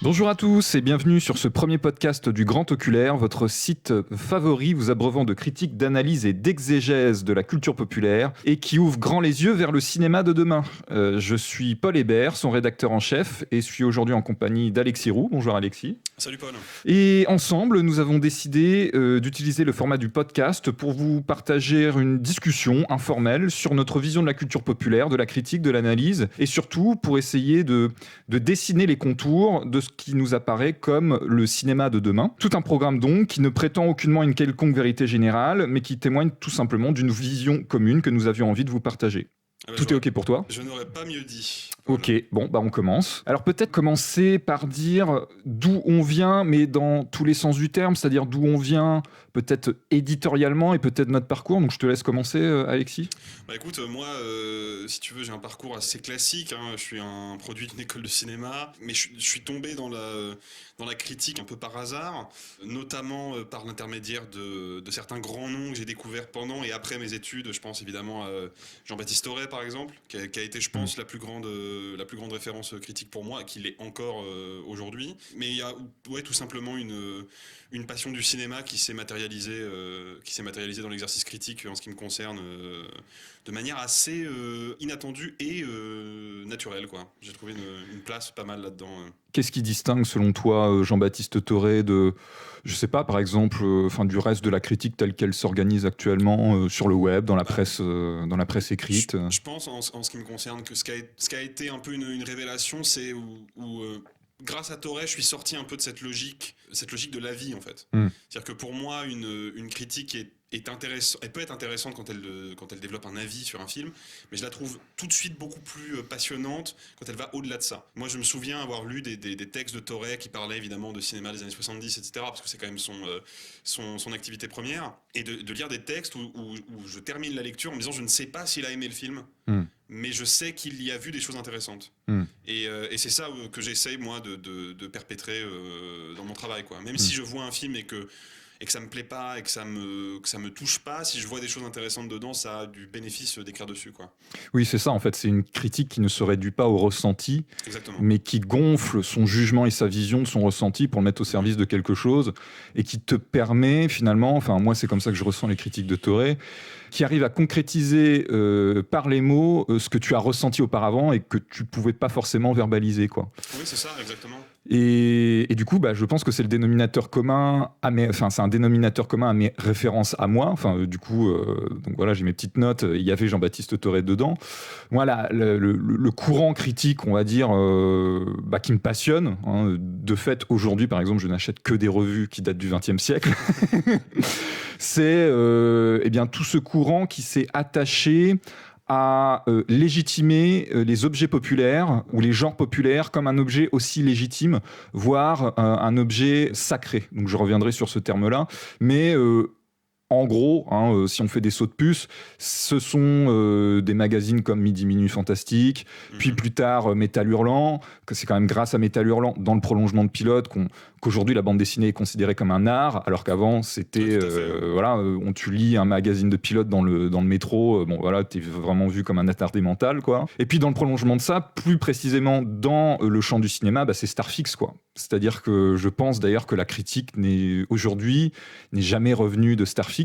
Bonjour à tous et bienvenue sur ce premier podcast du Grand Oculaire, votre site favori vous abreuvant de critiques, d'analyse et d'exégèse de la culture populaire et qui ouvre grand les yeux vers le cinéma de demain. Je suis Paul Hébert, son rédacteur en chef et suis aujourd'hui en compagnie d'Alexis Roux. Bonjour Alexis. Salut Paul. Et ensemble, nous avons décidé d'utiliser le format du podcast pour vous partager une discussion informelle sur notre vision de la culture populaire, de la critique, de l'analyse et surtout pour essayer de dessiner les contours de ce qui nous apparaît comme le cinéma de demain. Tout un programme donc qui ne prétend aucunement une quelconque vérité générale, mais qui témoigne tout simplement d'une vision commune que nous avions envie de vous partager. Tout est OK pour toi ? Je n'aurais pas mieux dit. Ok, bon, on commence. Alors peut-être commencer par dire d'où on vient, mais dans tous les sens du terme, c'est-à-dire d'où on vient, peut-être éditorialement et peut-être notre parcours. Donc je te laisse commencer, Alexis. Bah écoute, moi, si tu veux, j'ai un parcours assez classique. Je suis un produit d'une école de cinéma, mais je suis tombé dans la critique un peu par hasard, notamment par l'intermédiaire de certains grands noms que j'ai découverts pendant et après mes études. Je pense évidemment à Jean-Baptiste Toret, par exemple, qui a été, je pense, la plus grande référence critique pour moi, qui l'est encore aujourd'hui. Mais il y a tout simplement une passion du cinéma qui s'est matérialisée dans l'exercice critique en ce qui me concerne de manière assez inattendue et naturelle, quoi. J'ai trouvé une place pas mal là-dedans. Qu'est-ce qui distingue selon toi Jean-Baptiste Toret de, je sais pas, par exemple, du reste de la critique telle qu'elle s'organise actuellement sur le web, dans la presse écrite? Je pense en ce qui me concerne que ce qui a été un peu une révélation, c'est où grâce à Toret, je suis sorti un peu de cette logique de la vie en fait. C'est-à-dire que pour moi, une critique est intéressante, elle peut être intéressante quand elle développe un avis sur un film, mais je la trouve tout de suite beaucoup plus passionnante quand elle va au-delà de ça. Moi, je me souviens avoir lu des textes de Toret qui parlaient évidemment de cinéma des années 70, etc., parce que c'est quand même son activité première, et de lire des textes où je termine la lecture en me disant je ne sais pas s'il a aimé le film, mais je sais qu'il y a vu des choses intéressantes. Et c'est ça que j'essaye, moi, de perpétrer dans mon travail, quoi. Même si je vois un film et que ça me plaît pas et que ça me touche pas, si je vois des choses intéressantes dedans, ça a du bénéfice d'écrire dessus, quoi. Oui, c'est ça, en fait, c'est une critique qui ne se réduit pas au ressenti. Exactement. Mais qui gonfle son jugement et sa vision de son ressenti pour le mettre au service de quelque chose et qui te permet finalement, enfin moi c'est comme ça que je ressens les critiques de Toret, qui arrive à concrétiser par les mots ce que tu as ressenti auparavant et que tu pouvais pas forcément verbaliser, quoi. Oui, c'est ça, exactement. Et du coup, je pense que c'est le dénominateur commun c'est un dénominateur commun à mes références à moi. Donc voilà, j'ai mes petites notes. Il y avait Jean-Baptiste Toret dedans. Moi, le courant critique, on va dire, qui me passionne. De fait, aujourd'hui, par exemple, je n'achète que des revues qui datent du XXe siècle. C'est tout ce courant qui s'est attaché à légitimer les objets populaires ou les genres populaires comme un objet aussi légitime, voire un objet sacré. Donc je reviendrai sur ce terme-là. Mais en gros, si on fait des sauts de puce, ce sont des magazines comme Midi Minuit Fantastique, puis plus tard Métal Hurlant, que c'est quand même grâce à Métal Hurlant, dans le prolongement de Pilote, qu'aujourd'hui la bande dessinée est considérée comme un art, alors qu'avant c'était, tu lis un magazine de Pilote dans le métro, t'es vraiment vu comme un attardé mental, quoi. Et puis dans le prolongement de ça, plus précisément dans le champ du cinéma, c'est Starfix, quoi. C'est-à-dire que je pense d'ailleurs que la critique aujourd'hui n'est jamais revenue de Starfix,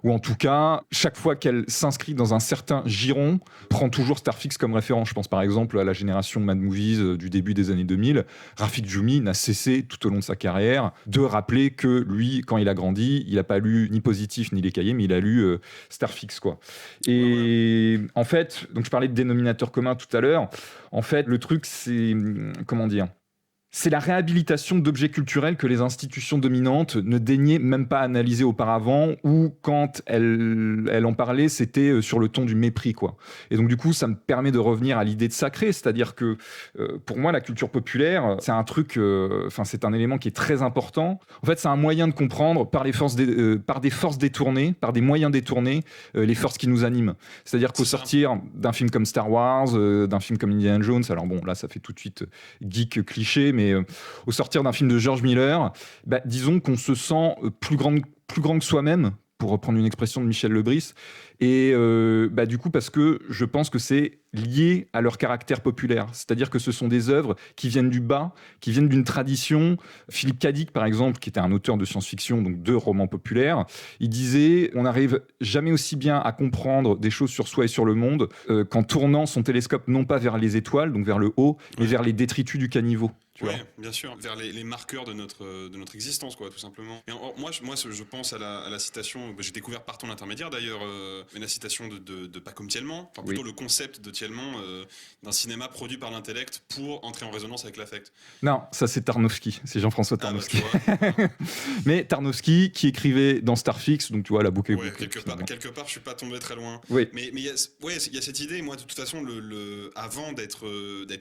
ou en tout cas, chaque fois qu'elle s'inscrit dans un certain giron, prend toujours Starfix comme référence. Je pense par exemple à la génération Mad Movies du début des années 2000. Rafik Djoumi n'a cessé tout au long de sa carrière de rappeler que lui, quand il a grandi, il n'a pas lu ni Positif ni Les Cahiers, mais il a lu Starfix, quoi. Et en fait, donc je parlais de dénominateur commun tout à l'heure. En fait, le truc, c'est... Comment dire ? C'est la réhabilitation d'objets culturels que les institutions dominantes ne daignaient même pas analyser auparavant, ou quand elles en parlaient, c'était sur le ton du mépris, quoi. Et donc du coup, ça me permet de revenir à l'idée de sacré, c'est-à-dire que pour moi, la culture populaire, c'est un truc, c'est un élément qui est très important. En fait, c'est un moyen de comprendre par des forces détournées, par des moyens détournés, les forces qui nous animent. C'est-à-dire qu'au sortir d'un film comme Star Wars, d'un film comme Indiana Jones, alors bon, là, ça fait tout de suite geek cliché, mais au sortir d'un film de George Miller, disons qu'on se sent plus grand que soi-même pour reprendre une expression de Michel Lebris. Et du coup, parce que je pense que c'est lié à leur caractère populaire. C'est-à-dire que ce sont des œuvres qui viennent du bas, qui viennent d'une tradition. Philippe Cadic, par exemple, qui était un auteur de science-fiction, donc de romans populaires, il disait « On n'arrive jamais aussi bien à comprendre des choses sur soi et sur le monde qu'en tournant son télescope non pas vers les étoiles, donc vers le haut, mais vers les détritus du caniveau. » Oui, bien sûr, vers les marqueurs de notre existence, quoi, tout simplement. Et moi, je pense à la citation que j'ai découvert par ton intermédiaire, d'ailleurs, la citation de Paco Thielman, enfin plutôt le concept de Thielman d'un cinéma produit par l'intellect pour entrer en résonance avec l'affect. Non, ça c'est Tarnowski, c'est Jean-François Tarnowski. Mais Tarnowski qui écrivait dans Starfix, donc tu vois la boucle. Ouais, quelque part, je suis pas tombé très loin. Oui. Mais il y a cette idée. Moi, de toute façon, avant d'être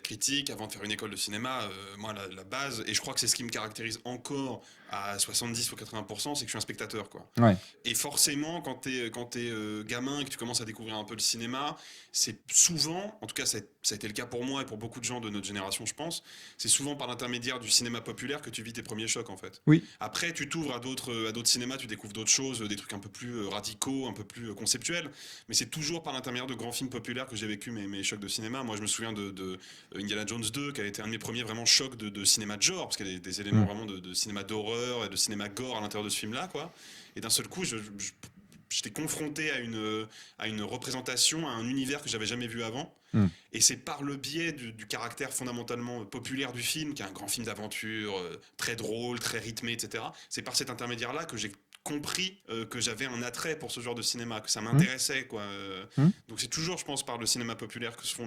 critique, avant de faire une école de cinéma, moi la base, et je crois que c'est ce qui me caractérise encore à 70 ou 80%, c'est que je suis un spectateur, quoi. Ouais. Et forcément, quand t'es gamin et que tu commences à découvrir un peu le cinéma, c'est souvent, en tout cas ça a été le cas pour moi et pour beaucoup de gens de notre génération, je pense, c'est souvent par l'intermédiaire du cinéma populaire que tu vis tes premiers chocs, en fait. Oui. Après, tu t'ouvres à d'autres cinémas, tu découvres d'autres choses, des trucs un peu plus radicaux, un peu plus conceptuels, mais c'est toujours par l'intermédiaire de grands films populaires que j'ai vécu mes chocs de cinéma. Moi, je me souviens de Indiana Jones 2, qui a été un de mes premiers vraiment chocs de cinéma de genre, parce qu'il y a des éléments vraiment de cinéma d'horreur et de cinéma gore à l'intérieur de ce film-là, quoi. Et d'un seul coup, j'étais confronté à une représentation, à un univers que j'avais jamais vu avant. Et c'est par le biais du caractère fondamentalement populaire du film, qui est un grand film d'aventure, très drôle, très rythmé, etc. C'est par cet intermédiaire-là que j'ai compris que j'avais un attrait pour ce genre de cinéma, que ça m'intéressait, quoi. Donc c'est toujours, je pense, par le cinéma populaire que sont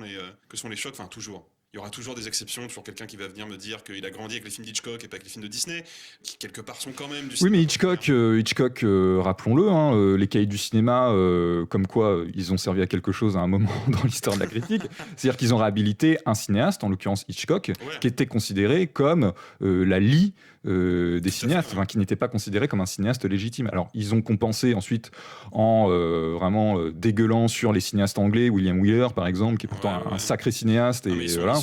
les chocs, enfin toujours. Il y aura toujours des exceptions, toujours quelqu'un qui va venir me dire qu'il a grandi avec les films d'Hitchcock et pas avec les films de Disney, qui quelque part sont quand même du cinéma. Oui, mais Hitchcock, rappelons-le, les cahiers du cinéma, comme quoi ils ont servi à quelque chose à un moment dans l'histoire de la critique. C'est-à-dire qu'ils ont réhabilité un cinéaste, en l'occurrence Hitchcock, qui était considéré comme la lie des cinéastes, qui n'était pas considéré comme un cinéaste légitime. Alors, ils ont compensé ensuite en vraiment dégueulant sur les cinéastes anglais, William Wyler par exemple, qui est pourtant un sacré cinéaste.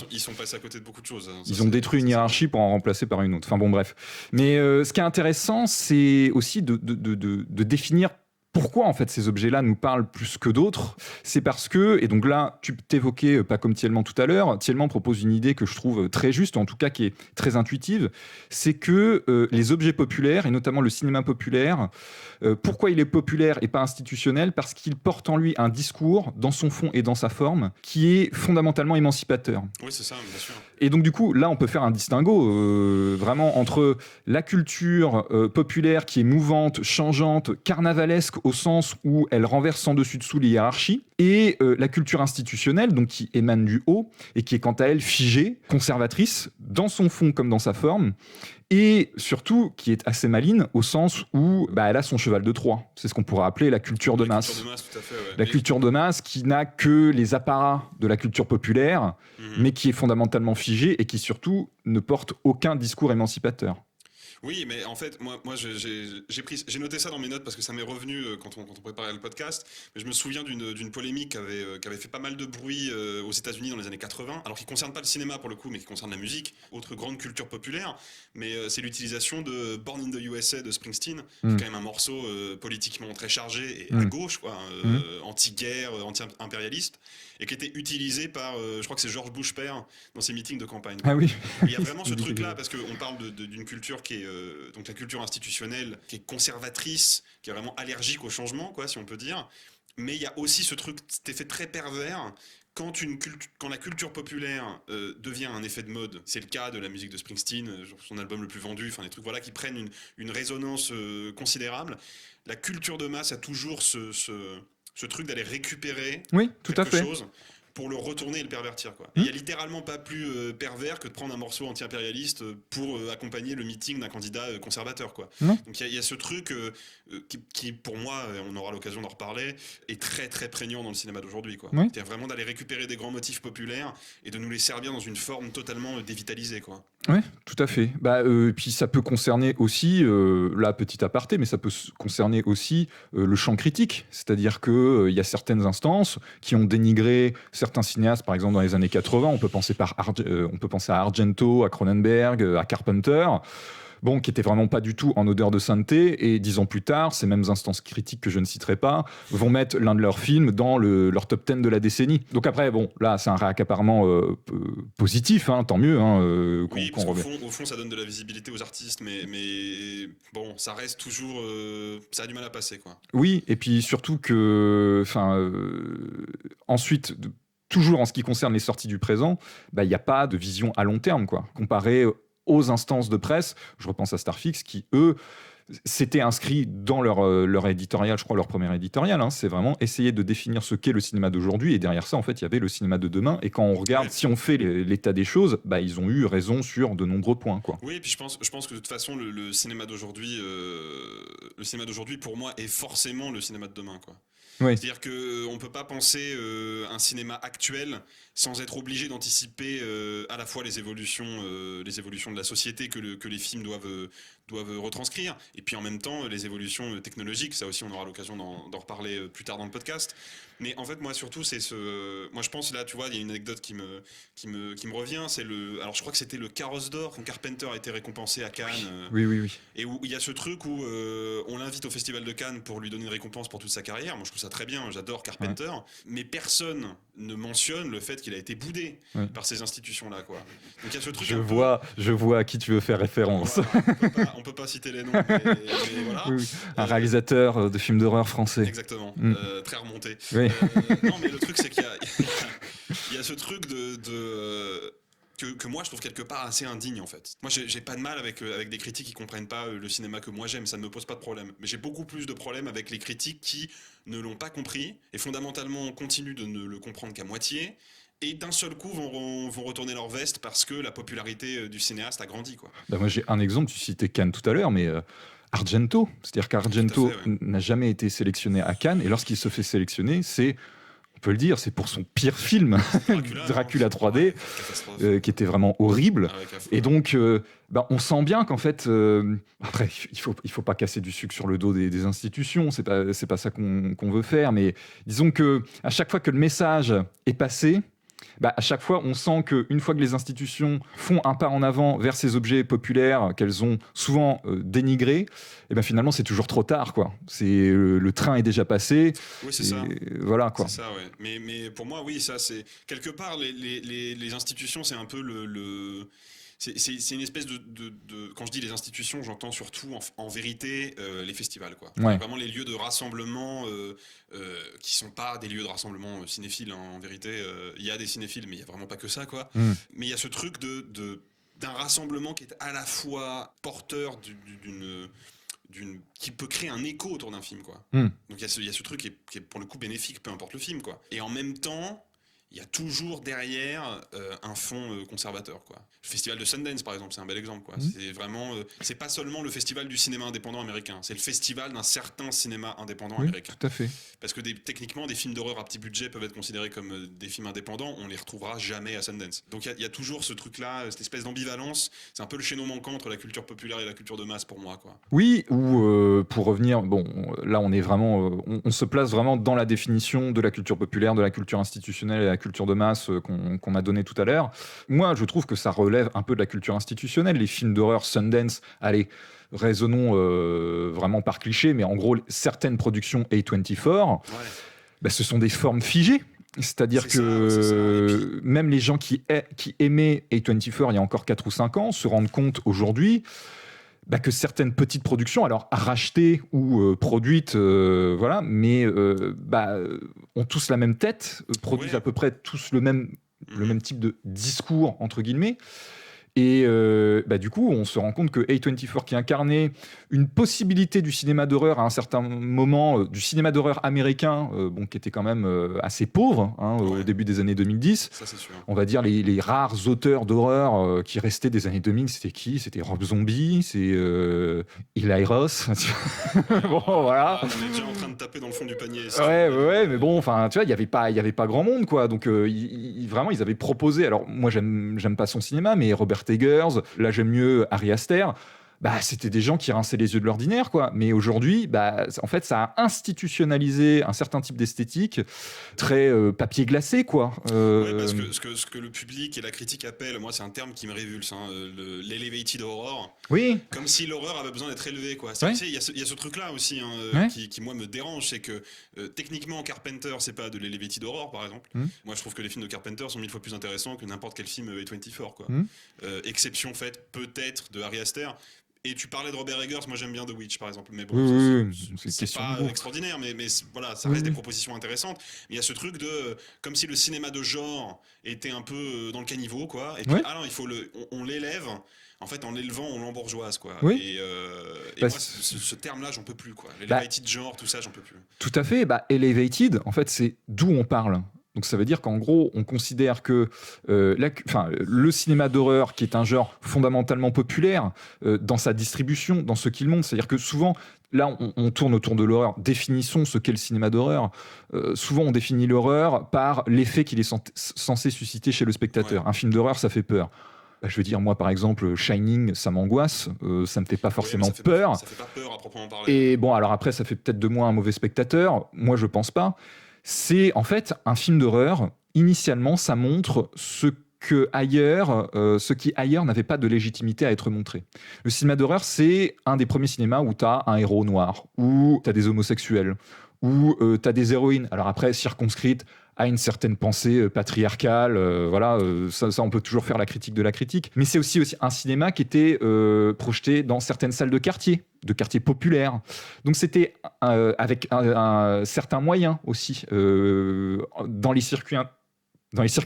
Non, ils sont passés à côté de beaucoup de choses. Hein. Ils ont détruit une hiérarchie pour en remplacer par une autre. Enfin bon, bref. Mais ce qui est intéressant, c'est aussi de définir pourquoi en fait ces objets-là nous parlent plus que d'autres. C'est parce que, et donc là, tu t'évoquais pas comme Thielman tout à l'heure, Thielman propose une idée que je trouve très juste, en tout cas qui est très intuitive, c'est que les objets populaires, et notamment le cinéma populaire, pourquoi il est populaire et pas institutionnel ? Parce qu'il porte en lui un discours, dans son fond et dans sa forme, qui est fondamentalement émancipateur. Oui, c'est ça, bien sûr. Et donc du coup, là, on peut faire un distinguo vraiment entre la culture populaire qui est mouvante, changeante, carnavalesque au sens où elle renverse sans dessus-dessous les hiérarchies, et la culture institutionnelle, donc qui émane du haut et qui est quant à elle figée, conservatrice, dans son fond comme dans sa forme, et surtout qui est assez maligne au sens où elle a son cheval de Troie. C'est ce qu'on pourrait appeler la culture de masse. Culture de masse, tout à fait, ouais. La culture de masse qui n'a que les apparats de la culture populaire, mais qui est fondamentalement figée et qui surtout ne porte aucun discours émancipateur. Oui, mais en fait, moi j'ai noté ça dans mes notes parce que ça m'est revenu quand on préparait le podcast. Mais je me souviens d'une polémique qui avait fait pas mal de bruit aux États-Unis dans les années 80, alors qui concerne pas le cinéma pour le coup, mais qui concerne la musique, autre grande culture populaire. Mais c'est l'utilisation de Born in the USA de Springsteen, qui est quand même un morceau politiquement très chargé et à gauche, quoi, anti-guerre, anti-impérialiste, et qui était utilisé par, je crois que c'est George Bush père dans ses meetings de campagne. Ah oui. Il y a vraiment ce truc-là parce qu'on parle d'une culture qui est donc la culture institutionnelle, qui est conservatrice, qui est vraiment allergique au changement, quoi, si on peut dire. Mais il y a aussi cet effet très pervers quand la culture populaire devient un effet de mode. C'est le cas de la musique de Springsteen, son album le plus vendu, enfin des trucs qui prennent une résonance considérable. La culture de masse a toujours ce truc d'aller récupérer quelque chose pour le retourner et le pervertir, quoi. Il y a littéralement pas plus pervers que de prendre un morceau anti-impérialiste pour accompagner le meeting d'un candidat conservateur, quoi. Donc il y a ce truc qui pour moi, on aura l'occasion d'en reparler, est très très prégnant dans le cinéma d'aujourd'hui, quoi. C'est vraiment d'aller récupérer des grands motifs populaires et de nous les servir dans une forme totalement dévitalisée, quoi. Oui, tout à fait. Puis ça peut concerner aussi, là petit aparté, mais ça peut concerner aussi le champ critique. C'est-à-dire qu'il y a certaines instances qui ont dénigré certains cinéastes, par exemple dans les années 80, on peut penser à Argento, à Cronenberg, à Carpenter, bon, qui était vraiment pas du tout en odeur de sainteté, et 10 ans plus tard, ces mêmes instances critiques que je ne citerai pas vont mettre l'un de leurs films dans leur top 10 de la décennie. Donc après, bon, là, c'est un réaccaparement positif, hein, tant mieux. Oui, parce qu'au fond, ça donne de la visibilité aux artistes, mais bon, ça reste toujours... ça a du mal à passer, quoi. Oui, et puis surtout que... ensuite... Toujours en ce qui concerne les sorties du présent, il n'y a pas de vision à long terme, quoi. Comparé aux instances de presse, je repense à Starfix, qui, eux, s'étaient inscrits dans leur éditorial, je crois leur premier éditorial, hein, c'est vraiment essayer de définir ce qu'est le cinéma d'aujourd'hui, et derrière ça, en fait, il y avait le cinéma de demain, et quand on regarde, si on fait l'état des choses, ils ont eu raison sur de nombreux points, quoi. Oui, et puis je pense que de toute façon, le cinéma d'aujourd'hui, pour moi, est forcément le cinéma de demain, quoi. Oui. C'est-à-dire qu'on ne peut pas penser un cinéma actuel sans être obligé d'anticiper à la fois les évolutions de la société que les films doivent retranscrire, et puis en même temps les évolutions technologiques. Ça aussi, on aura l'occasion d'en reparler plus tard dans le podcast. Mais en fait, moi surtout, moi je pense, là, tu vois, il y a une anecdote qui me revient. Alors je crois que c'était le Carrosse d'Or quand Carpenter a été récompensé à Cannes. Oui. Et où il y a ce truc où on l'invite au Festival de Cannes pour lui donner une récompense pour toute sa carrière. Moi je trouve ça très bien, j'adore Carpenter, mais personne ne mentionne le fait qu'il a été boudé par ces institutions-là, quoi. Donc il y a ce truc. Je vois à qui tu veux faire référence. Voilà, on peut pas citer les noms, mais voilà. Oui. Un réalisateur de films d'horreur français. Exactement, très remonté. Oui. Non, mais le truc, c'est qu'il y a ce truc que moi je trouve quelque part assez indigne, en fait. Moi j'ai pas de mal avec des critiques qui comprennent pas le cinéma que moi j'aime, ça ne me pose pas de problème. Mais j'ai beaucoup plus de problèmes avec les critiques qui ne l'ont pas compris et fondamentalement continuent de ne le comprendre qu'à moitié et d'un seul coup vont retourner leur veste parce que la popularité du cinéaste a grandi, quoi. Moi j'ai un exemple, tu citais Cannes tout à l'heure, mais Argento, c'est-à-dire qu'Argento n'a jamais été sélectionné à Cannes, et lorsqu'il se fait sélectionner, on peut le dire, c'est pour son pire film, Dracula 3D, qui était vraiment horrible. Et donc, on sent bien qu'en fait, après, il faut pas casser du sucre sur le dos des institutions, c'est pas ça qu'on veut faire, mais disons que à chaque fois que le message est passé, à chaque fois, on sent qu'une fois que les institutions font un pas en avant vers ces objets populaires qu'elles ont souvent dénigrés, finalement, c'est toujours trop tard, quoi. Le train est déjà passé. Oui, c'est ça. Voilà, quoi. C'est ça, ouais. Mais pour moi, oui, ça, c'est... Quelque part, les institutions, c'est un peu c'est une espèce de... Quand je dis les institutions, j'entends surtout, en vérité, les festivals, quoi. Ouais. Vraiment les lieux de rassemblement qui sont pas des lieux de rassemblement cinéphiles, hein, en vérité. Il y a des cinéphiles, mais il y a vraiment pas que ça, quoi. Mais il y a ce truc d'un rassemblement qui est à la fois porteur qui peut créer un écho autour d'un film, quoi. Donc il y a ce truc qui est pour le coup bénéfique, peu importe le film, quoi. Et en même temps, il y a toujours derrière un fond conservateur, quoi. Le festival de Sundance, par exemple, c'est un bel exemple, quoi. C'est vraiment, c'est pas seulement le festival du cinéma indépendant américain, c'est le festival d'un certain cinéma indépendant américain. Tout à fait. Parce que techniquement, des films d'horreur à petit budget peuvent être considérés comme des films indépendants, on les retrouvera jamais à Sundance. Donc il y a toujours ce truc-là, cette espèce d'ambivalence. C'est un peu le chaînon manquant entre la culture populaire et la culture de masse pour moi, quoi. Oui, ou pour revenir, là on est vraiment, on se place vraiment dans la définition de la culture populaire, de la culture institutionnelle et de la culture de masse qu'on a donné tout à l'heure. Moi, je trouve que ça relève un peu de la culture institutionnelle. Les films d'horreur Sundance, allez, raisonnons vraiment par cliché, mais en gros, certaines productions A24, ce sont des formes figées. C'est-à-dire que même les gens qui aimaient A24 il y a encore 4 ou 5 ans se rendent compte aujourd'hui que certaines petites productions, alors rachetées ou produites, mais ont tous la même tête, produisent à peu près tous le même type de discours, entre guillemets. Et du coup, on se rend compte que A24, qui incarnait une possibilité du cinéma d'horreur à un certain moment, du cinéma d'horreur américain, qui était quand même assez pauvre au début des années 2010. Ça, c'est sûr. On va dire les rares auteurs d'horreur qui restaient des années 2000, c'était qui ? C'était Rob Zombie, c'est Eli Roth. Bon, voilà. On est déjà en train de taper dans le fond du panier. Ouais, mais bon, enfin, tu vois, il y avait pas grand monde, quoi. Donc, vraiment, ils avaient proposé. Alors, moi, j'aime pas son cinéma, mais Robert Eggers, là, j'aime mieux Ari Aster. c'était des gens qui rinçaient les yeux de l'ordinaire, quoi. Mais aujourd'hui, en fait, ça a institutionnalisé un certain type d'esthétique très papier glacé, quoi. Ouais, parce que ce que le public et la critique appellent, moi, c'est un terme qui me révulse, l'elevated horror. Oui. Comme si l'horreur avait besoin d'être élevée, quoi. Ouais. Il y a ce truc-là aussi qui, moi, me dérange, c'est que techniquement, Carpenter, c'est pas de l'elevated horror, par exemple. Moi, je trouve que les films de Carpenter sont 1000 fois plus intéressants que n'importe quel film A24, quoi. Exception faite peut-être de Ari Aster. Et tu parlais de Robert Eggers, moi j'aime bien The Witch par exemple, mais bon, c'est pas extraordinaire, mais voilà, ça reste des propositions intéressantes. Mais il y a ce truc de comme si le cinéma de genre était un peu dans le caniveau, quoi. Et puis alors il faut on l'élève. En fait, en l'élevant, on l'embourgeoise, quoi. Et moi, ce terme-là, j'en peux plus, quoi. L'elevated genre, tout ça, j'en peux plus. Tout à fait. Elevated, en fait, c'est d'où on parle. Donc ça veut dire qu'en gros, on considère que le cinéma d'horreur, qui est un genre fondamentalement populaire, dans sa distribution, dans ce qu'il montre, c'est-à-dire que souvent, là, on tourne autour de l'horreur. Définissons ce qu'est le cinéma d'horreur. Souvent, on définit l'horreur par l'effet qu'il est censé susciter chez le spectateur. Un film d'horreur, ça fait peur. Je veux dire, moi, par exemple, Shining, ça m'angoisse, ça me fait pas forcément peur. Ça fait pas peur à proprement parler. Et bon, alors après, ça fait peut-être de moi un mauvais spectateur. Moi, je pense pas. C'est en fait un film d'horreur. Initialement, ça montre ce qui ailleurs n'avait pas de légitimité à être montré. Le cinéma d'horreur, c'est un des premiers cinémas où tu as un héros noir, où tu as des homosexuels, où tu as des héroïnes. Alors après, circonscrites à une certaine pensée patriarcale, ça on peut toujours faire la critique de la critique, mais c'est aussi un cinéma qui était projeté dans certaines salles de quartiers populaires. Donc c'était avec un certain moyen aussi dans les circuits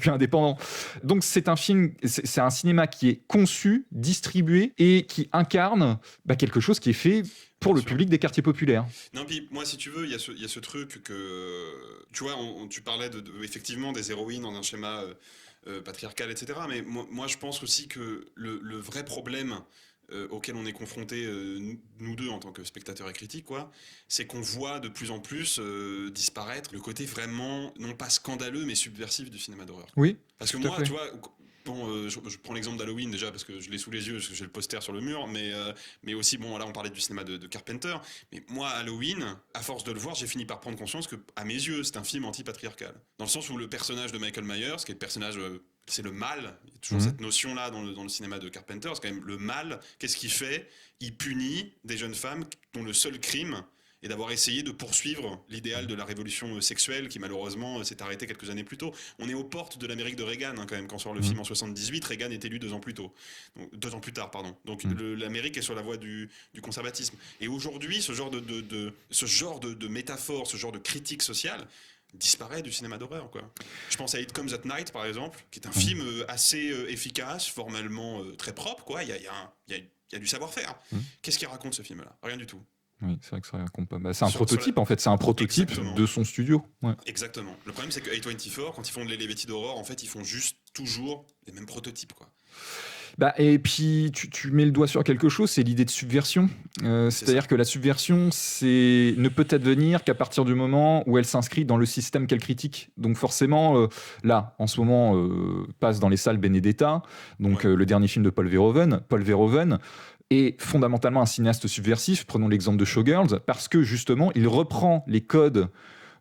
indépendants. Donc c'est un cinéma qui est conçu, distribué et qui incarne quelque chose qui est fait pour le public des quartiers populaires. Non, puis moi, si tu veux, il y a ce truc que... Tu vois, tu parlais effectivement des héroïnes dans un schéma patriarcal, etc. Mais moi, je pense aussi que le vrai problème auquel on est confronté, nous deux, en tant que spectateurs et critiques, quoi, c'est qu'on voit de plus en plus disparaître le côté vraiment, non pas scandaleux, mais subversif du cinéma d'horreur. Oui. Parce que moi, tu vois... Bon, je prends l'exemple d'Halloween déjà parce que je l'ai sous les yeux, parce que j'ai le poster sur le mur, mais aussi, bon, là on parlait du cinéma de Carpenter, mais moi, Halloween, à force de le voir, j'ai fini par prendre conscience que, à mes yeux, c'est un film anti-patriarcal. Dans le sens où le personnage de Michael Myers, qui est le personnage, c'est le mal, il y a toujours cette notion-là dans le cinéma de Carpenter, c'est quand même le mal, qu'est-ce qu'il fait ? Il punit des jeunes femmes dont le seul crime et d'avoir essayé de poursuivre l'idéal de la révolution sexuelle qui malheureusement s'est arrêtée quelques années plus tôt. On est aux portes de l'Amérique de Reagan quand même, quand sort le film en 78, Reagan est élu 2 ans plus tard. Donc l'Amérique est sur la voie du conservatisme. Et aujourd'hui, ce genre de métaphore, ce genre de critique sociale disparaît du cinéma d'horreur, quoi. Je pense à It Comes at Night, par exemple, qui est un film assez efficace, formellement très propre, quoi. Il y a du savoir-faire. Qu'est-ce qu'il raconte, ce film-là ? Rien du tout. Oui, c'est vrai que ça raconte pas. C'est un prototype, en fait. C'est un prototype de son studio. Ouais. Exactement. Le problème, c'est que A24, quand ils font de l'elevated horror, en fait, ils font juste toujours les mêmes prototypes, quoi. Et puis, tu mets le doigt sur quelque chose, c'est l'idée de subversion. C'est-à-dire que la subversion, ne peut advenir qu'à partir du moment où elle s'inscrit dans le système qu'elle critique. Donc forcément, là, en ce moment, passe dans les salles Benedetta, donc le dernier film de Paul Verhoeven. Paul Verhoeven est fondamentalement un cinéaste subversif, prenons l'exemple de Showgirls, parce que justement, il reprend les codes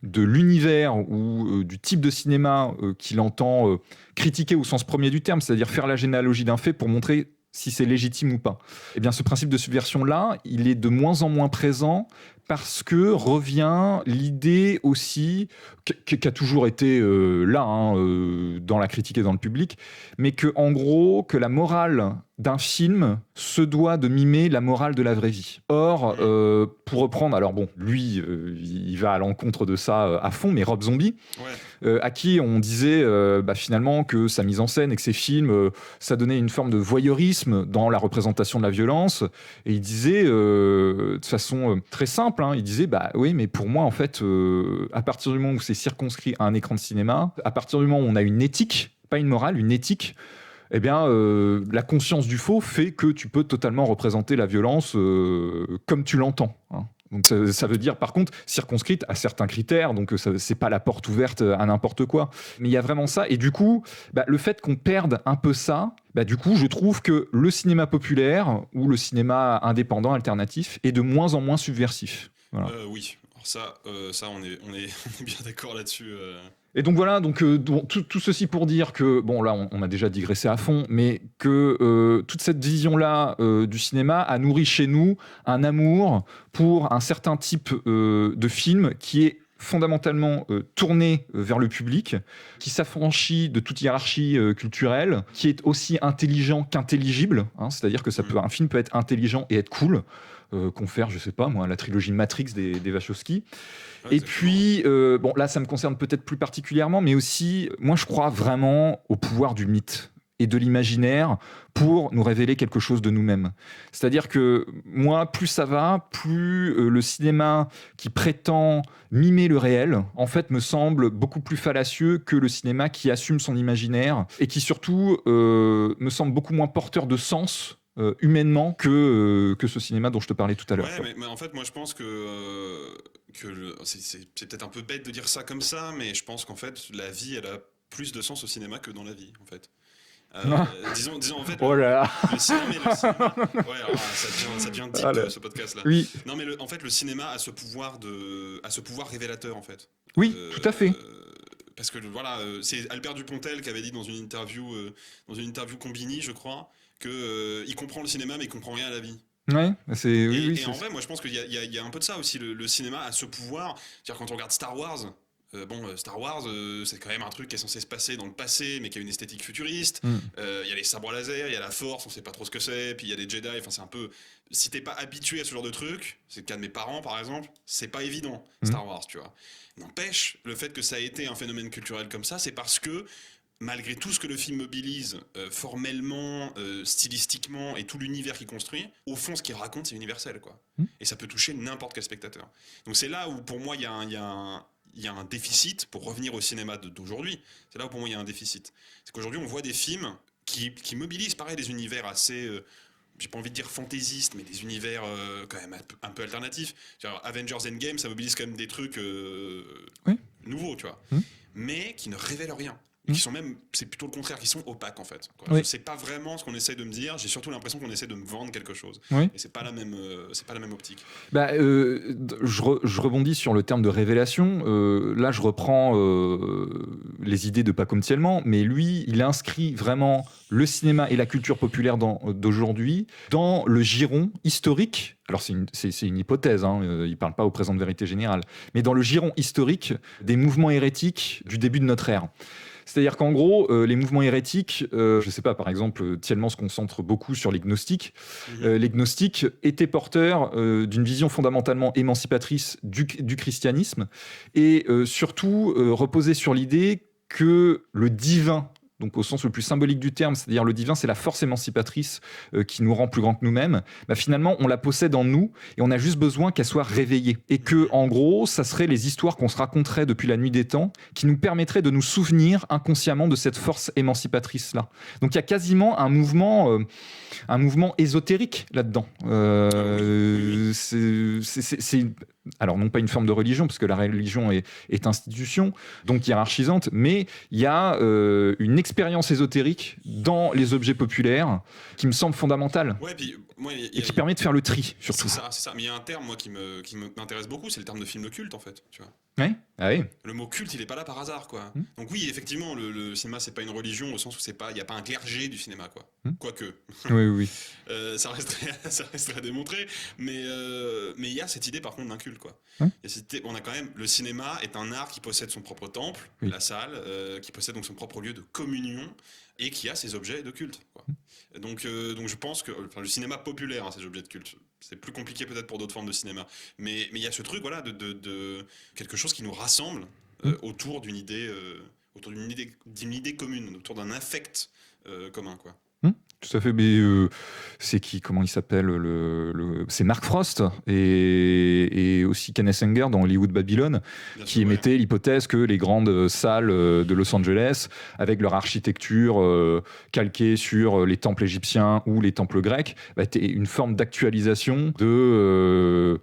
de l'univers ou du type de cinéma qu'il entend critiquer au sens premier du terme, c'est-à-dire faire la généalogie d'un fait pour montrer si c'est légitime ou pas. Eh bien, ce principe de subversion-là, il est de moins en moins présent parce que revient l'idée aussi, qui a toujours été là, dans la critique et dans le public, mais que, en gros, que la morale d'un film se doit de mimer la morale de la vraie vie. Or, pour reprendre, alors bon, lui, il va à l'encontre de ça à fond, mais Rob Zombie, à qui on disait finalement que sa mise en scène et que ses films, ça donnait une forme de voyeurisme dans la représentation de la violence, et il disait, de façon très simple, il disait, oui, mais pour moi, en fait, à partir du moment où c'est circonscrit à un écran de cinéma, à partir du moment où on a une éthique, pas une morale, une éthique, eh bien, la conscience du faux fait que tu peux totalement représenter la violence comme tu l'entends. Donc ça veut dire, par contre, circonscrite à certains critères, donc c'est pas la porte ouverte à n'importe quoi. Mais il y a vraiment ça, et du coup, le fait qu'on perde un peu ça, du coup, je trouve que le cinéma populaire ou le cinéma indépendant, alternatif, est de moins en moins subversif. Voilà. Oui, alors ça on est bien d'accord là-dessus. Et donc voilà, tout ceci pour dire que, bon là on a déjà digressé à fond, mais que toute cette vision-là du cinéma a nourri chez nous un amour pour un certain type de film qui est fondamentalement tourné vers le public, qui s'affranchit de toute hiérarchie culturelle, qui est aussi intelligent qu'intelligible, hein, c'est-à-dire que un film peut être intelligent et être cool, confère, je sais pas moi, la trilogie Matrix des Wachowski. Et puis, bon, là, ça me concerne peut-être plus particulièrement, mais aussi, moi, je crois vraiment au pouvoir du mythe et de l'imaginaire pour nous révéler quelque chose de nous-mêmes. C'est-à-dire que moi, plus ça va, plus le cinéma qui prétend mimer le réel, en fait, me semble beaucoup plus fallacieux que le cinéma qui assume son imaginaire et qui, surtout, me semble beaucoup moins porteur de sens humainement que ce cinéma dont je te parlais tout à l'heure. Ouais, mais en fait, moi, je pense que c'est peut-être un peu bête de dire ça comme ça, mais je pense qu'en fait, la vie, elle a plus de sens au cinéma que dans la vie, en fait. Disons en fait, oh là là. le cinéma, ouais, alors, ça devient deep ce podcast là. Oui. Non mais en fait le cinéma a ce pouvoir révélateur en fait. Oui, tout à fait. Parce que voilà, c'est Albert Dupontel qui avait dit dans une interview Combini, je crois, que il comprend le cinéma mais il comprend rien à la vie. Ouais, et en vrai, moi je pense qu'il y a un peu de ça aussi. Le cinéma a ce pouvoir. C'est-à-dire quand on regarde Star Wars. Star Wars, c'est quand même un truc qui est censé se passer dans le passé, mais qui a une esthétique futuriste. Il y a les sabres laser, il y a la Force, on sait pas trop ce que c'est, puis il y a les Jedi. Enfin, c'est un peu. Si t'es pas habitué à ce genre de truc, c'est le cas de mes parents par exemple, c'est pas évident Star Wars, tu vois. N'empêche, le fait que ça a été un phénomène culturel comme ça, c'est parce que malgré tout ce que le film mobilise formellement, stylistiquement et tout l'univers qu'il construit, au fond, ce qu'il raconte, c'est universel, quoi. Et ça peut toucher n'importe quel spectateur. Donc c'est là où, pour moi, il y a un déficit, pour revenir au cinéma d'aujourd'hui, c'est là où pour moi il y a un déficit. C'est qu'aujourd'hui on voit des films qui mobilisent pareil des univers assez, j'ai pas envie de dire fantaisistes, mais des univers quand même un peu alternatifs. Genre, Avengers Endgame, ça mobilise quand même des trucs nouveaux, tu vois, mais qui ne révèlent rien. Qui sont même, c'est plutôt le contraire, qui sont opaques en fait. Quoi. Je sais pas vraiment ce qu'on essaie de me dire, j'ai surtout l'impression qu'on essaie de me vendre quelque chose. Et c'est pas la même optique. Je rebondis sur le terme de révélation. Là, je reprends les idées de Paco Mtielman, mais lui, il inscrit vraiment le cinéma et la culture populaire d'aujourd'hui dans le giron historique. Alors c'est une hypothèse, hein, il parle pas au présent de vérité générale, mais dans le giron historique des mouvements hérétiques du début de notre ère. C'est-à-dire qu'en gros, les mouvements hérétiques, je sais pas, par exemple, Thielman se concentre beaucoup sur les gnostiques. Les gnostiques étaient porteurs d'une vision fondamentalement émancipatrice du christianisme et surtout reposaient sur l'idée que le divin, donc au sens le plus symbolique du terme, c'est-à-dire le divin, c'est la force émancipatrice qui nous rend plus grands que nous-mêmes, finalement, on la possède en nous et on a juste besoin qu'elle soit réveillée. Et que, en gros, ça serait les histoires qu'on se raconterait depuis la nuit des temps qui nous permettraient de nous souvenir inconsciemment de cette force émancipatrice-là. Donc il y a quasiment un mouvement ésotérique là-dedans. C'est alors non pas une forme de religion, parce que la religion est institution, donc hiérarchisante, mais il y a une expérience ésotérique dans les objets populaires qui me semble fondamentale. Ouais, puis, et qui permet de faire le tri, surtout. C'est ça. Mais il y a un terme, moi, qui m'intéresse beaucoup, c'est le terme de film culte, en fait. Tu vois. Ouais. Ah oui. Le mot culte, il est pas là par hasard, quoi. Donc oui, effectivement, le cinéma, c'est pas une religion au sens où il y a pas un clergé du cinéma, quoi. Quoique. Oui. Ça resterait à démontrer, mais il y a cette idée, par contre, d'un culte, quoi. On a quand même, le cinéma est un art qui possède son propre temple, la salle, qui possède donc son propre lieu de communion et qui a ses objets de culte, quoi. Donc je pense que le cinéma populaire a ses objets de culte. C'est plus compliqué peut-être pour d'autres formes de cinéma, mais il y a ce truc, voilà, de quelque chose qui nous rassemble autour d'une idée commune, autour d'un affect commun, quoi. Tout à fait, mais c'est qui, comment il s'appelle c'est Mark Frost et aussi Kenneth Anger dans Hollywood Babylon qui émettait l'hypothèse que les grandes salles de Los Angeles, avec leur architecture calquée sur les temples égyptiens ou les temples grecs, étaient une forme d'actualisation de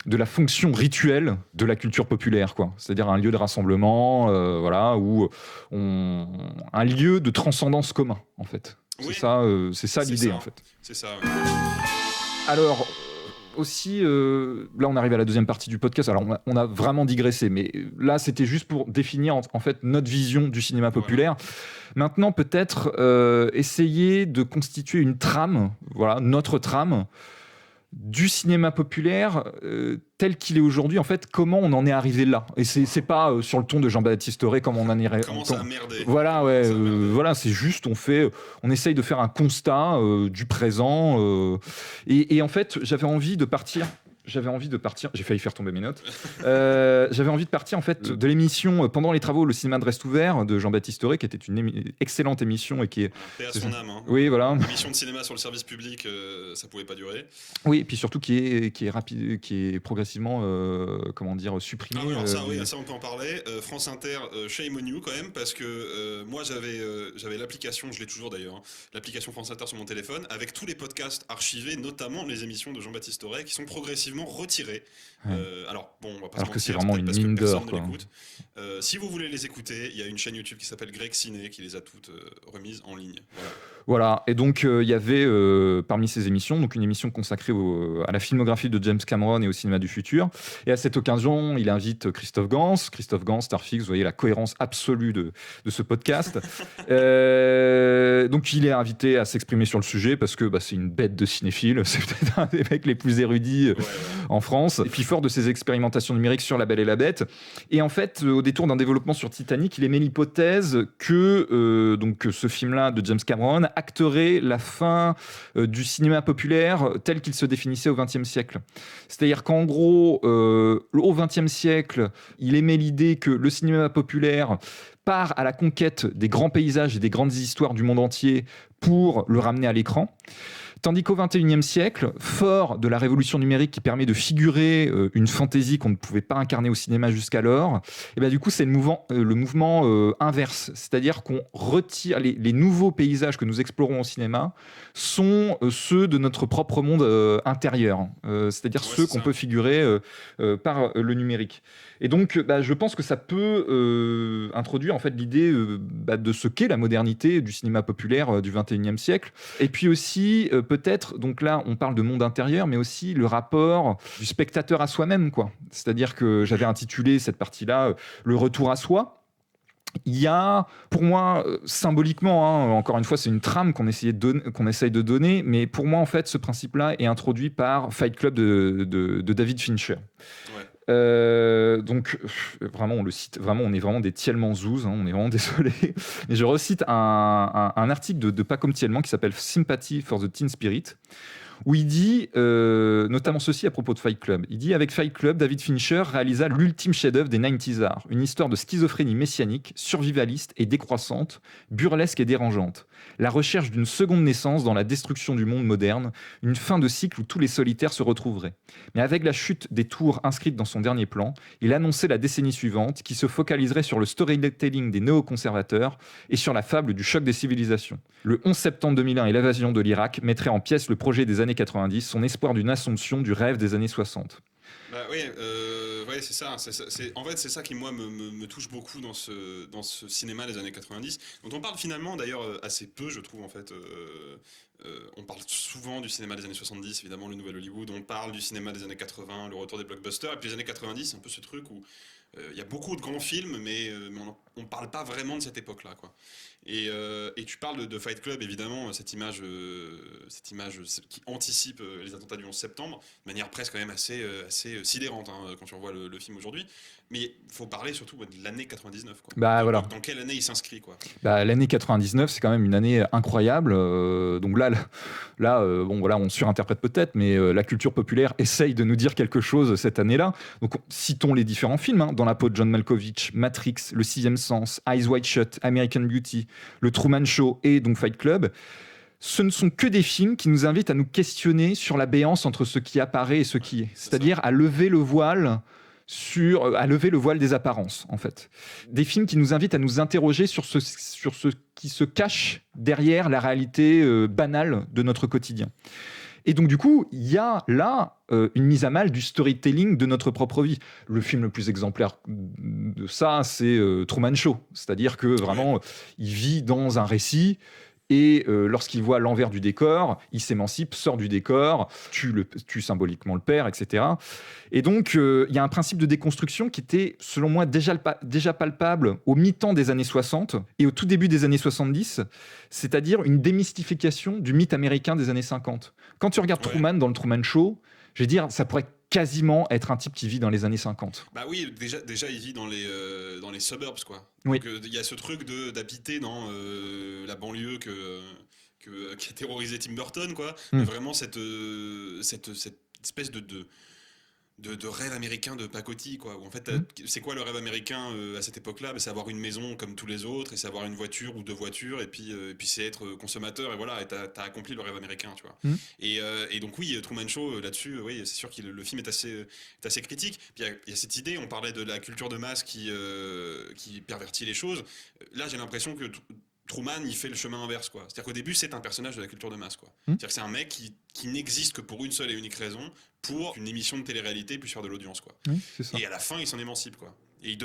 de la fonction rituelle de la culture populaire, quoi. C'est-à-dire un lieu de rassemblement, voilà, où un lieu de transcendance commun, en fait. C'est ça l'idée, en fait. C'est ça. Ouais. Alors, aussi, là, on arrive à la deuxième partie du podcast. Alors, on a vraiment digressé, mais là, c'était juste pour définir, en fait, notre vision du cinéma populaire. Maintenant, peut-être essayer de constituer une trame, voilà, notre trame, du cinéma populaire tel qu'il est aujourd'hui, en fait, comment on en est arrivé là. Et c'est pas sur le ton de Jean-Baptiste Auré comme on en est. Comment ça a merdé. Voilà, ouais, voilà, c'est juste, on essaye de faire un constat du présent. Et en fait, j'avais envie de partir. J'ai failli faire tomber mes notes. J'avais envie de partir en fait de l'émission pendant les travaux Le cinéma de reste ouvert de Jean-Baptiste Auré, qui était une excellente émission et qui est. Paix à son âme. Hein. Oui, voilà. Une émission de cinéma sur le service public, ça pouvait pas durer. Oui, et puis surtout qui est rapide, qui est progressivement, supprimé. Alors ça on peut en parler. France Inter, shame on you quand même, parce que moi j'avais l'application, je l'ai toujours d'ailleurs, hein, l'application France Inter sur mon téléphone, avec tous les podcasts archivés, notamment les émissions de Jean-Baptiste Auré, qui sont progressivement retirés. Ouais. Alors bon, on va pas alors que c'est vraiment une mine d'or. Si vous voulez les écouter, il y a une chaîne YouTube qui s'appelle Greg Ciné qui les a toutes remises en ligne. Voilà, et donc il y avait parmi ces émissions, donc une émission consacrée à la filmographie de James Cameron et au cinéma du futur. Et à cette occasion, il invite Christophe Gans, Starfix, vous voyez la cohérence absolue de ce podcast. Donc il est invité à s'exprimer sur le sujet parce que c'est une bête de cinéphile, c'est peut-être un des mecs les plus érudits en France. Et puis fort de ses expérimentations numériques sur La Belle et la Bête. Et en fait, au détour d'un développement sur Titanic, il émet l'hypothèse que ce film-là de James Cameron acterait la fin du cinéma populaire tel qu'il se définissait au XXe siècle. C'est-à-dire qu'en gros, au XXe siècle, il émet l'idée que le cinéma populaire part à la conquête des grands paysages et des grandes histoires du monde entier pour le ramener à l'écran. Tandis qu'au XXIe siècle, fort de la révolution numérique qui permet de figurer une fantaisie qu'on ne pouvait pas incarner au cinéma jusqu'alors, et du coup, c'est le mouvement inverse. C'est-à-dire qu'on retire les nouveaux paysages que nous explorons au cinéma sont ceux de notre propre monde intérieur. C'est-à-dire ceux qu'on peut figurer par le numérique. Et donc, je pense que ça peut introduire en fait l'idée de ce qu'est la modernité du cinéma populaire du XXIe siècle. Et puis aussi, peut-être, donc là, on parle de monde intérieur, mais aussi le rapport du spectateur à soi-même, quoi. C'est-à-dire que j'avais intitulé cette partie-là « Le retour à soi ». Il y a, pour moi, symboliquement, encore une fois, c'est une trame qu'on essaye de donner, mais pour moi, en fait, ce principe-là est introduit par Fight Club de David Fincher. Ouais. Donc vraiment on le cite, vraiment on est vraiment des Thielman zouz, on est vraiment désolé, mais je recite un article de Pacôme Thielman qui s'appelle Sympathy for the Teen Spirit, où il dit notamment ceci à propos de Fight Club. Il dit: avec Fight Club, David Fincher réalisa l'ultime chef-d'œuvre des 90s arts, une histoire de schizophrénie messianique, survivaliste et décroissante, burlesque et dérangeante. La recherche d'une seconde naissance dans la destruction du monde moderne, une fin de cycle où tous les solitaires se retrouveraient. Mais avec la chute des tours inscrites dans son dernier plan, il annonçait la décennie suivante qui se focaliserait sur le storytelling des néoconservateurs et sur la fable du choc des civilisations. Le 11 septembre 2001 et l'invasion de l'Irak mettraient en pièces le projet des années 90, son espoir d'une assomption du rêve des années 60. Ouais, c'est ça. En fait, c'est ça qui, moi, me touche beaucoup dans ce cinéma des années 90, dont on parle finalement, d'ailleurs, assez peu, je trouve, en fait. On parle souvent du cinéma des années 70, évidemment, le nouvel Hollywood. On parle du cinéma des années 80, le retour des blockbusters. Et puis les années 90, c'est un peu ce truc où il y a beaucoup de grands films, mais on ne parle pas vraiment de cette époque-là, quoi. Et tu parles de Fight Club, évidemment, cette image qui anticipe les attentats du 11 septembre, de manière presque quand même assez sidérante, hein, quand tu revois le film aujourd'hui. Mais il faut parler surtout de l'année 99. Quoi. Voilà. Dans quelle année il s'inscrit, quoi. L'année 99, c'est quand même une année incroyable. Donc là, on surinterprète peut-être, mais la culture populaire essaye de nous dire quelque chose cette année-là. Donc citons les différents films, hein, Dans la peau de John Malkovich, Matrix, Le Sixième Sens, Eyes Wide Shut, American Beauty, Le Truman Show et donc Fight Club. ce ne sont que des films qui nous invitent à nous questionner sur la béance entre ce qui apparaît et ce qui est. C'est-à-dire à lever le voile des apparences, en fait. Des films qui nous invitent à nous interroger sur ce qui se cache derrière la réalité banale de notre quotidien. Et donc, du coup, il y a là une mise à mal du storytelling de notre propre vie. Le film le plus exemplaire de ça, c'est Truman Show. C'est-à-dire que vraiment, il vit dans un récit. Et lorsqu'il voit l'envers du décor, il s'émancipe, sort du décor, tue symboliquement le père, etc. Et donc, il y a un principe de déconstruction qui était, selon moi, déjà palpable au mi-temps des années 60 et au tout début des années 70, c'est-à-dire une démystification du mythe américain des années 50. Quand tu regardes Truman dans le Truman Show, je vais dire, ça pourrait quasiment être un type qui vit dans les années 50. Bah oui, déjà il vit dans les suburbs, quoi. Oui. Donc il y a ce truc d'habiter dans la banlieue qui a terrorisé Tim Burton, quoi. Mais vraiment cette espèce de rêve américain de pacotille, quoi. Où en fait, c'est quoi le rêve américain à cette époque-là? C'est avoir une maison comme tous les autres, et c'est avoir une voiture ou deux voitures, et puis c'est être consommateur, et voilà, et t'as accompli le rêve américain, tu vois. Et donc oui, Truman Show, là-dessus, oui, c'est sûr que le film est assez critique. Puis il y a cette idée, on parlait de la culture de masse qui pervertit les choses. Là, j'ai l'impression que Truman, il fait le chemin inverse, quoi. C'est-à-dire qu'au début, c'est un personnage de la culture de masse, quoi. C'est-à-dire que c'est un mec qui n'existe que pour une seule et unique raison, pour qu'une émission de télé-réalité puisse faire de l'audience, quoi. Oui, c'est ça. Et à la fin, il s'en émancipe, quoi. Et il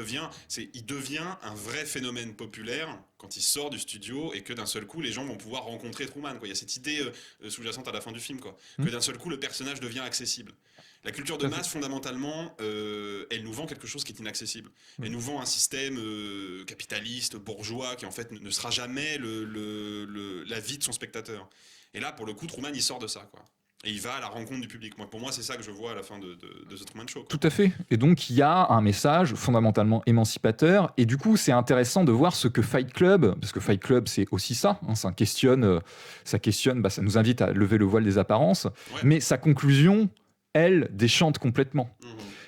devient un vrai phénomène populaire quand il sort du studio et que d'un seul coup, les gens vont pouvoir rencontrer Truman, quoi. Il y a cette idée sous-jacente à la fin du film, quoi. Que d'un seul coup, le personnage devient accessible. La culture de masse, fondamentalement, elle nous vend quelque chose qui est inaccessible. Elle nous vend un système capitaliste, bourgeois, qui en fait ne sera jamais la vie de son spectateur. Et là, pour le coup, Truman, il sort de ça, quoi. Et il va à la rencontre du public. Pour moi, c'est ça que je vois à la fin de The Truman Show, quoi. Tout à fait. Et donc, il y a un message fondamentalement émancipateur. Et du coup, c'est intéressant de voir ce que Fight Club, parce que Fight Club, c'est aussi ça. Ça questionne, ça nous invite à lever le voile des apparences. Ouais. Mais sa conclusion, elle, déchante complètement.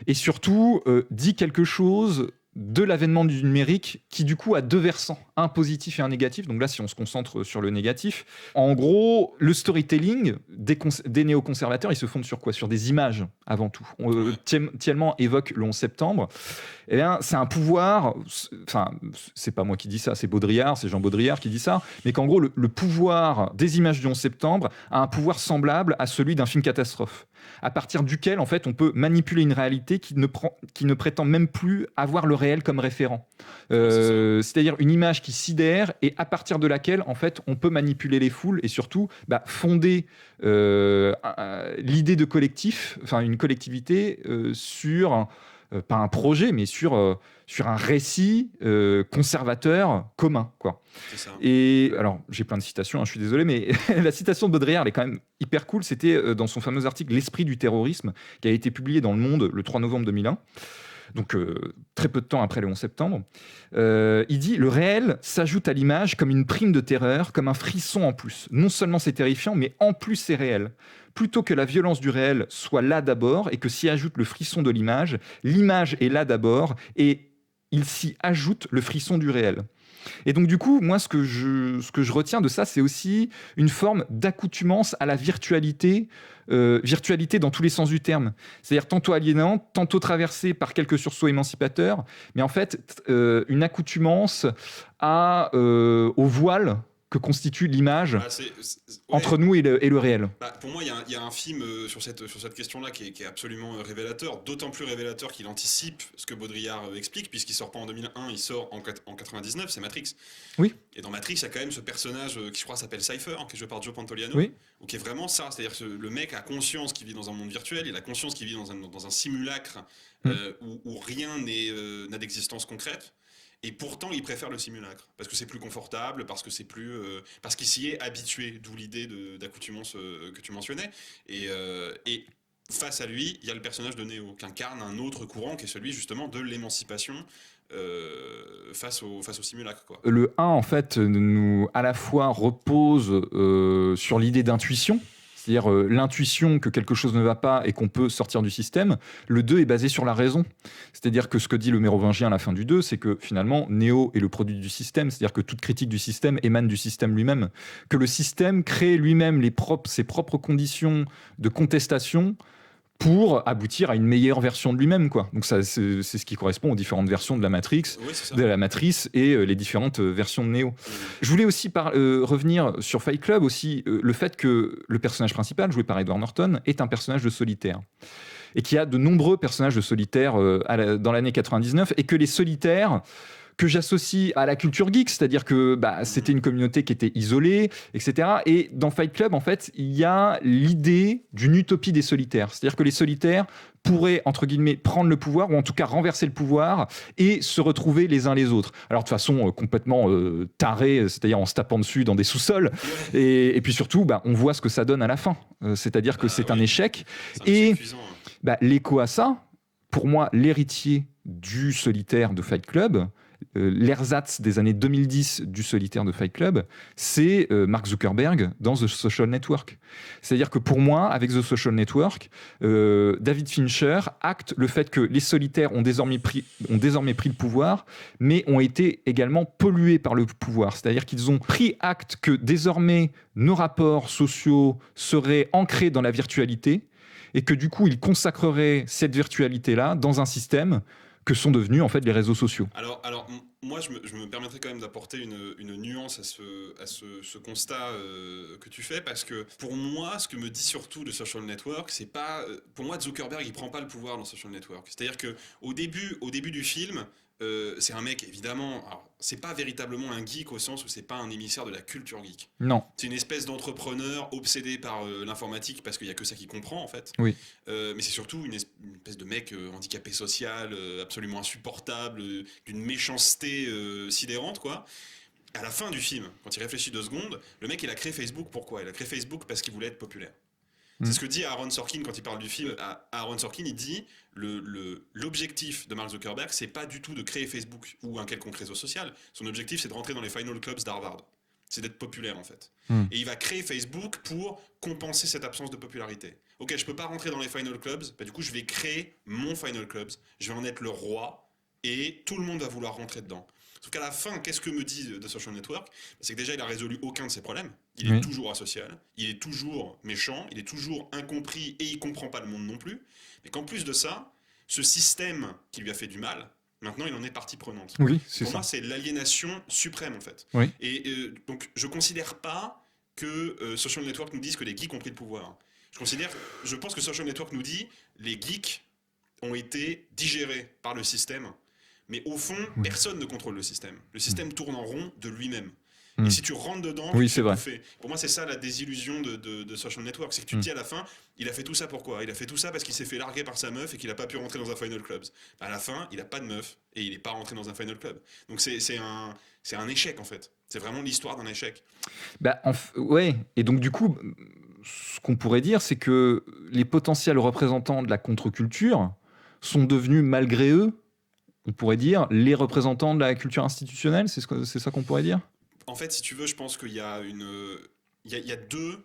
Et surtout, dit quelque chose de l'avènement du numérique qui du coup a deux versants, un positif et un négatif. Donc là, si on se concentre sur le négatif, en gros, le storytelling des néoconservateurs, ils se fondent sur quoi? Sur des images avant tout. Thielman évoque le 11 septembre. Eh bien, c'est un pouvoir, enfin, c'est pas moi qui dis ça, c'est Baudrillard, c'est Jean Baudrillard qui dit ça, mais qu'en gros, le pouvoir des images du 11 septembre a un pouvoir semblable à celui d'un film catastrophe, à partir duquel, en fait, on peut manipuler une réalité qui ne prétend même plus avoir le réel comme référent. C'est-à-dire une image qui sidère et à partir de laquelle, en fait, on peut manipuler les foules et surtout fonder l'idée de collectif, enfin une collectivité sur... pas un projet, mais sur un récit conservateur commun, quoi. C'est ça. Et alors, j'ai plein de citations, je suis désolé, mais la citation de Baudrillard, elle est quand même hyper cool. C'était dans son fameux article « L'esprit du terrorisme » qui a été publié dans Le Monde le 3 novembre 2001. Donc très peu de temps après le 11 septembre. Il dit « Le réel s'ajoute à l'image comme une prime de terreur, comme un frisson en plus. Non seulement c'est terrifiant, mais en plus c'est réel. Plutôt que la violence du réel soit là d'abord et que s'y ajoute le frisson de l'image est là d'abord et il s'y ajoute le frisson du réel. » Et donc du coup, moi, ce que je retiens de ça, c'est aussi une forme d'accoutumance à la virtualité dans tous les sens du terme. C'est-à-dire tantôt aliénante, tantôt traversée par quelques sursauts émancipateurs, mais en fait, une accoutumance au voile que constitue l'image entre nous et le réel. Pour moi, il y a un film sur cette question-là qui est absolument révélateur, d'autant plus révélateur qu'il anticipe ce que Baudrillard explique, puisqu'il sort pas en 2001, il sort en 99, c'est Matrix. Oui. Et dans Matrix, il y a quand même ce personnage qui, je crois, s'appelle Cypher, qui est joué par Joe Pantoliano, oui. Qui est vraiment ça, c'est-à-dire que le mec a conscience qu'il vit dans un monde virtuel, il a conscience qu'il vit dans un simulacre où rien n'a d'existence concrète. Et pourtant, il préfère le simulacre parce que c'est plus confortable, parce qu'il s'y est habitué. D'où l'idée d'accoutumance que tu mentionnais. Et face à lui, il y a le personnage de Neo qui incarne un autre courant qui est celui justement de l'émancipation face au simulacre, quoi. Le 1, en fait, nous à la fois repose sur l'idée d'intuition. c'est-à-dire l'intuition que quelque chose ne va pas et qu'on peut sortir du système. Le 2 est basé sur la raison. C'est-à-dire que ce que dit le mérovingien à la fin du 2, c'est que finalement, Néo est le produit du système, c'est-à-dire que toute critique du système émane du système lui-même, que le système crée lui-même ses propres conditions de contestation pour aboutir à une meilleure version de lui-même, quoi. Donc ça, c'est ce qui correspond aux différentes versions de la Matrice, et les différentes versions de Neo. Je voulais aussi revenir sur Fight Club aussi, le fait que le personnage principal, joué par Edward Norton, est un personnage de solitaire. Et qu'il y a de nombreux personnages de solitaire dans l'année 99, et que les solitaires que j'associe à la culture geek, c'est-à-dire que c'était une communauté qui était isolée, etc. Et dans Fight Club, en fait, il y a l'idée d'une utopie des solitaires. C'est-à-dire que les solitaires pourraient, entre guillemets, prendre le pouvoir, ou en tout cas renverser le pouvoir, et se retrouver les uns les autres. Alors de façon complètement tarée, c'est-à-dire en se tapant dessus dans des sous-sols. Et puis surtout, on voit ce que ça donne à la fin. C'est-à-dire que c'est un échec. Et l'écho à ça, pour moi, l'héritier du solitaire de Fight Club, l'ersatz des années 2010 du solitaire de Fight Club, c'est Mark Zuckerberg dans The Social Network. C'est-à-dire que pour moi, avec The Social Network, David Fincher acte le fait que les solitaires ont désormais pris le pouvoir, mais ont été également pollués par le pouvoir. C'est-à-dire qu'ils ont pris acte que désormais nos rapports sociaux seraient ancrés dans la virtualité, et que du coup, ils consacreraient cette virtualité-là dans un système que sont devenus en fait les réseaux sociaux. Alors moi, je me permettrais quand même d'apporter une nuance à ce constat que tu fais, parce que pour moi, ce que me dit surtout le Social Network, c'est pas... Pour moi, Zuckerberg, il prend pas le pouvoir dans Social Network. C'est-à-dire qu'au début du film, c'est un mec, évidemment... Alors, c'est pas véritablement un geek au sens où c'est pas un émissaire de la culture geek. Non. C'est une espèce d'entrepreneur obsédé par l'informatique parce qu'il y a que ça qu'il comprend en fait. Oui. Mais c'est surtout une espèce de mec handicapé social, absolument insupportable, d'une méchanceté sidérante quoi. À la fin du film, quand il réfléchit 2 secondes, le mec il a créé Facebook. Pourquoi ? Il a créé Facebook parce qu'il voulait être populaire. C'est ce que dit Aaron Sorkin quand il parle du film. Aaron Sorkin, il dit l'objectif de Mark Zuckerberg, c'est pas du tout de créer Facebook ou un quelconque réseau social. Son objectif, c'est de rentrer dans les final clubs d'Harvard. C'est d'être populaire, en fait. Et il va créer Facebook pour compenser cette absence de popularité. Ok, je peux pas rentrer dans les final clubs, du coup, je vais créer mon final clubs, je vais en être le roi, et tout le monde va vouloir rentrer dedans. Sauf qu'à la fin, qu'est-ce que me dit The Social Network ? C'est que déjà, il a résolu aucun de ses problèmes. Il est toujours asocial, il est toujours méchant, il est toujours incompris et il comprend pas le monde non plus. Mais qu'en plus de ça, ce système qui lui a fait du mal, maintenant il en est partie prenante. Oui, c'est Pour ça. moi, c'est l'aliénation suprême en fait. Oui. Et donc, je considère pas que Social Network nous dise que les geeks ont pris le pouvoir. Je pense que Social Network nous dit les geeks ont été digérés par le système. Mais au fond, personne ne contrôle le système. Le système tourne en rond de lui-même. Et si tu rentres dedans, c'est vrai. Pour moi, c'est ça la désillusion de Social Network. C'est que tu te dis à la fin, il a fait tout ça pourquoi ? Il a fait tout ça parce qu'il s'est fait larguer par sa meuf et qu'il n'a pas pu rentrer dans un Final Club. À la fin, il n'a pas de meuf et il n'est pas rentré dans un Final Club. Donc c'est un échec en fait. C'est vraiment l'histoire d'un échec. Ouais. Et donc du coup, ce qu'on pourrait dire, c'est que les potentiels représentants de la contre-culture sont devenus, malgré eux, on pourrait dire, les représentants de la culture institutionnelle. C'est ça qu'on pourrait dire ? En fait, si tu veux, je pense qu'il y a il y a 2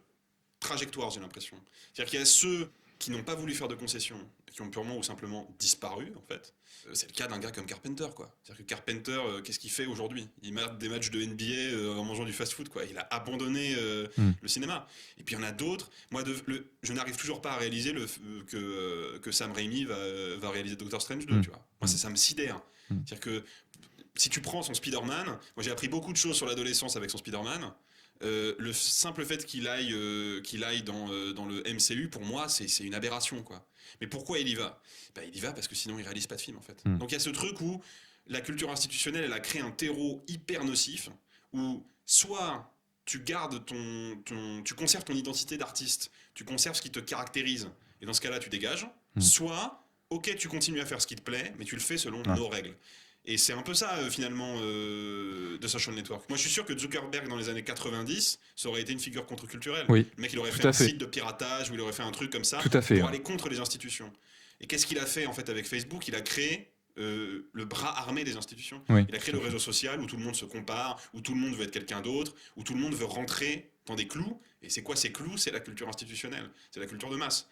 trajectoires, j'ai l'impression. C'est-à-dire qu'il y a ceux qui n'ont pas voulu faire de concessions, qui ont purement ou simplement disparu, en fait. C'est le cas d'un gars comme Carpenter, quoi. C'est-à-dire que Carpenter, qu'est-ce qu'il fait aujourd'hui ? Il mate des matchs de NBA en mangeant du fast-food, quoi. Il a abandonné le cinéma. Et puis il y en a d'autres. Moi, je n'arrive toujours pas à réaliser que Sam Raimi va réaliser Doctor Strange 2, tu vois. Moi, ça me sidère. C'est-à-dire que si tu prends son Spider-Man, moi j'ai appris beaucoup de choses sur l'adolescence avec son Spider-Man. Le simple fait qu'il aille dans le MCU, pour moi, c'est une aberration, quoi. Mais pourquoi il y va ? Il y va parce que sinon il réalise pas de film, en fait. Donc il y a ce truc où la culture institutionnelle, elle a créé un terreau hyper nocif, où soit tu gardes tu conserves ton identité d'artiste, tu conserves ce qui te caractérise, et dans ce cas-là, tu dégages. Soit, ok, tu continues à faire ce qui te plaît, mais tu le fais selon nos règles. Et c'est un peu ça, finalement, de Social Network. Moi, je suis sûr que Zuckerberg, dans les années 90, ça aurait été une figure contre-culturelle. Oui, le mec, il aurait fait un site de piratage, ou il aurait fait un truc comme ça, pour aller contre les institutions. Et qu'est-ce qu'il a fait, en fait, avec Facebook ? Il a créé le bras armé des institutions. Oui. Il a créé le réseau social où tout le monde se compare, où tout le monde veut être quelqu'un d'autre, où tout le monde veut rentrer dans des clous. Et c'est quoi ces clous? C'est la culture institutionnelle, c'est la culture de masse.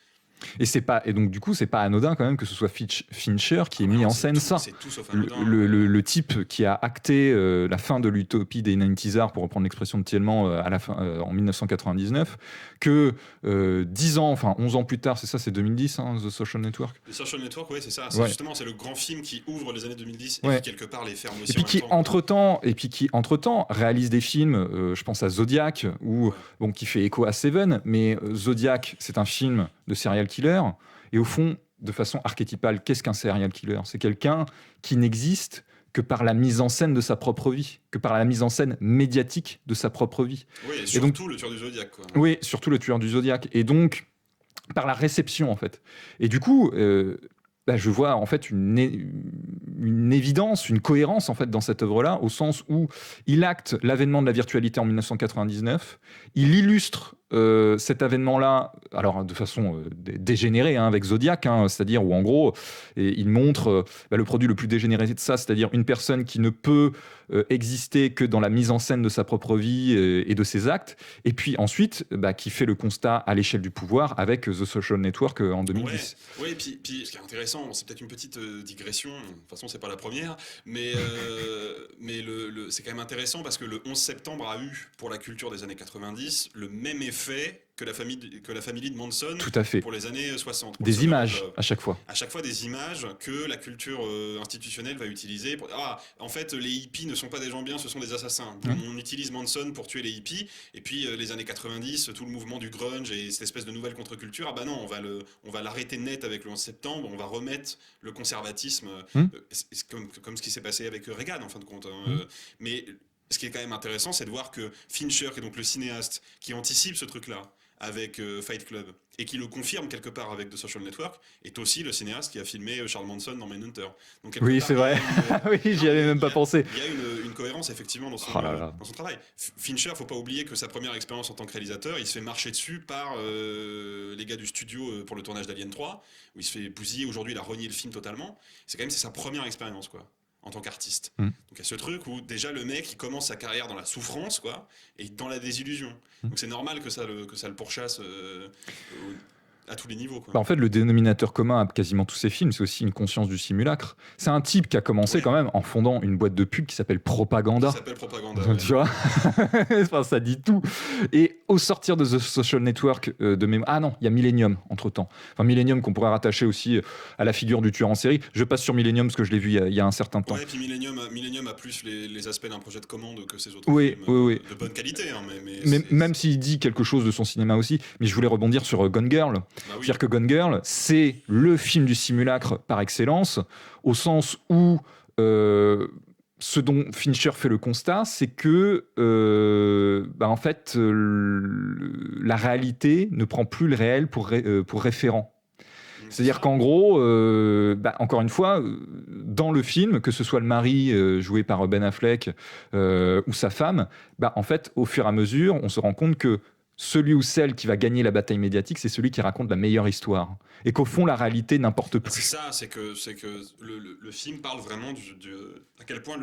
Et donc du coup, c'est pas anodin quand même que ce soit Fincher qui ait mis en scène ça. C'est tout sauf anodin. Le type qui a acté la fin de l'utopie des 90s, pour reprendre l'expression de Thielman, en 1999, que 10 ans, enfin 11 ans plus tard, c'est ça, c'est 2010, hein, The Social Network. The Social Network, ouais, c'est ça. C'est justement, c'est le grand film qui ouvre les années 2010 et qui quelque part les ferme aussi. Et puis qui entre-temps réalise des films, je pense à Zodiac, qui fait écho à Seven, mais Zodiac, c'est un film de serial killer, et au fond, de façon archétypale, qu'est-ce qu'un serial killer? C'est quelqu'un qui n'existe que par la mise en scène de sa propre vie, que par la mise en scène médiatique de sa propre vie. Oui, et surtout le tueur du Zodiac, quoi. Oui, surtout le tueur du Zodiac. Et donc, par la réception, en fait. Et du coup, je vois en fait une évidence, une cohérence en fait dans cette œuvre-là, au sens où il acte l'avènement de la virtualité en 1999, il illustre cet avènement-là, alors de façon dégénérée, avec Zodiac, c'est-à-dire où en gros, il montre le produit le plus dégénéré de ça, c'est-à-dire une personne qui ne peut exister que dans la mise en scène de sa propre vie et de ses actes, et puis ensuite qui fait le constat à l'échelle du pouvoir avec The Social Network en 2010. Oui, puis ce qui est intéressant, c'est peut-être une petite digression, de toute façon c'est pas la première, mais c'est quand même intéressant parce que le 11 septembre a eu pour la culture des années 90 le même effet que la famille de Manson. Tout à fait. Pour les années 60. Des images à chaque fois. À chaque fois des images que la culture institutionnelle va utiliser. En fait, les hippies ne sont pas des gens bien, ce sont des assassins. On utilise Manson pour tuer les hippies, et puis les années 90, tout le mouvement du grunge et cette espèce de nouvelle contre-culture, non, on va l'arrêter net avec le 11 septembre, on va remettre le conservatisme, comme ce qui s'est passé avec Reagan en fin de compte. Mais ce qui est quand même intéressant, c'est de voir que Fincher, qui est donc le cinéaste qui anticipe ce truc-là avec Fight Club, et qui le confirme quelque part avec The Social Network, est aussi le cinéaste qui a filmé Charles Manson dans Mindhunter. Donc, oui, c'est vrai. Oui, j'y avais même pas pensé. Il y a une cohérence effectivement dans son travail. Fincher, faut pas oublier que sa première expérience en tant que réalisateur, il se fait marcher dessus par les gars du studio pour le tournage d'Alien 3, où il se fait bousiller. Aujourd'hui, il a renié le film totalement. C'est sa première expérience, quoi, en tant qu'artiste. Donc il y a ce truc où déjà le mec il commence sa carrière dans la souffrance, quoi, et dans la désillusion. Donc c'est normal que ça le pourchasse à tous les niveaux, quoi. En fait, le dénominateur commun à quasiment tous ces films, c'est aussi une conscience du simulacre. C'est un type qui a commencé quand même en fondant une boîte de pub qui s'appelle Propaganda. Tu vois. Enfin, ça dit tout. Et au sortir de The Social Network, il y a Millennium entre-temps. Enfin, Millennium qu'on pourrait rattacher aussi à la figure du tueur en série. Je passe sur Millennium parce que je l'ai vu il y a un certain temps. Ouais, et puis Millennium a plus les aspects d'un projet de commande que ses autres films. Oui. De bonne qualité. Mais même s'il dit quelque chose de son cinéma aussi. Mais je voulais rebondir sur Gone Girl. C'est-à-dire que Gone Girl, c'est le film du simulacre par excellence, au sens où ce dont Fincher fait le constat, c'est que en fait, la réalité ne prend plus le réel pour référent. C'est-à-dire qu'en gros, encore une fois, dans le film, que ce soit le mari joué par Ben Affleck ou sa femme, en fait, au fur et à mesure, on se rend compte que celui ou celle qui va gagner la bataille médiatique, c'est celui qui raconte la meilleure histoire. Et qu'au fond, la réalité n'importe plus. C'est ça, c'est que le film parle vraiment à quel point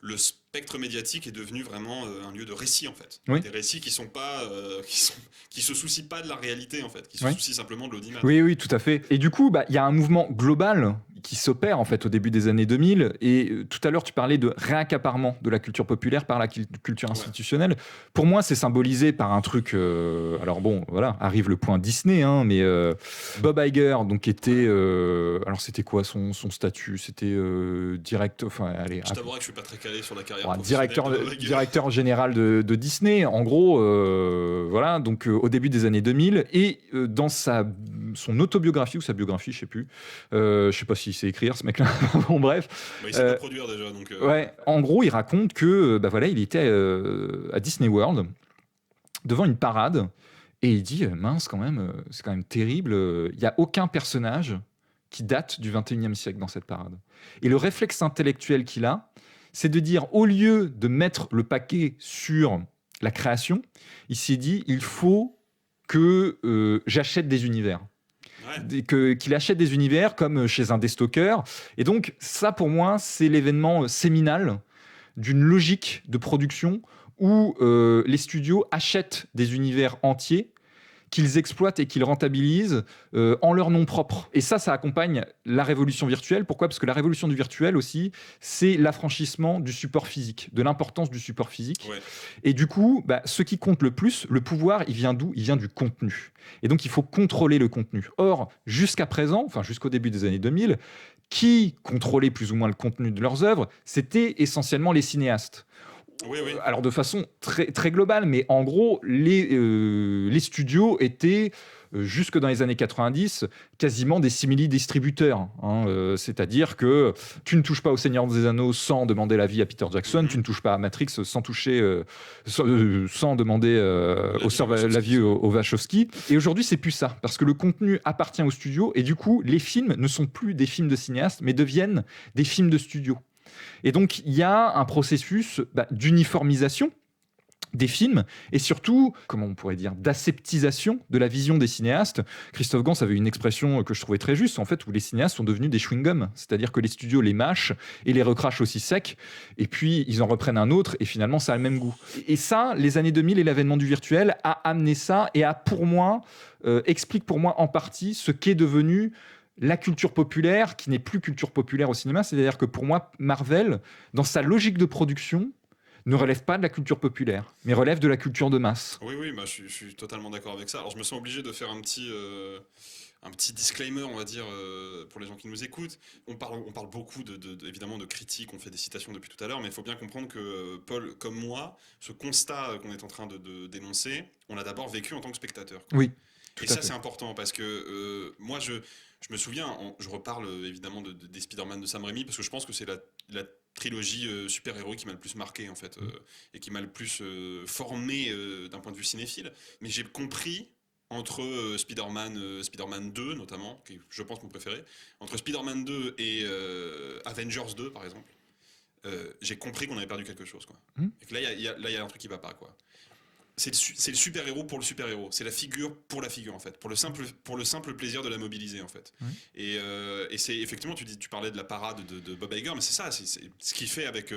le spectre médiatique est devenu vraiment un lieu de récit, en fait. Oui. Des récits qui se soucient pas de la réalité, en fait, qui se soucient simplement de l'audimat. Oui, tout à fait. Et du coup, il y a un mouvement global qui s'opère en fait au début des années 2000. Et tout à l'heure, tu parlais de réaccaparement de la culture populaire par la culture institutionnelle. Pour moi, c'est symbolisé par un truc. Alors bon, voilà, arrive le point Disney, mais Bob Iger, donc était. Alors c'était quoi son statut? C'était direct. Enfin, allez. Je t'avouerai que je suis pas très calé sur la carrière. Directeur général de Disney, en gros. Voilà, donc au début des années 2000 et dans son autobiographie ou sa biographie, je sais plus. Je sais pas s'il sait écrire ce mec-là. Bon bref. Il sait pas produire déjà, donc. Ouais. En gros, il raconte que il était à Disney World devant une parade et il dit mince quand même, c'est quand même terrible. Il y a aucun personnage qui date du 21e siècle dans cette parade. Et le réflexe intellectuel qu'il a, c'est de dire au lieu de mettre le paquet sur la création, il s'est dit il faut que j'achète des univers. qu'il achète des univers comme chez un Destoker. Et donc, ça, pour moi, c'est l'événement séminal d'une logique de production où les studios achètent des univers entiers qu'ils exploitent et qu'ils rentabilisent en leur nom propre. Et ça accompagne la révolution virtuelle. Pourquoi ? Parce que la révolution du virtuel aussi, c'est l'affranchissement du support physique, de l'importance du support physique. Ouais. Et du coup, ce qui compte le plus, le pouvoir, il vient d'où ? Il vient du contenu. Et donc, il faut contrôler le contenu. Or, jusqu'à présent, enfin jusqu'au début des années 2000, qui contrôlait plus ou moins le contenu de leurs œuvres ? C'était essentiellement les cinéastes. Oui. Alors de façon très, très globale, mais en gros, les studios étaient, jusque dans les années 90, quasiment des simili-distributeurs. C'est-à-dire que tu ne touches pas au Seigneur des Anneaux sans demander l'avis à Peter Jackson, tu ne touches pas à Matrix sans demander l'avis aux Wachowski. Et aujourd'hui, c'est plus ça, parce que le contenu appartient aux studios, et du coup, les films ne sont plus des films de cinéastes, mais deviennent des films de studio. Et donc, il y a un processus d'uniformisation des films et surtout, comment on pourrait dire, d'aseptisation de la vision des cinéastes. Christophe Gans avait une expression que je trouvais très juste, en fait, où les cinéastes sont devenus des chewing-gums, c'est-à-dire que les studios les mâchent et les recrachent aussi secs, et puis ils en reprennent un autre, et finalement, ça a le même goût. Et ça, les années 2000 et l'avènement du virtuel a amené ça, et explique pour moi en partie ce qu'est devenu la culture populaire, qui n'est plus culture populaire au cinéma. C'est-à-dire que pour moi, Marvel, dans sa logique de production, ne relève pas de la culture populaire, mais relève de la culture de masse. Oui, je suis totalement d'accord avec ça. Alors, je me sens obligé de faire un petit disclaimer, on va dire, pour les gens qui nous écoutent. On parle beaucoup, évidemment, de critiques, on fait des citations depuis tout à l'heure, mais il faut bien comprendre que Paul, comme moi, ce constat qu'on est en train de dénoncer, on l'a d'abord vécu en tant que spectateur. Oui. Et ça, c'est important, parce que moi, je me souviens, je reparle évidemment des Spider-Man de Sam Raimi, parce que je pense que c'est la trilogie super-héros qui m'a le plus marqué, en fait, et qui m'a le plus formé d'un point de vue cinéphile. Mais j'ai compris, entre Spider-Man 2, notamment, qui est, je pense, mon préféré, entre Spider-Man 2 et Avengers 2, par exemple, j'ai compris qu'on avait perdu quelque chose, quoi. Et que là, il y a un truc qui va pas, quoi. C'est le super-héros pour le super-héros. C'est la figure pour la figure, en fait. Pour le simple plaisir de la mobiliser, en fait. Et c'est effectivement, tu parlais de la parade de Bob Iger, mais c'est ça, c'est ce qu'il fait avec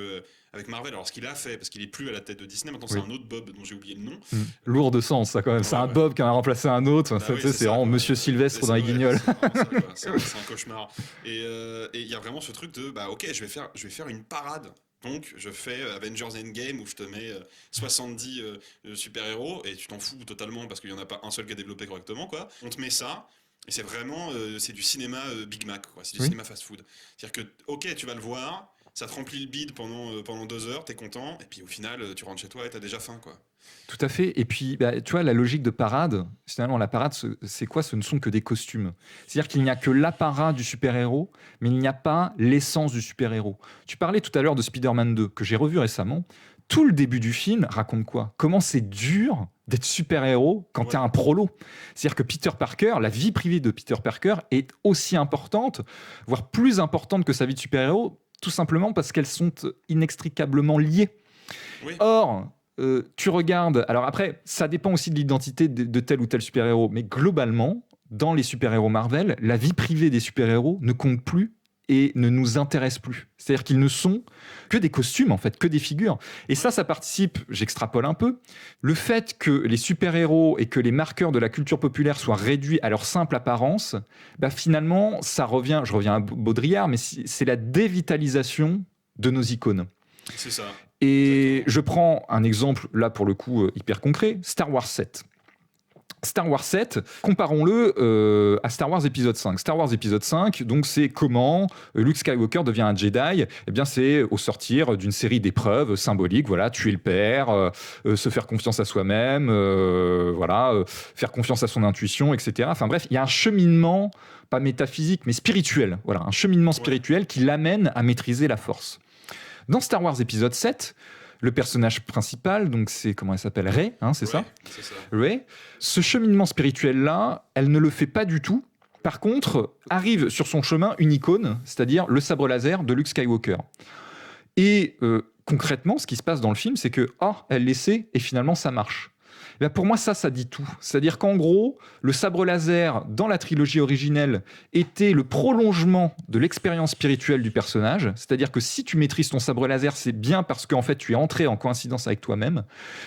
Marvel. Alors, ce qu'il a fait, parce qu'il est plus à la tête de Disney, maintenant c'est un autre Bob dont j'ai oublié le nom. Lourd de sens, ça, quand même. C'est un Bob qui en a remplacé un autre. C'est vraiment Monsieur Sylvestre dans Les Guignols. C'est un cauchemar. Et il y a vraiment ce truc de, ok, je vais faire une parade. Donc, je fais Avengers Endgame où je te mets 70 super-héros et tu t'en fous totalement parce qu'il n'y en a pas un seul qui a développé correctement, quoi. On te met ça et c'est vraiment c'est du cinéma Big Mac, quoi. C'est du cinéma fast-food. C'est-à-dire que, ok, tu vas le voir, ça te remplit le bide pendant 2 heures, t'es content, et puis au final, tu rentres chez toi et t'as déjà faim, quoi. Tout à fait. Et puis, tu vois, la logique de parade, finalement, la parade, c'est quoi ? Ce ne sont que des costumes. C'est-à-dire qu'il n'y a que l'apparat du super-héros, mais il n'y a pas l'essence du super-héros. Tu parlais tout à l'heure de Spider-Man 2, que j'ai revu récemment. Tout le début du film raconte quoi ? Comment c'est dur d'être super-héros quand t'es un prolo. C'est-à-dire que Peter Parker, la vie privée de Peter Parker est aussi importante, voire plus importante que sa vie de super-héros, tout simplement parce qu'elles sont inextricablement liées. Oui. Or, tu regardes... Alors après, ça dépend aussi de l'identité de tel ou tel super-héros, mais globalement, dans les super-héros Marvel, la vie privée des super-héros ne compte plus et ne nous intéresse plus. C'est-à-dire qu'ils ne sont que des costumes, en fait, que des figures. Et ça participe, j'extrapole un peu, le fait que les super-héros et que les marqueurs de la culture populaire soient réduits à leur simple apparence, finalement, ça revient, je reviens à Baudrillard, mais c'est la dévitalisation de nos icônes. C'est ça. Et je prends un exemple, là, pour le coup, hyper concret, Star Wars 7. Star Wars 7, comparons-le à Star Wars épisode 5. Star Wars épisode 5, donc c'est comment Luke Skywalker devient un Jedi. Eh bien, c'est au sortir d'une série d'épreuves symboliques, voilà, tuer le père, se faire confiance à soi-même, faire confiance à son intuition, etc. Enfin bref, il y a un cheminement, pas métaphysique, mais spirituel. Voilà, un cheminement spirituel qui l'amène à maîtriser la force. Dans Star Wars épisode 7, le personnage principal, donc c'est, comment elle s'appelle, Rey, c'est ça ? C'est ça. Rey. Ce cheminement spirituel-là, elle ne le fait pas du tout. Par contre, arrive sur son chemin une icône, c'est-à-dire le sabre laser de Luke Skywalker. Et concrètement, ce qui se passe dans le film, c'est que elle l'essaie et finalement ça marche. Ben pour moi, ça dit tout. C'est-à-dire qu'en gros, le sabre laser, dans la trilogie originelle, était le prolongement de l'expérience spirituelle du personnage. C'est-à-dire que si tu maîtrises ton sabre laser, c'est bien parce qu'en fait, tu es entré en coïncidence avec toi-même.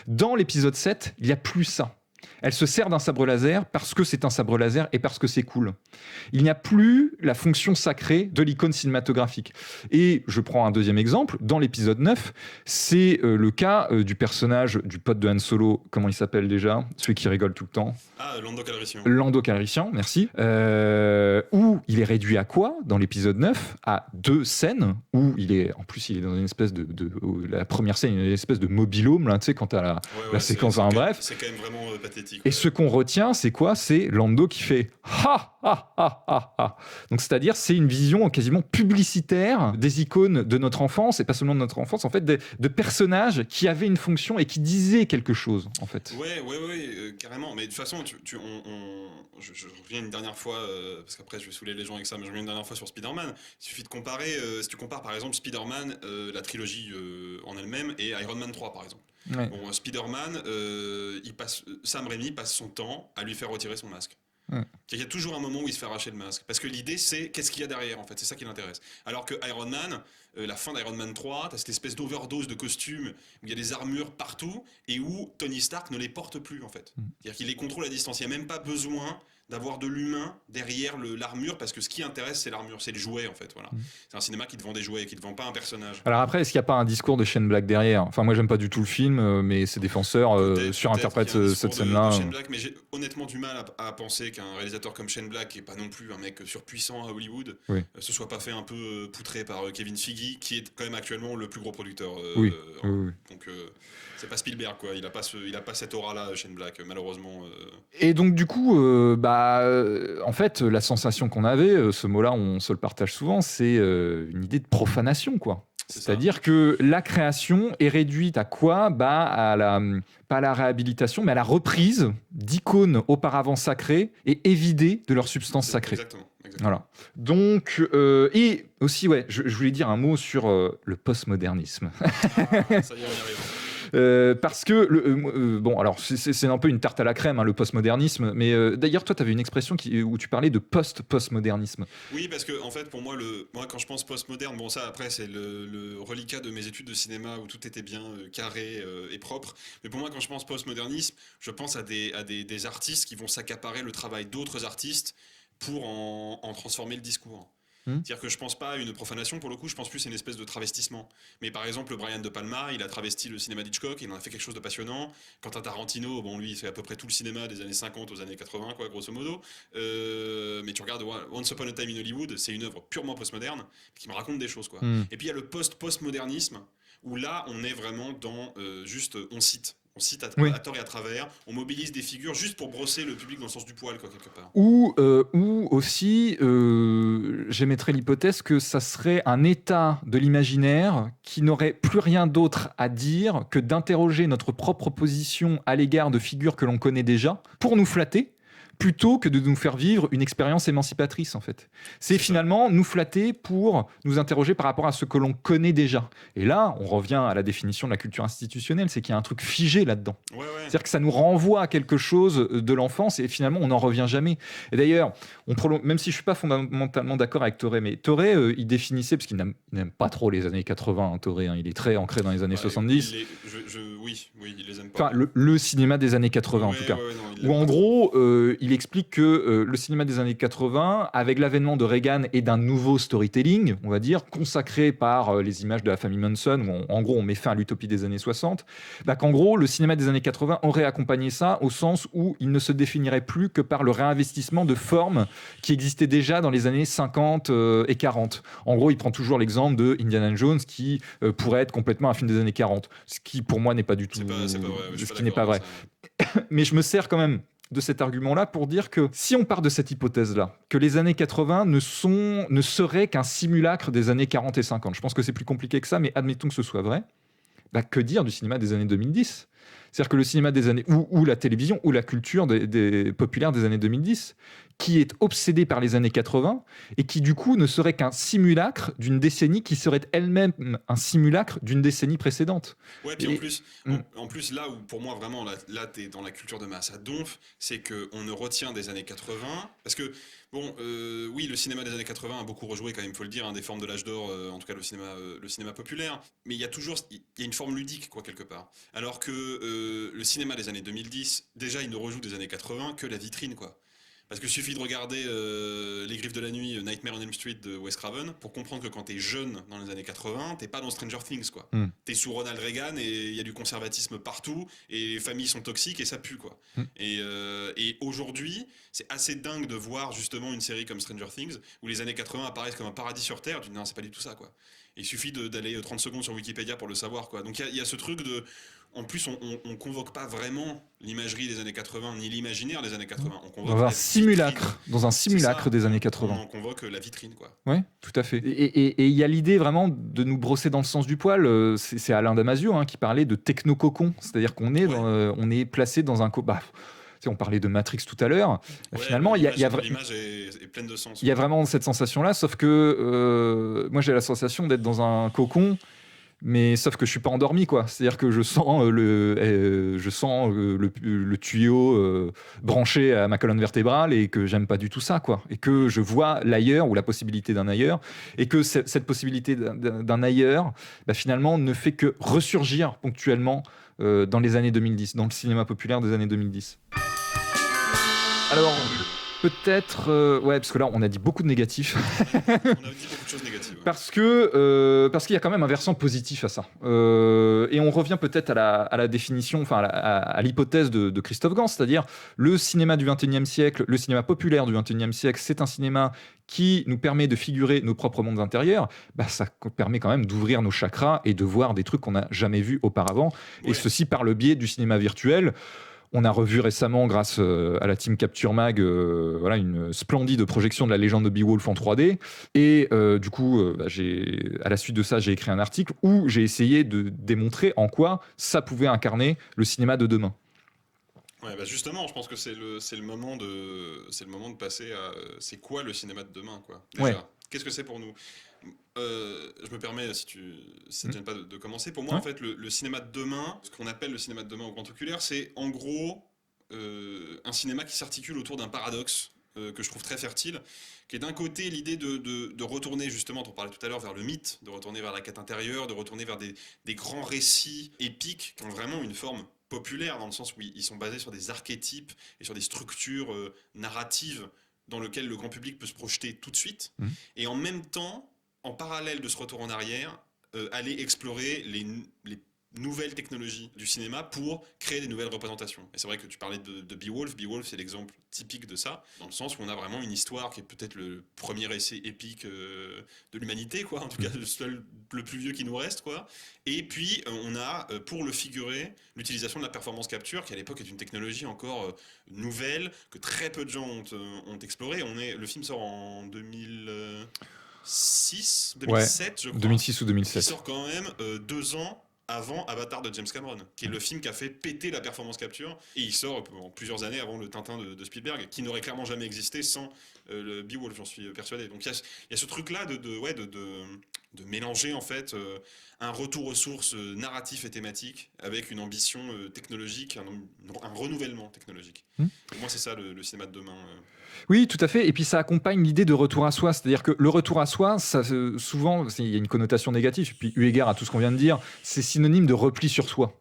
Dans l'épisode 7, il n'y a plus ça. Elle se sert d'un sabre laser parce que c'est un sabre laser et parce que c'est cool. Il n'y a plus la fonction sacrée de l'icône cinématographique. Et je prends un deuxième exemple. Dans l'épisode 9, c'est le cas du personnage du pote de Han Solo. Comment il s'appelle déjà ? Celui qui rigole tout le temps. Ah, Lando Calrissian. Lando Calrissian, merci. Où il est réduit à quoi dans l'épisode 9 ? À 2 scènes où il est dans une espèce de la première scène, une espèce de mobil-home, là, tu sais, quand t'as la séquence. Bref. C'est quand même vraiment pathétique. Et ce qu'on retient, c'est quoi ? C'est Lando qui fait ha ha ha ha ha. Donc c'est-à-dire, c'est une vision quasiment publicitaire des icônes de notre enfance, et pas seulement de notre enfance, en fait, de personnages qui avaient une fonction et qui disaient quelque chose, en fait. Ouais, carrément. Mais de toute façon, je reviens une dernière fois, parce qu'après je vais saouler les gens avec ça, mais je reviens une dernière fois sur Spider-Man. Il suffit de comparer, si tu compares par exemple Spider-Man, la trilogie en elle-même, et Iron Man 3 par exemple. Ouais. Bon, Spider-Man, Sam Raimi passe son temps à lui faire retirer son masque. Ouais. Il y a toujours un moment où il se fait arracher le masque. Parce que l'idée, c'est qu'est-ce qu'il y a derrière, en fait. C'est ça qui l'intéresse. Alors que Iron Man, la fin d'Iron Man 3, t'as cette espèce d'overdose de costumes où il y a des armures partout et où Tony Stark ne les porte plus, en fait. C'est-à-dire qu'il les contrôle à distance. Il n'y a même pas besoin d'avoir de l'humain derrière l'armure, parce que ce qui intéresse, c'est l'armure, c'est le jouet, en fait. Voilà. C'est un cinéma qui te vend des jouets, qui te vend pas un personnage. Alors après, est-ce qu'il n'y a pas un discours de Shane Black derrière ? Enfin, moi, j'aime pas du tout le film, mais ses défenseurs surinterprètent cette scène-là. De Shane Black, mais j'ai honnêtement du mal à penser qu'un réalisateur comme Shane Black, qui est pas non plus un mec surpuissant à Hollywood, se soit pas fait un peu poutrer par Kevin Feige, qui est quand même actuellement le plus gros producteur. Donc c'est pas Spielberg, quoi. Il a pas cette aura-là, Shane Black, malheureusement. Et donc du coup, en fait, la sensation qu'on avait, ce mot-là, on se le partage souvent, c'est une idée de profanation, quoi. C'est-à-dire que la création est réduite à quoi ? Pas à la réhabilitation, mais à la reprise d'icônes auparavant sacrées et évidées de leur substance sacrée. Exactement. Voilà. Donc, et aussi, je voulais dire un mot sur le postmodernisme. Ça y est, on y arrive. Parce que, bon, alors c'est un peu une tarte à la crème, hein, le postmodernisme, mais d'ailleurs, toi, tu avais une expression où tu parlais de postmodernisme. Oui, parce que, en fait, pour moi, quand je pense postmoderne, bon, ça, après, c'est le reliquat de mes études de cinéma où tout était bien carré et propre. Mais pour moi, quand je pense postmodernisme, je pense à des artistes qui vont s'accaparer le travail d'autres artistes pour en transformer le discours. C'est-à-dire que je pense pas à une profanation, pour le coup, je pense plus à une espèce de travestissement. Mais par exemple, Brian De Palma, il a travesti le cinéma d'Hitchcock, il en a fait quelque chose de passionnant. Quentin Tarantino, bon, lui, c'est à peu près tout le cinéma des années 50 aux années 80, quoi, grosso modo. Mais tu regardes Once Upon a Time in Hollywood, c'est une œuvre purement postmoderne qui me raconte des choses, quoi. Et puis il y a le postmodernisme, où là, on est vraiment dans juste, on cite à tort et à travers, on mobilise des figures juste pour brosser le public dans le sens du poil, quoi, quelque part. Ou aussi, j'émettrais l'hypothèse que ça serait un état de l'imaginaire qui n'aurait plus rien d'autre à dire que d'interroger notre propre position à l'égard de figures que l'on connaît déjà pour nous flatter, plutôt que de nous faire vivre une expérience émancipatrice, en fait. C'est finalement nous flatter pour nous interroger par rapport à ce que l'on connaît déjà. Et là, on revient à la définition de la culture institutionnelle, c'est qu'il y a un truc figé là-dedans. C'est-à-dire que ça nous renvoie à quelque chose de l'enfance et finalement, on n'en revient jamais. Et d'ailleurs, même si je ne suis pas fondamentalement d'accord avec Toré, mais Toré, il définissait, parce qu'il n'aime pas trop les années 80, hein, Toré, hein, il est très ancré dans les années 70. Oui, il les aime pas. Enfin, le cinéma des années 80, en tout cas. Où en gros, il explique que le cinéma des années 80, avec l'avènement de Reagan et d'un nouveau storytelling, on va dire, consacré par les images de la famille Manson, où en gros on met fin à l'utopie des années 60, qu'en gros le cinéma des années 80 aurait accompagné ça au sens où il ne se définirait plus que par le réinvestissement de formes qui existaient déjà dans les années 50 et 40. En gros, il prend toujours l'exemple de Indiana Jones qui pourrait être complètement un film des années 40, ce qui pour moi n'est pas du tout... C'est pas vrai, ce qui n'est pas vrai. Mais je me sers quand même de cet argument-là pour dire que si on part de cette hypothèse-là, que les années 80 ne seraient qu'un simulacre des années 40 et 50, je pense que c'est plus compliqué que ça, mais admettons que ce soit vrai, que dire du cinéma des années 2010 ? C'est-à-dire que le cinéma des années, ou la télévision, ou la culture des populaires des années 2010, qui est obsédé par les années 80 et qui du coup ne serait qu'un simulacre d'une décennie qui serait elle-même un simulacre d'une décennie précédente. Ouais, puis en plus, là où pour moi vraiment, là t'es dans la culture de masse à donf, c'est qu'on ne retient des années 80, parce que bon, oui, le cinéma des années 80 a beaucoup rejoué quand même, faut le dire, des formes de l'âge d'or, en tout cas le cinéma populaire, mais il y a une forme ludique quoi quelque part. Alors que le cinéma des années 2010, déjà il ne rejoue des années 80 que la vitrine quoi. Parce qu'il suffit de regarder Les Griffes de la Nuit, Nightmare on Elm Street de Wes Craven pour comprendre que quand t'es jeune dans les années 80, t'es pas dans Stranger Things quoi. T'es sous Ronald Reagan et il y a du conservatisme partout et les familles sont toxiques et ça pue quoi. Et aujourd'hui, c'est assez dingue de voir justement une série comme Stranger Things où les années 80 apparaissent comme un paradis sur Terre. Tu dis non, c'est pas du tout ça quoi. Et il suffit d'aller 30 secondes sur Wikipédia pour le savoir quoi. Donc il y a ce truc de... En plus, on convoque pas vraiment l'imagerie des années 80 ni l'imaginaire des années 80. On convoque dans un simulacre des années 80. On convoque la vitrine, quoi. Ouais, tout à fait. Et il y a l'idée vraiment de nous brosser dans le sens du poil. C'est Alain Damasio qui parlait de technococon, c'est-à-dire qu'on est, on est placé dans un on parlait de Matrix tout à l'heure. Finalement, l'image est pleine de sens. Il y a vraiment cette sensation-là, sauf que moi j'ai la sensation d'être dans un cocon. Mais sauf que je suis pas endormi quoi. C'est-à-dire que je sens le tuyau branché à ma colonne vertébrale et que j'aime pas du tout ça quoi. Et que je vois l'ailleurs ou la possibilité d'un ailleurs et que cette possibilité d'un ailleurs finalement ne fait que ressurgir ponctuellement dans les années 2010, dans le cinéma populaire des années 2010. Alors peut-être, parce que là on a dit beaucoup de négatifs. On a dit beaucoup de choses négatives. Parce qu'il y a quand même un versant positif à ça. Et on revient peut-être à la définition, enfin à l'hypothèse de Christophe Gans, c'est-à-dire le cinéma du XXIe siècle, le cinéma populaire du XXIe siècle, c'est un cinéma qui nous permet de figurer nos propres mondes intérieurs. Ça permet quand même d'ouvrir nos chakras et de voir des trucs qu'on n'a jamais vus auparavant. Ouais. Et ceci par le biais du cinéma virtuel. On a revu récemment, grâce à la team Capture Mag, une splendide projection de La Légende de Beowulf en 3D. Et du coup, à la suite de ça, j'ai écrit un article où j'ai essayé de démontrer en quoi ça pouvait incarner le cinéma de demain. Ouais, justement, je pense que c'est le moment de passer à c'est quoi le cinéma de demain quoi. Déjà, qu'est-ce que c'est pour nous ? Je me permets, si ça ne te gêne pas de commencer. Pour moi, en fait, le cinéma de demain, ce qu'on appelle le cinéma de demain au grand oculaire, c'est en gros un cinéma qui s'articule autour d'un paradoxe que je trouve très fertile, qui est d'un côté l'idée de retourner justement, on parlait tout à l'heure, vers le mythe, de retourner vers la quête intérieure, de retourner vers des grands récits épiques qui ont vraiment une forme populaire, dans le sens où ils sont basés sur des archétypes et sur des structures narratives dans lesquelles le grand public peut se projeter tout de suite. Et en même temps, en parallèle de ce retour en arrière, aller explorer les nouvelles technologies du cinéma pour créer des nouvelles représentations. Et c'est vrai que tu parlais de Beowulf. Beowulf, c'est l'exemple typique de ça, dans le sens où on a vraiment une histoire qui est peut-être le premier essai épique de l'humanité, quoi. En tout cas, le plus vieux qui nous reste, quoi. Et puis, on a, pour le figurer, l'utilisation de la performance capture, qui à l'époque est une technologie encore nouvelle, que très peu de gens ont exploré. Le film sort en 2007, je crois. 2006 ou 2007. Il sort quand même 2 ans avant Avatar de James Cameron, qui est le film qui a fait péter la performance capture, et il sort en plusieurs années avant le Tintin de Spielberg, qui n'aurait clairement jamais existé sans le Beowulf, j'en suis persuadé. Donc il y a ce truc-là de mélanger en fait un retour aux sources narratif et thématique avec une ambition technologique, un renouvellement technologique. Pour moi, c'est ça le cinéma de demain. Oui, tout à fait. Et puis ça accompagne l'idée de retour à soi. C'est-à-dire que le retour à soi, ça, souvent, il y a une connotation négative. Puis eu égard à tout ce qu'on vient de dire, c'est synonyme de repli sur soi.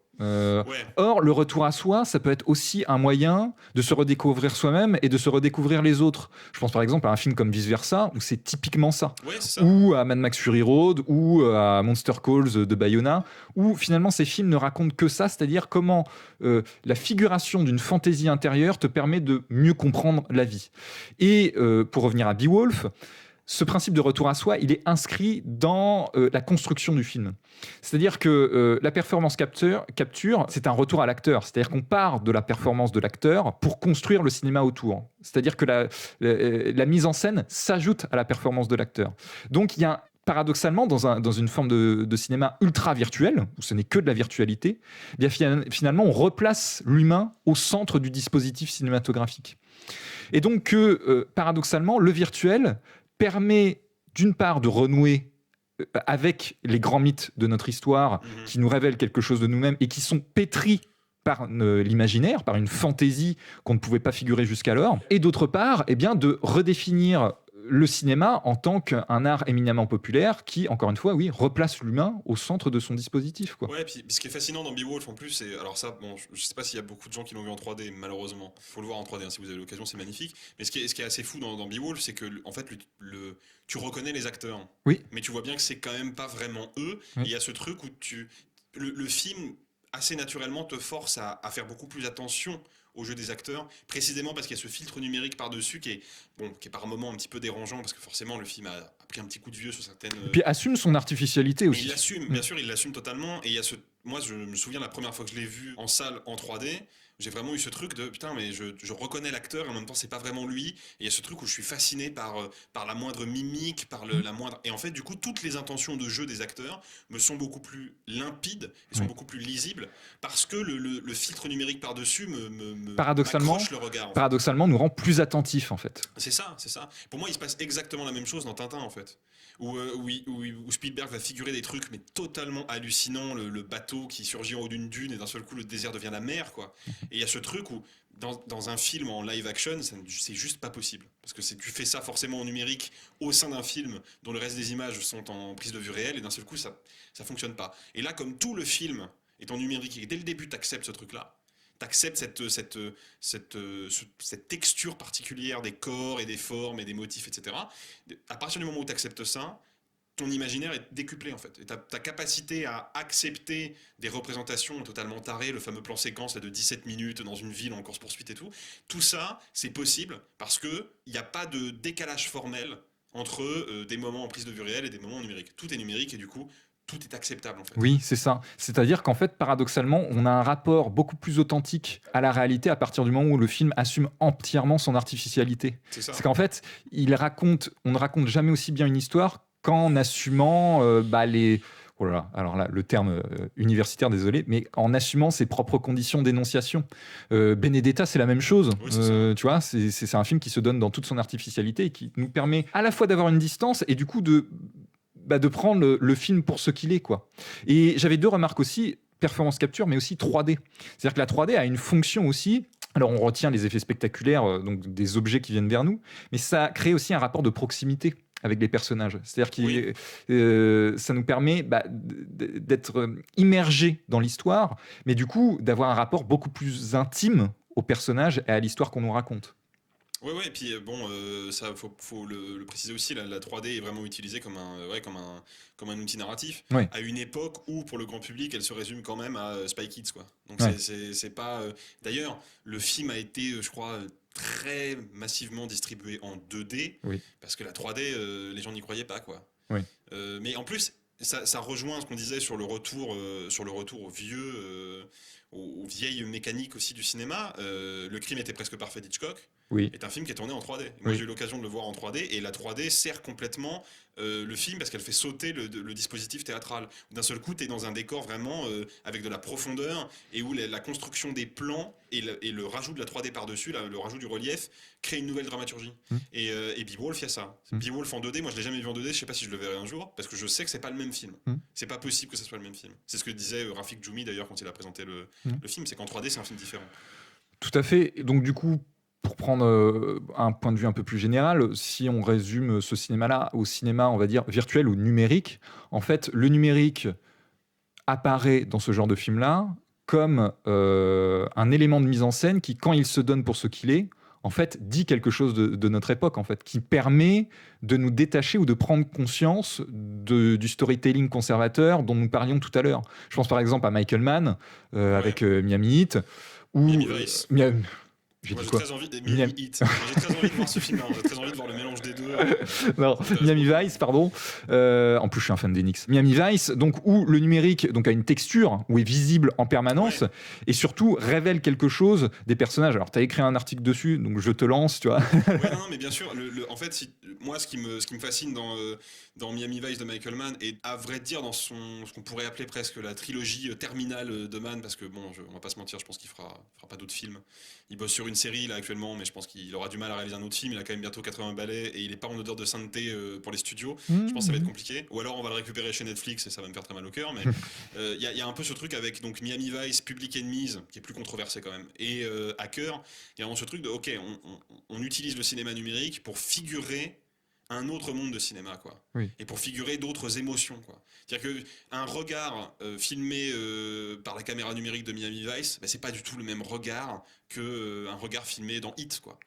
Or, le retour à soi, ça peut être aussi un moyen de se redécouvrir soi-même et de se redécouvrir les autres. Je pense par exemple à un film comme Vice Versa, où c'est typiquement ça. Ouais, c'est ça. Ou à Mad Max Fury Road, ou à Monster Calls de Bayona, où finalement ces films ne racontent que ça, c'est-à-dire comment la figuration d'une fantaisie intérieure te permet de mieux comprendre la vie. Et pour revenir à Beowulf, ce principe de retour à soi, il est inscrit dans la construction du film. C'est-à-dire que la performance capture, c'est un retour à l'acteur. C'est-à-dire qu'on part de la performance de l'acteur pour construire le cinéma autour. C'est-à-dire que la mise en scène s'ajoute à la performance de l'acteur. Donc il y a paradoxalement, dans une forme de cinéma ultra virtuel, où ce n'est que de la virtualité, eh bien finalement, on replace l'humain au centre du dispositif cinématographique. Et donc, paradoxalement, le virtuel permet d'une part de renouer avec les grands mythes de notre histoire qui nous révèlent quelque chose de nous-mêmes et qui sont pétris par l'imaginaire, par une fantaisie qu'on ne pouvait pas figurer jusqu'alors, et d'autre part, eh bien, de redéfinir le cinéma en tant qu'un art éminemment populaire qui, encore une fois, oui, replace l'humain au centre de son dispositif, quoi. Ouais, puis ce qui est fascinant dans Beowulf en plus, c'est. Alors, ça, bon, je sais pas s'il y a beaucoup de gens qui l'ont vu en 3D, malheureusement. Il faut le voir en 3D, hein, si vous avez l'occasion, c'est magnifique. Mais ce qui est assez fou dans Beowulf, c'est que, en fait, tu reconnais les acteurs. Oui. Mais tu vois bien que c'est quand même pas vraiment eux. Oui. Il y a ce truc où le film, assez naturellement, te force à faire beaucoup plus attention au jeu des acteurs, précisément parce qu'il y a ce filtre numérique par-dessus qui est par moments un petit peu dérangeant, parce que forcément le film a pris un petit coup de vieux sur certaines... Et puis assume son artificialité aussi. Il l'assume, bien sûr, il l'assume totalement, et il y a moi je me souviens la première fois que je l'ai vu en salle en 3D, j'ai vraiment eu ce truc de putain, mais je reconnais l'acteur et en même temps c'est pas vraiment lui, et il y a ce truc où je suis fasciné par la moindre mimique, par la moindre... Et en fait, du coup, toutes les intentions de jeu des acteurs me sont beaucoup plus limpides et sont beaucoup plus lisibles parce que le filtre numérique par-dessus m'accroche le regard. Paradoxalement, nous rend plus attentifs, en fait. C'est ça. Pour moi, il se passe exactement la même chose dans Tintin, en fait. Où Spielberg va figurer des trucs mais totalement hallucinants, le bateau qui surgit en haut d'une dune et d'un seul coup le désert devient la mer, quoi. Et il y a ce truc où dans un film en live action, c'est juste pas possible, parce que tu fais ça forcément en numérique au sein d'un film dont le reste des images sont en prise de vue réelle, et d'un seul coup ça fonctionne pas. Et là, comme tout le film est en numérique et que dès le début t'acceptes ce truc là, t'acceptes cette texture particulière des corps et des formes et des motifs, etc. À partir du moment où t'acceptes ça, ton imaginaire est décuplé, en fait. Et ta capacité à accepter des représentations totalement tarées, le fameux plan séquence là, de 17 minutes dans une ville en course-poursuite et tout ça, c'est possible parce qu'il n'y a pas de décalage formel entre des moments en prise de vue réelle et des moments en numérique. Tout est numérique et du coup, tout est acceptable, en fait. Oui, c'est ça. C'est-à-dire qu'en fait, paradoxalement, on a un rapport beaucoup plus authentique à la réalité à partir du moment où le film assume entièrement son artificialité. C'est qu'en fait, on ne raconte jamais aussi bien une histoire qu'en assumant les... Oh là là, alors là, le terme universitaire, désolé, mais en assumant ses propres conditions d'énonciation. Benedetta, c'est la même chose. Oui, tu vois, c'est un film qui se donne dans toute son artificialité et qui nous permet à la fois d'avoir une distance et du coup de prendre le film pour ce qu'il est, quoi. Et j'avais 2 remarques aussi, performance capture, mais aussi 3D. C'est-à-dire que la 3D a une fonction aussi. Alors, on retient les effets spectaculaires, donc des objets qui viennent vers nous, mais ça crée aussi un rapport de proximité avec les personnages. C'est-à-dire que ça nous permet d'être immergé dans l'histoire, mais du coup, d'avoir un rapport beaucoup plus intime aux personnages et à l'histoire qu'on nous raconte. Ouais, et puis ça faut le préciser aussi, la 3D est vraiment utilisée comme un outil narratif, à une époque où pour le grand public elle se résume quand même à Spy Kids, quoi. Donc c'est pas... D'ailleurs, le film a été, je crois, très massivement distribué en 2D, parce que la 3D, les gens n'y croyaient pas, quoi. Mais en plus, ça rejoint ce qu'on disait sur le retour aux aux vieilles mécaniques aussi du cinéma. Le Crime était presque parfait d'Hitchcock est un film qui est tourné en 3D. Moi, j'ai eu l'occasion de le voir en 3D, et la 3D sert complètement le film parce qu'elle fait sauter le dispositif théâtral. D'un seul coup, tu es dans un décor vraiment avec de la profondeur, et où la construction des plans et le rajout de la 3D par-dessus, le rajout du relief, crée une nouvelle dramaturgie. Et Beowulf, il y a ça. Beowulf en 2D, moi je l'ai jamais vu en 2D, je sais pas si je le verrai un jour, parce que je sais que c'est pas le même film. C'est pas possible que ce soit le même film. C'est ce que disait Rafik Djoumi d'ailleurs quand il a présenté le film, c'est qu'en 3D c'est un film différent. Tout à fait. Donc du coup, pour prendre un point de vue un peu plus général, si on résume ce cinéma-là au cinéma, on va dire, virtuel ou numérique, en fait, le numérique apparaît dans ce genre de film-là comme un élément de mise en scène qui, quand il se donne pour ce qu'il est, en fait, dit quelque chose de notre époque, en fait, qui permet de nous détacher ou de prendre conscience du storytelling conservateur dont nous parlions tout à l'heure. Je pense par exemple à Michael Mann avec Miami Heat. Miami Vice. J'ai Moi, dit j'ai quoi? très envie Miami Heat. J'ai très envie de voir ce film. J'ai très envie de voir le mélange des deux. Non, Miami Vice, pardon. En plus, je suis un fan des Knicks. Miami Vice, donc où le numérique donc a une texture, où est visible en permanence, et surtout révèle quelque chose des personnages. Alors, tu as écrit un article dessus, donc je te lance, tu vois. Ouais, non, mais bien sûr. En fait, moi, ce qui me fascine dans Miami Vice de Michael Mann, et à vrai dire dans ce qu'on pourrait appeler presque la trilogie terminale de Mann, parce que bon, on va pas se mentir, je pense qu'il fera pas d'autres films. Il bosse sur une série là actuellement, mais je pense qu'il aura du mal à réaliser un autre film. Il a quand même bientôt 80 balais et il est pas en odeur de sainteté pour les studios. Je pense que ça va être compliqué. Ou alors on va le récupérer chez Netflix et ça va me faire très mal au cœur. Mais il y a un peu ce truc avec donc Miami Vice, Public Enemies, qui est plus controversé quand même, et Hacker. Il y a vraiment ce truc de ok, on utilise le cinéma numérique pour figurer un autre monde de cinéma, quoi. Oui. Et pour figurer d'autres émotions, quoi. C'est-à-dire qu'un regard filmé par la caméra numérique de Miami Vice, c'est pas du tout le même regard qu'un regard filmé dans Hit, quoi.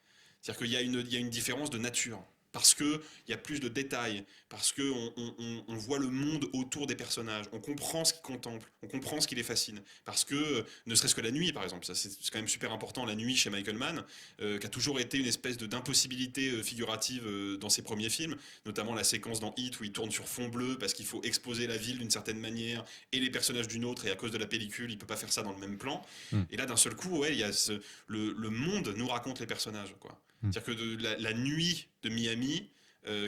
C'est-à-dire qu'il y a une différence de nature. Parce qu'il y a plus de détails, parce qu'on voit le monde autour des personnages, on comprend ce qu'ils contemplent, on comprend ce qui les fascine. Parce que, ne serait-ce que la nuit, par exemple, ça c'est quand même super important, la nuit chez Michael Mann, qui a toujours été une espèce d'impossibilité figurative dans ses premiers films, notamment la séquence dans Hit où il tourne sur fond bleu parce qu'il faut exposer la ville d'une certaine manière et les personnages d'une autre, et à cause de la pellicule, il peut pas faire ça dans le même plan. Et là, d'un seul coup, il y a le monde nous raconte les personnages, quoi. C'est-à-dire que la nuit de Miami,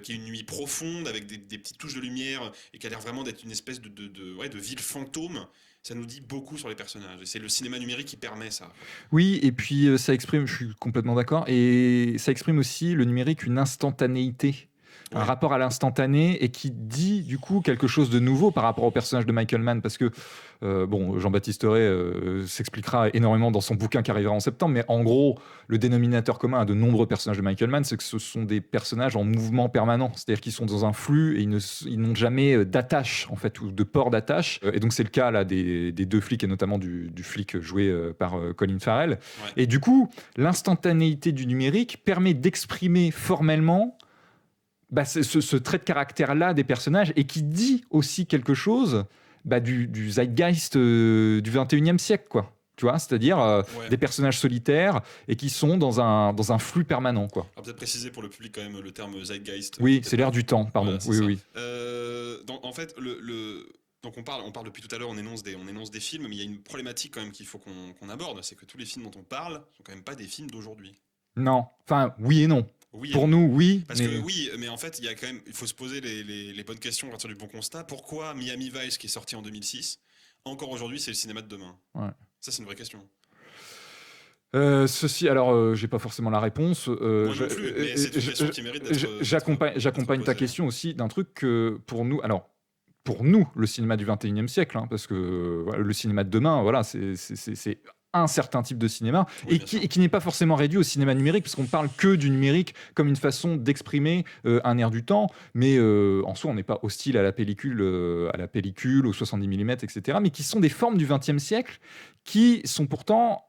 qui est une nuit profonde avec des petites touches de lumière et qui a l'air vraiment d'être une espèce de ville fantôme, ça nous dit beaucoup sur les personnages. Et c'est le cinéma numérique qui permet ça. Oui, et puis ça exprime, je suis complètement d'accord, et ça exprime aussi le numérique une instantanéité. Un rapport à l'instantané et qui dit du coup quelque chose de nouveau par rapport au personnage de Michael Mann, parce que Jean-Baptiste Ray s'expliquera énormément dans son bouquin qui arrivera en septembre, mais en gros le dénominateur commun à de nombreux personnages de Michael Mann, c'est que ce sont des personnages en mouvement permanent, c'est-à-dire qu'ils sont dans un flux et ils n'ont jamais d'attache en fait, ou de port d'attache, et donc c'est le cas là des deux flics et notamment du flic joué par Colin Farrell. Et du coup l'instantanéité du numérique permet d'exprimer formellement ce trait de caractère-là des personnages, et qui dit aussi quelque chose du zeitgeist du 21e siècle, quoi. Tu vois, c'est-à-dire des personnages solitaires et qui sont dans un flux permanent, quoi. Alors peut-être préciser pour le public quand même le terme zeitgeist. Oui, c'est l'air du temps, pardon. Voilà, oui. En fait, donc on parle depuis tout à l'heure, on énonce des films, mais il y a une problématique quand même qu'il faut qu'on aborde, c'est que tous les films dont on parle sont quand même pas des films d'aujourd'hui. Non, enfin oui et non. Oui, pour nous, oui. Parce que oui, mais en fait, il faut se poser les bonnes questions à partir du bon constat. Pourquoi Miami Vice, qui est sorti en 2006, encore aujourd'hui, c'est le cinéma de demain? Ça, c'est une vraie question. J'ai pas forcément la réponse. Moi non plus, mais c'est une question qui mérite d'être. J'accompagne ta question aussi d'un truc que pour nous, le cinéma du 21e siècle, parce que le cinéma de demain, c'est un certain type de cinéma, et qui n'est pas forcément réduit au cinéma numérique, parce qu'on parle que du numérique comme une façon d'exprimer un air du temps, mais en soi on n'est pas hostile à la pellicule, aux 70 mm, etc., mais qui sont des formes du 20e siècle qui sont pourtant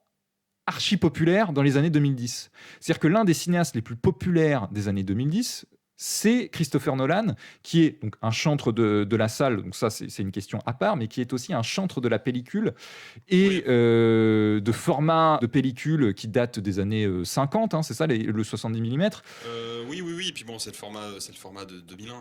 archi populaires dans les années 2010. C'est-à-dire que l'un des cinéastes les plus populaires des années 2010, c'est Christopher Nolan, qui est donc un chantre de la salle, donc ça c'est une question à part, mais qui est aussi un chantre de la pellicule et de format de pellicule qui date des années 50, c'est ça le 70 mm. Oui, et puis bon, c'est le format de 2001.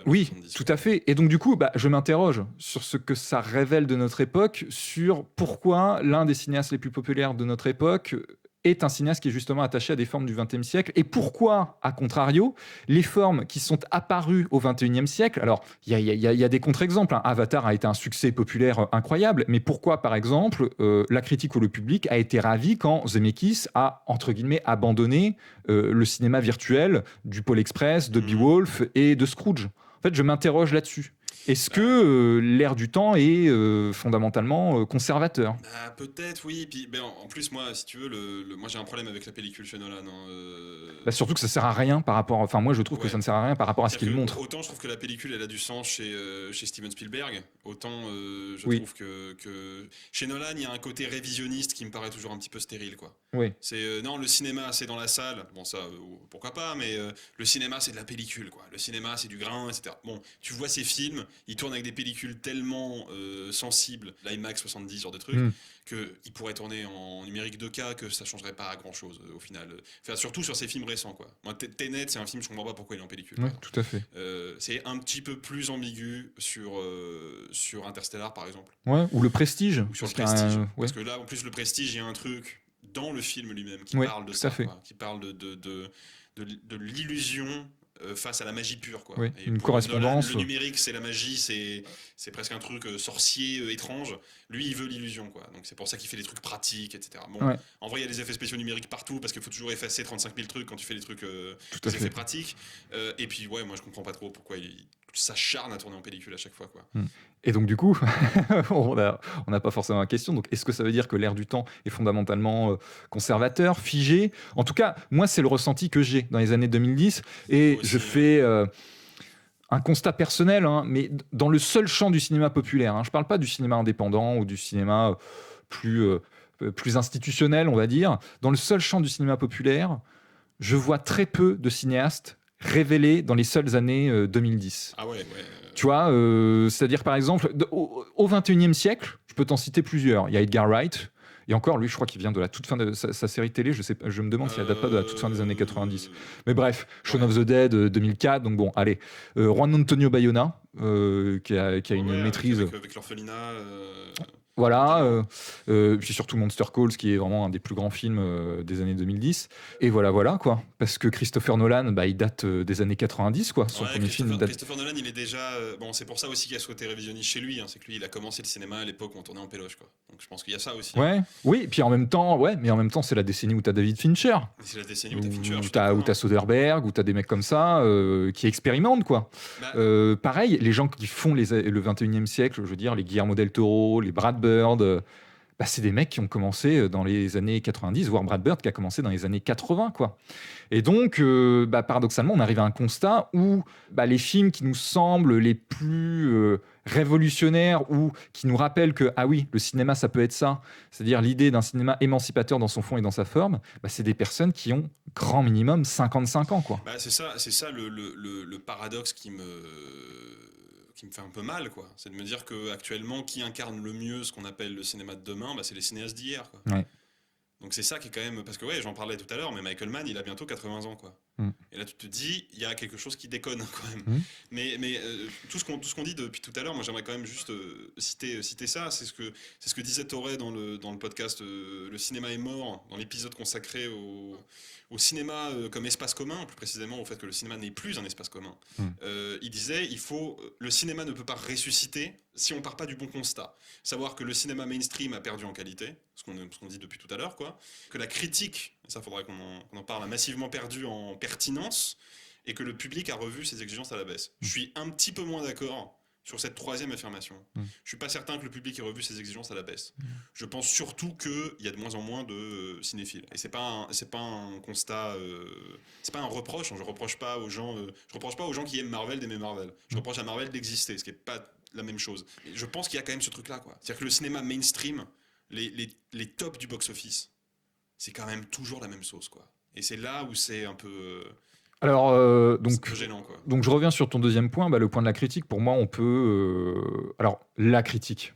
Oui, 70, tout à fait. Et donc du coup, je m'interroge sur ce que ça révèle de notre époque, sur pourquoi l'un des cinéastes les plus populaires de notre époque est un cinéaste qui est justement attaché à des formes du XXe siècle, et pourquoi, à contrario, les formes qui sont apparues au XXIe siècle, alors il y a des contre-exemples, Avatar a été un succès populaire incroyable, mais pourquoi, par exemple, la critique ou le public a été ravi quand Zemeckis a, entre guillemets, abandonné le cinéma virtuel du Pôle Express, de Beowulf et de Scrooge? En fait, je m'interroge là-dessus. Est-ce que l'ère du temps est fondamentalement conservateur? Peut-être, oui. Puis, en plus, moi, si tu veux, moi j'ai un problème avec la pellicule chez Nolan. Surtout que ça sert à rien par rapport. Enfin, moi, je trouve que ça ne sert à rien par rapport à ce qu'il montre. Autant je trouve que la pellicule, elle a du sens chez Steven Spielberg, autant je trouve que chez Nolan, il y a un côté révisionniste qui me paraît toujours un petit peu stérile, quoi. Oui. C'est non, le cinéma, c'est dans la salle. Bon, ça, pourquoi pas, mais le cinéma, c'est de la pellicule, quoi. Le cinéma, c'est du grain, etc. Bon, tu vois ces films. il tourne avec des pellicules tellement sensibles, l'IMAX 70, genre de trucs, qu'il pourrait tourner en numérique 2K, que ça changerait pas grand chose au final. Enfin, surtout sur ces films récents, quoi. Moi, Tenet, c'est un film, je comprends pas pourquoi il est en pellicule. Oui, tout à fait. C'est un petit peu plus ambigu sur Interstellar, par exemple. Ouais, ou Le Prestige. Ou sur Le Prestige. Parce que là, en plus, Le Prestige, il y a un truc dans le film lui-même qui parle de ça, quoi, qui parle de l'illusion face à la magie pure, quoi. Oui, et une correspondance. Nolan, le numérique, c'est la magie, c'est presque un truc sorcier, étrange. Lui, il veut l'illusion, quoi. Donc c'est pour ça qu'il fait des trucs pratiques, etc. Bon, en vrai, il y a des effets spéciaux numériques partout parce qu'il faut toujours effacer 35 000 trucs quand tu fais des trucs, des effets pratiques. Et puis, moi, je comprends pas trop pourquoi il s'acharne à tourner en pellicule à chaque fois, quoi. Et donc, du coup, on n'a pas forcément la question. Donc, est-ce que ça veut dire que l'air du temps est fondamentalement conservateur, figé ? En tout cas, moi, c'est le ressenti que j'ai dans les années 2010. Et je fais un constat personnel, hein, mais dans le seul champ du cinéma populaire. Hein, je ne parle pas du cinéma indépendant ou du cinéma plus institutionnel, on va dire. Dans le seul champ du cinéma populaire, je vois très peu de cinéastes révélés dans les seules années 2010. Ah ouais. Tu vois, c'est-à-dire par exemple, au XXIe siècle, je peux t'en citer plusieurs. Il y a Edgar Wright, et encore, lui, je crois qu'il vient de la toute fin de sa série télé. Je me demande si elle date pas de la toute fin des années 90. Mais bref, Shaun of the Dead, 2004. Donc bon, allez. Juan Antonio Bayona, qui a une maîtrise. Avec l'orphelinat. Voilà, puis surtout Monster Calls, qui est vraiment un des plus grands films des années 2010. Et voilà, quoi. Parce que Christopher Nolan, il date des années 90, quoi. Son premier film date... Christopher Nolan, il est déjà... bon, c'est pour ça aussi qu'il a souhaité révisionniste chez lui. Hein, c'est que lui, il a commencé le cinéma à l'époque où on tournait en péloche, quoi. Donc je pense qu'il y a ça aussi. Ouais, oui, et puis en même temps, c'est la décennie où t'as David Fincher. C'est la décennie où t'as Fincher. Où t'as Soderbergh, où t'as des mecs comme ça qui expérimentent, quoi. Pareil, les gens qui font le 21e siècle, je veux dire, les Guillermo del Toro, les Brad Bird... c'est des mecs qui ont commencé dans les années 90, voire Brad Bird qui a commencé dans les années 80, quoi. Et donc, paradoxalement, on arrive à un constat où les films qui nous semblent les plus révolutionnaires ou qui nous rappellent que, ah oui, le cinéma, ça peut être ça, c'est-à-dire l'idée d'un cinéma émancipateur dans son fond et dans sa forme, c'est des personnes qui ont grand minimum 55 ans, quoi. C'est ça le paradoxe qui me fait un peu mal, quoi. C'est de me dire qu'actuellement, qui incarne le mieux ce qu'on appelle le cinéma de demain, c'est les cinéastes d'hier, quoi. Ouais. Donc c'est ça qui est quand même... Parce que j'en parlais tout à l'heure, mais Michael Mann, il a bientôt 80 ans, quoi. Et là, tu te dis, il y a quelque chose qui déconne, quand même. Mais tout ce qu'on dit depuis tout à l'heure, moi, j'aimerais quand même juste citer ça. C'est ce que disait Toré dans le podcast Le cinéma est mort, dans l'épisode consacré au cinéma comme espace commun, plus précisément au fait que le cinéma n'est plus un espace commun. Il disait, le cinéma ne peut pas ressusciter si on part pas du bon constat. Savoir que le cinéma mainstream a perdu en qualité, ce qu'on dit depuis tout à l'heure, quoi. Que la critique, ça faudrait qu'on en parle, a massivement perdu en pertinence, et que le public a revu ses exigences à la baisse. Je suis un petit peu moins d'accord sur cette troisième affirmation. Je suis pas certain que le public ait revu ses exigences à la baisse. Je pense surtout qu'il y a de moins en moins de cinéphiles. Et c'est pas un constat, c'est pas un reproche. Je reproche pas aux gens qui aiment Marvel d'aimer Marvel. Je reproche à Marvel d'exister, ce qui est pas la même chose. Et je pense qu'il y a quand même ce truc-là, quoi. C'est-à-dire que le cinéma mainstream, les tops du box-office, c'est quand même toujours la même sauce, quoi. Et c'est là où c'est un peu... Alors, donc, gênant, quoi. Donc je reviens sur ton deuxième point, le point de la critique. Pour moi, on peut... alors, la critique.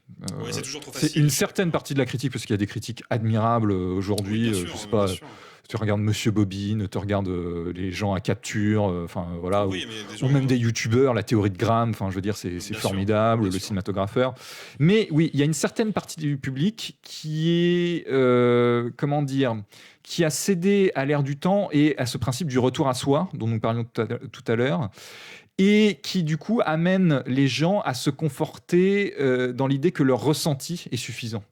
C'est toujours trop facile. C'est une certaine partie de la critique, parce qu'il y a des critiques admirables aujourd'hui. Oui, je sais pas, tu regardes Monsieur Bobine, tu regardes les gens à capture, voilà, ou même des youtubeurs, la théorie de Graham, je veux dire, c'est formidable, le cinématographeur. Mais oui, il y a une certaine partie du public qui est, qui a cédé à l'ère du temps et à ce principe du retour à soi, dont nous parlions tout à l'heure, et qui, du coup, amène les gens à se conforter dans l'idée que leur ressenti est suffisant.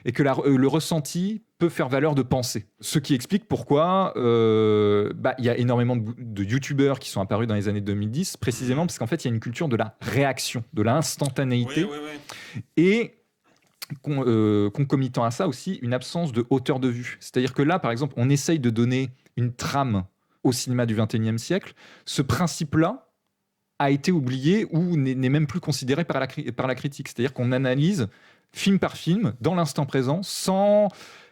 Et que le ressenti peut faire valeur de pensée. Ce qui explique pourquoi il y a énormément de youtubeurs qui sont apparus dans les années 2010, précisément parce qu'en fait, il y a une culture de la réaction, de l'instantanéité. Et concomitant à ça aussi, une absence de hauteur de vue. C'est-à-dire que là, par exemple, on essaye de donner une trame au cinéma du XXIe siècle. Ce principe-là a été oublié ou n'est même plus considéré par la critique. C'est-à-dire qu'on analyse film par film, dans l'instant présent, sans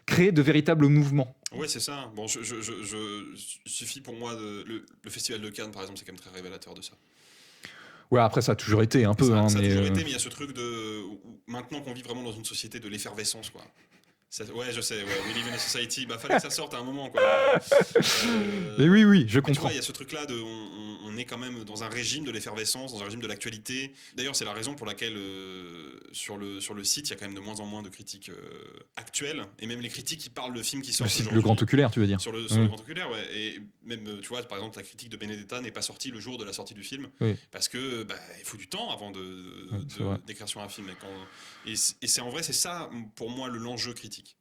créer de véritables mouvements. Oui, c'est ça. Bon, suffit pour moi le Festival de Cannes, par exemple, c'est quand même très révélateur de ça. Ouais, après, ça a toujours été un peu. Ça a mais toujours été, mais il y a ce truc maintenant qu'on vit vraiment dans une société de l'effervescence, quoi. Ouais, je sais, We Live in a Society, fallait que ça sorte à un moment, quoi. Mais oui, je mais comprends. Tu vois, il y a ce truc-là on est quand même dans un régime de l'effervescence, dans un régime de l'actualité. D'ailleurs, c'est la raison pour laquelle sur le site, il y a quand même de moins en moins de critiques actuelles, et même les critiques qui parlent de films qui sortent aujourd'hui. Le Grand Oculaire, tu veux dire? Sur le Grand Oculaire, ouais. Et même, tu vois, par exemple, la critique de Benedetta n'est pas sortie le jour de la sortie du film, parce que il faut du temps avant d'écrire sur un film. Et c'est en vrai, c'est ça, pour moi, l'enjeu critique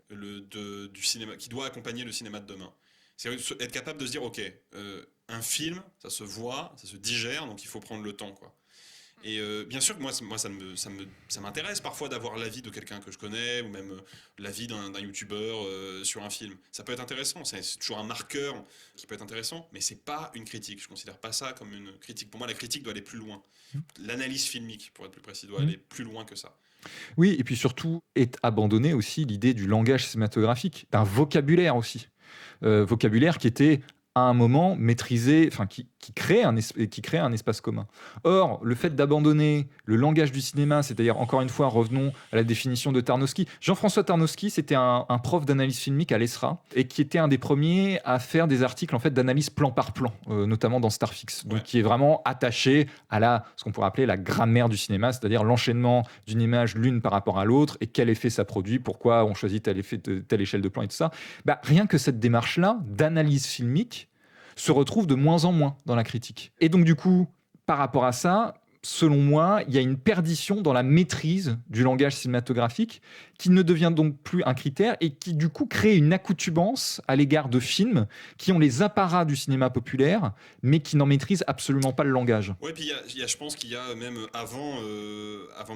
du cinéma, qui doit accompagner le cinéma de demain. C'est être capable de se dire, ok, un film, ça se voit, ça se digère, donc il faut prendre le temps, quoi. Et bien sûr que moi ça m'intéresse parfois d'avoir l'avis de quelqu'un que je connais, ou même l'avis d'un youtubeur sur un film. Ça peut être intéressant, c'est toujours un marqueur qui peut être intéressant, mais c'est pas une critique. Je considère pas ça comme une critique. Pour moi, la critique doit aller plus loin. L'analyse filmique, pour être plus précis, doit aller plus loin que ça. Oui, et puis surtout, est abandonné aussi l'idée du langage cinématographique, d'un vocabulaire aussi. Vocabulaire qui était à un moment maîtrisé, enfin qui crée un espace commun. Or, le fait d'abandonner le langage du cinéma, c'est-à-dire, encore une fois, revenons à la définition de Tarnowski. Jean-François Tarnowski, c'était un prof d'analyse filmique à l'ESRA, et qui était un des premiers à faire des articles en fait, d'analyse plan par plan, notamment dans Starfix, donc qui est vraiment attaché à ce qu'on pourrait appeler la grammaire du cinéma, c'est-à-dire l'enchaînement d'une image l'une par rapport à l'autre, et quel effet ça produit, pourquoi on choisit tel effet, telle échelle de plan et tout ça. Rien que cette démarche-là d'analyse filmique se retrouve de moins en moins dans la critique. Et donc du coup, par rapport à ça, selon moi, il y a une perdition dans la maîtrise du langage cinématographique qui ne devient donc plus un critère et qui du coup crée une accoutumance à l'égard de films qui ont les apparats du cinéma populaire mais qui n'en maîtrisent absolument pas le langage. Ouais, puis je pense qu'il y a même avant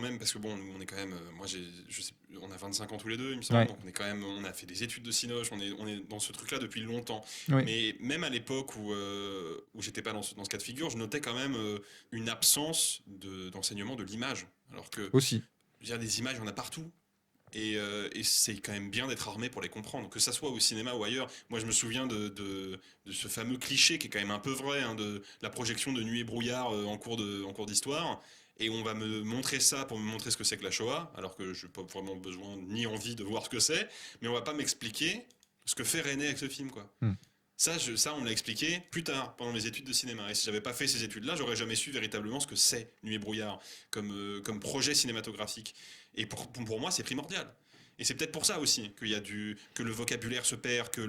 même, parce que bon, on est quand même, moi on a 25 ans tous les deux, il me semble, donc on a fait des études de cinoche, on est dans ce truc-là depuis longtemps. Mais même à l'époque où j'étais pas dans ce cas de figure, je notais quand même une absence d'enseignement de l'image. Alors que aussi, je veux dire, des images, il y en a partout. Et c'est quand même bien d'être armé pour les comprendre, que ça soit au cinéma ou ailleurs. Moi, je me souviens de ce fameux cliché qui est quand même un peu vrai, de la projection de Nuit et brouillard en cours d'histoire. Et on va me montrer ça pour me montrer ce que c'est que la Shoah, alors que je n'ai pas vraiment besoin ni envie de voir ce que c'est, mais on va pas m'expliquer ce que fait René avec ce film, quoi. Ça, on me l'a expliqué plus tard, pendant mes études de cinéma. Et si j'avais pas fait ces études-là, j'aurais jamais su véritablement ce que c'est Nuit et brouillard comme projet cinématographique. Et pour moi, c'est primordial. Et c'est peut-être pour ça aussi que le vocabulaire se perd, que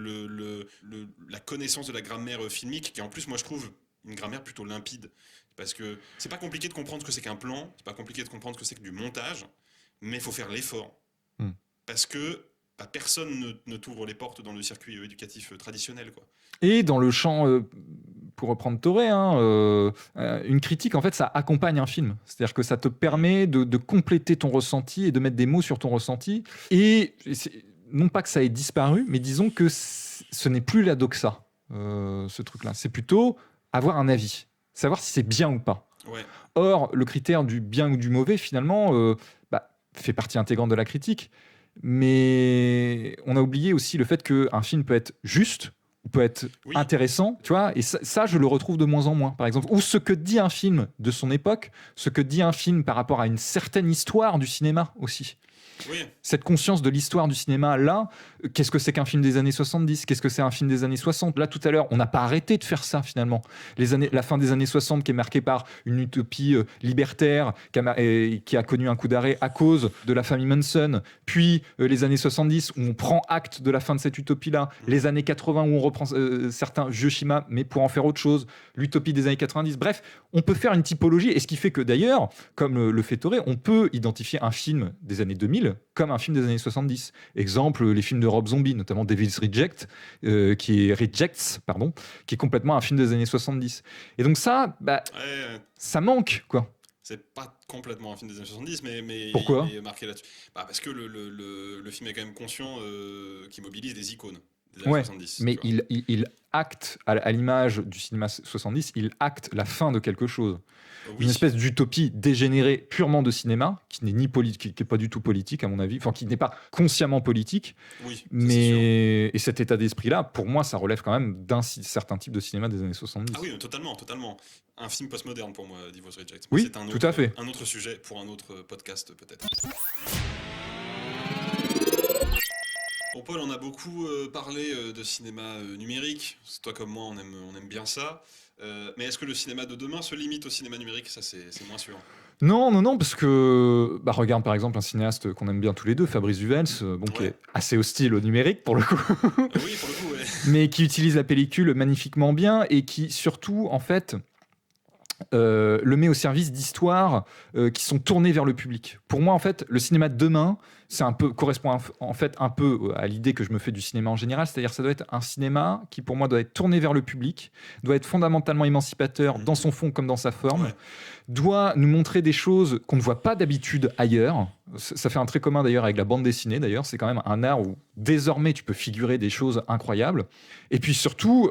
la connaissance de la grammaire filmique, qui en plus, moi, je trouve une grammaire plutôt limpide. Parce que c'est pas compliqué de comprendre ce que c'est qu'un plan, c'est pas compliqué de comprendre ce que c'est que du montage, mais il faut faire l'effort. Parce que personne ne t'ouvre les portes dans le circuit éducatif traditionnel, quoi. Et dans le champ, pour reprendre Toré, une critique, en fait, ça accompagne un film. C'est-à-dire que ça te permet de compléter ton ressenti et de mettre des mots sur ton ressenti. Et non pas que ça ait disparu, mais disons que ce n'est plus la doxa, ce truc-là. C'est plutôt avoir un avis, savoir si c'est bien ou pas. Ouais. Or, le critère du bien ou du mauvais, finalement, fait partie intégrante de la critique. Mais on a oublié aussi le fait qu'un film peut être juste, ou peut être intéressant, tu vois, et ça, je le retrouve de moins en moins, par exemple. Ou ce que dit un film de son époque, ce que dit un film par rapport à une certaine histoire du cinéma aussi. Oui. Cette conscience de l'histoire du cinéma, là, qu'est-ce que c'est qu'un film des années 70 ? Qu'est-ce que c'est un film des années 60 ? Là, tout à l'heure, on n'a pas arrêté de faire ça, finalement. La fin des années 60 qui est marquée par une utopie libertaire qui a connu un coup d'arrêt à cause de la famille Manson. Puis les années 70 où on prend acte de la fin de cette utopie-là. Les années 80 où on reprend certains vieux schémas, mais pour en faire autre chose. L'utopie des années 90. Bref, on peut faire une typologie. Et ce qui fait que, d'ailleurs, comme le fait Toré, on peut identifier un film des années 2000 comme un film des années 70. Exemple, les films de Rob Zombie, notamment Devil's Rejects, qui est complètement un film des années 70. Et donc ça, ça manque, quoi. C'est pas complètement un film des années 70, mais pourquoi ? il est marqué là-dessus. Parce que le film est quand même conscient qu'il mobilise des icônes. des années 70. Mais il acte, à l'image du cinéma 70, il acte la fin de quelque chose. Une espèce d'utopie dégénérée purement de cinéma, qui n'est ni politique, qui n'est pas du tout politique à mon avis, enfin qui n'est pas consciemment politique. Oui, mais et cet état d'esprit-là, pour moi, ça relève quand même d'un certain type de cinéma des années 70. Ah oui, totalement. Un film postmoderne pour moi, Divorce Reject. Oui, tout à fait. Un autre sujet pour un autre podcast peut-être. Bon, Paul, on a beaucoup parlé de cinéma numérique. Toi comme moi, on aime bien ça. Mais est-ce que le cinéma de demain se limite au cinéma numérique ? Ça, c'est moins sûr. Non, parce que regarde par exemple un cinéaste qu'on aime bien tous les deux, Fabrice Duvels, qui est assez hostile au numérique pour le coup. Oui, pour le coup, ouais. Mais qui utilise la pellicule magnifiquement bien et qui surtout, en fait, le met au service d'histoires qui sont tournées vers le public. Pour moi, en fait, le cinéma de demain, correspond en fait un peu à l'idée que je me fais du cinéma en général, c'est-à-dire que ça doit être un cinéma qui, pour moi, doit être tourné vers le public, doit être fondamentalement émancipateur dans son fond comme dans sa forme, doit nous montrer des choses qu'on ne voit pas d'habitude ailleurs. Ça fait un trait commun d'ailleurs avec la bande dessinée, d'ailleurs. C'est quand même un art où désormais tu peux figurer des choses incroyables. Et puis surtout,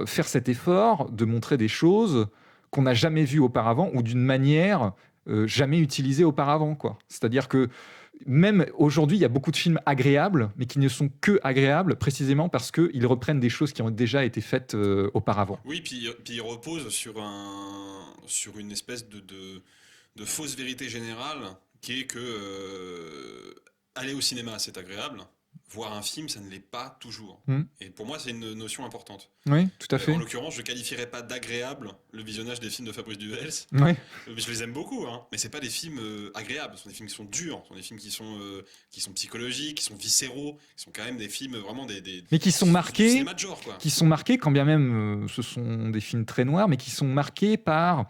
faire cet effort de montrer des choses qu'on n'a jamais vues auparavant ou d'une manière jamais utilisée auparavant, quoi. C'est-à-dire que même aujourd'hui, il y a beaucoup de films agréables, mais qui ne sont que agréables précisément parce qu'ils reprennent des choses qui ont déjà été faites auparavant. Oui, puis ils reposent sur une espèce de fausse vérité générale qui est que aller au cinéma, c'est agréable. Voir un film, ça ne l'est pas toujours. Et pour moi, c'est une notion importante. Oui, tout à fait. En l'occurrence, je ne qualifierais pas d'agréable le visionnage des films de Fabrice Duvels. Oui. Je les aime beaucoup, mais ce n'est pas des films agréables. Ce sont des films qui sont durs, ce sont des films qui sont psychologiques, qui sont viscéraux, qui sont quand même des films vraiment mais qui sont marqués, cinéma de genre, quoi. Qui sont marqués, quand bien même ce sont des films très noirs, mais qui sont marqués par...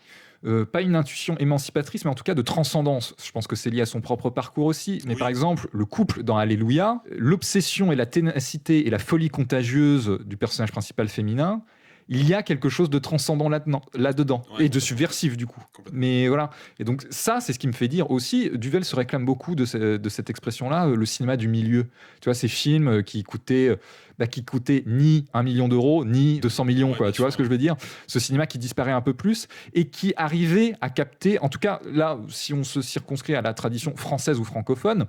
pas une intuition émancipatrice, mais en tout cas de transcendance. Je pense que c'est lié à son propre parcours aussi. Mais par exemple, le couple dans Alléluia, l'obsession et la ténacité et la folie contagieuse du personnage principal féminin, il y a quelque chose de transcendant là-dedans, et de subversif du coup. Mais voilà. Et donc ça, c'est ce qui me fait dire aussi, Duvel se réclame beaucoup de cette expression-là, le cinéma du milieu. Tu vois, ces films qui coûtaient ni 1 million d'euros, ni 200 millions, quoi. Tu vois ce que je veux dire ? Ce cinéma qui disparaît un peu plus et qui arrivait à capter, en tout cas là, si on se circonscrit à la tradition française ou francophone,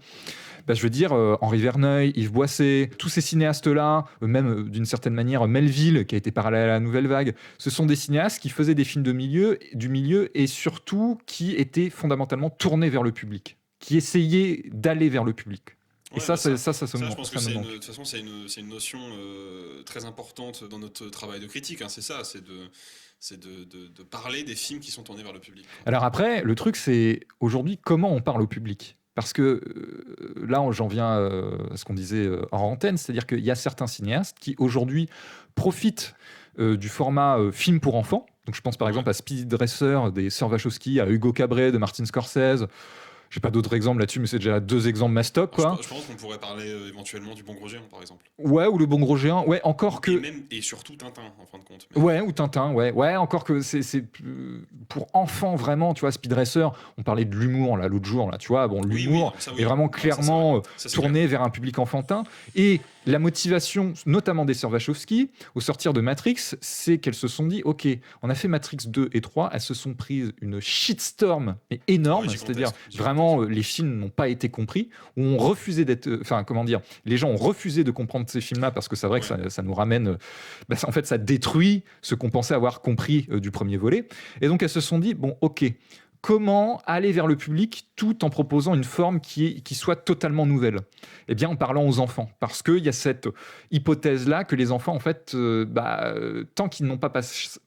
je veux dire Henri Verneuil, Yves Boisset, tous ces cinéastes-là, même d'une certaine manière Melville, qui a été parallèle à la Nouvelle Vague, ce sont des cinéastes qui faisaient des films du milieu et surtout qui étaient fondamentalement tournés vers le public, qui essayaient d'aller vers le public. Et ça, ça se je pense que de toute façon, c'est une notion très importante dans notre travail de critique. C'est ça, c'est de parler des films qui sont tournés vers le public. Alors après, le truc, c'est aujourd'hui comment on parle au public. Parce que là, j'en viens à ce qu'on disait hors antenne, c'est-à-dire qu'il y a certains cinéastes qui aujourd'hui profitent du format film pour enfants. Donc je pense par exemple à Speed Racer des sœurs Wachowski, à Hugo Cabret de Martin Scorsese. J'ai pas d'autres exemples là-dessus, mais c'est déjà 2 exemples mastoc, quoi. Je pense qu'on pourrait parler éventuellement du Bon Gros Géant, par exemple. Ouais, ou le Bon Gros Géant. Ouais, encore que... Et surtout Tintin, en fin de compte. Ouais, ou Tintin, ouais. Ouais, encore que c'est pour enfants, vraiment, tu vois, Speed Racer, on parlait de l'humour, là, l'autre jour, là, tu vois, bon, l'humour est vraiment clairement tourné vers un public enfantin. Et la motivation, notamment des sœurs Wachowski, au sortir de Matrix, c'est qu'elles se sont dit, OK, on a fait Matrix 2 et 3, elles se sont prises une shitstorm mais énorme, c'est-à-dire vraiment les films n'ont pas été compris, où on refusait les gens ont refusé de comprendre ces films-là parce que c'est vrai que ça nous ramène, en fait ça détruit ce qu'on pensait avoir compris du premier volet. Et donc elles se sont dit, bon, OK, comment aller vers le public tout en proposant une forme qui soit totalement nouvelle ? Eh bien, en parlant aux enfants. Parce qu'il y a cette hypothèse-là que les enfants, en fait, tant qu'ils n'ont pas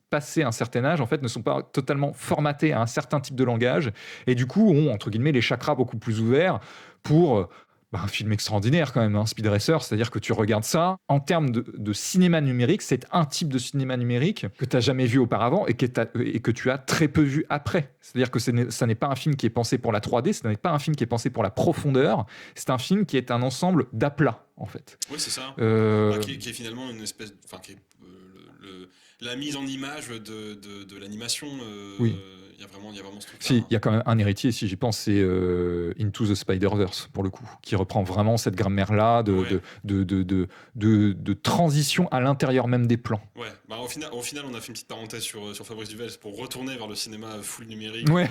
passé un certain âge, en fait, ne sont pas totalement formatés à un certain type de langage et du coup ont, entre guillemets, les chakras beaucoup plus ouverts pour... un film extraordinaire quand même, Speed Racer, c'est-à-dire que tu regardes ça, en termes de cinéma numérique, c'est un type de cinéma numérique que tu n'as jamais vu auparavant et que tu as très peu vu après. C'est-à-dire que ça n'est pas un film qui est pensé pour la 3D, ce n'est pas un film qui est pensé pour la profondeur, c'est un film qui est un ensemble d'aplats, en fait. Oui, c'est ça. Qui est finalement une espèce... la mise en image de l'animation. Oui. Il y a vraiment ce truc-là. Si, il y a quand même un héritier, si j'y pense, c'est Into the Spider-Verse, pour le coup, qui reprend vraiment cette grammaire-là de transition à l'intérieur même des plans. Ouais, au final, on a fait une petite parenthèse sur Fabrice Duvel pour retourner vers le cinéma full numérique. Ouais.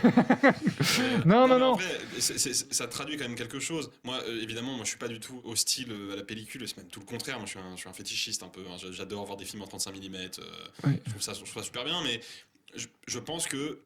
Non. En vrai, ça traduit quand même quelque chose. Moi, évidemment, je suis pas du tout hostile à la pellicule, c'est même tout le contraire. Moi, je suis un fétichiste un peu. Hein. J'adore voir des films en 35 mm. Je trouve ça super bien, mais je pense que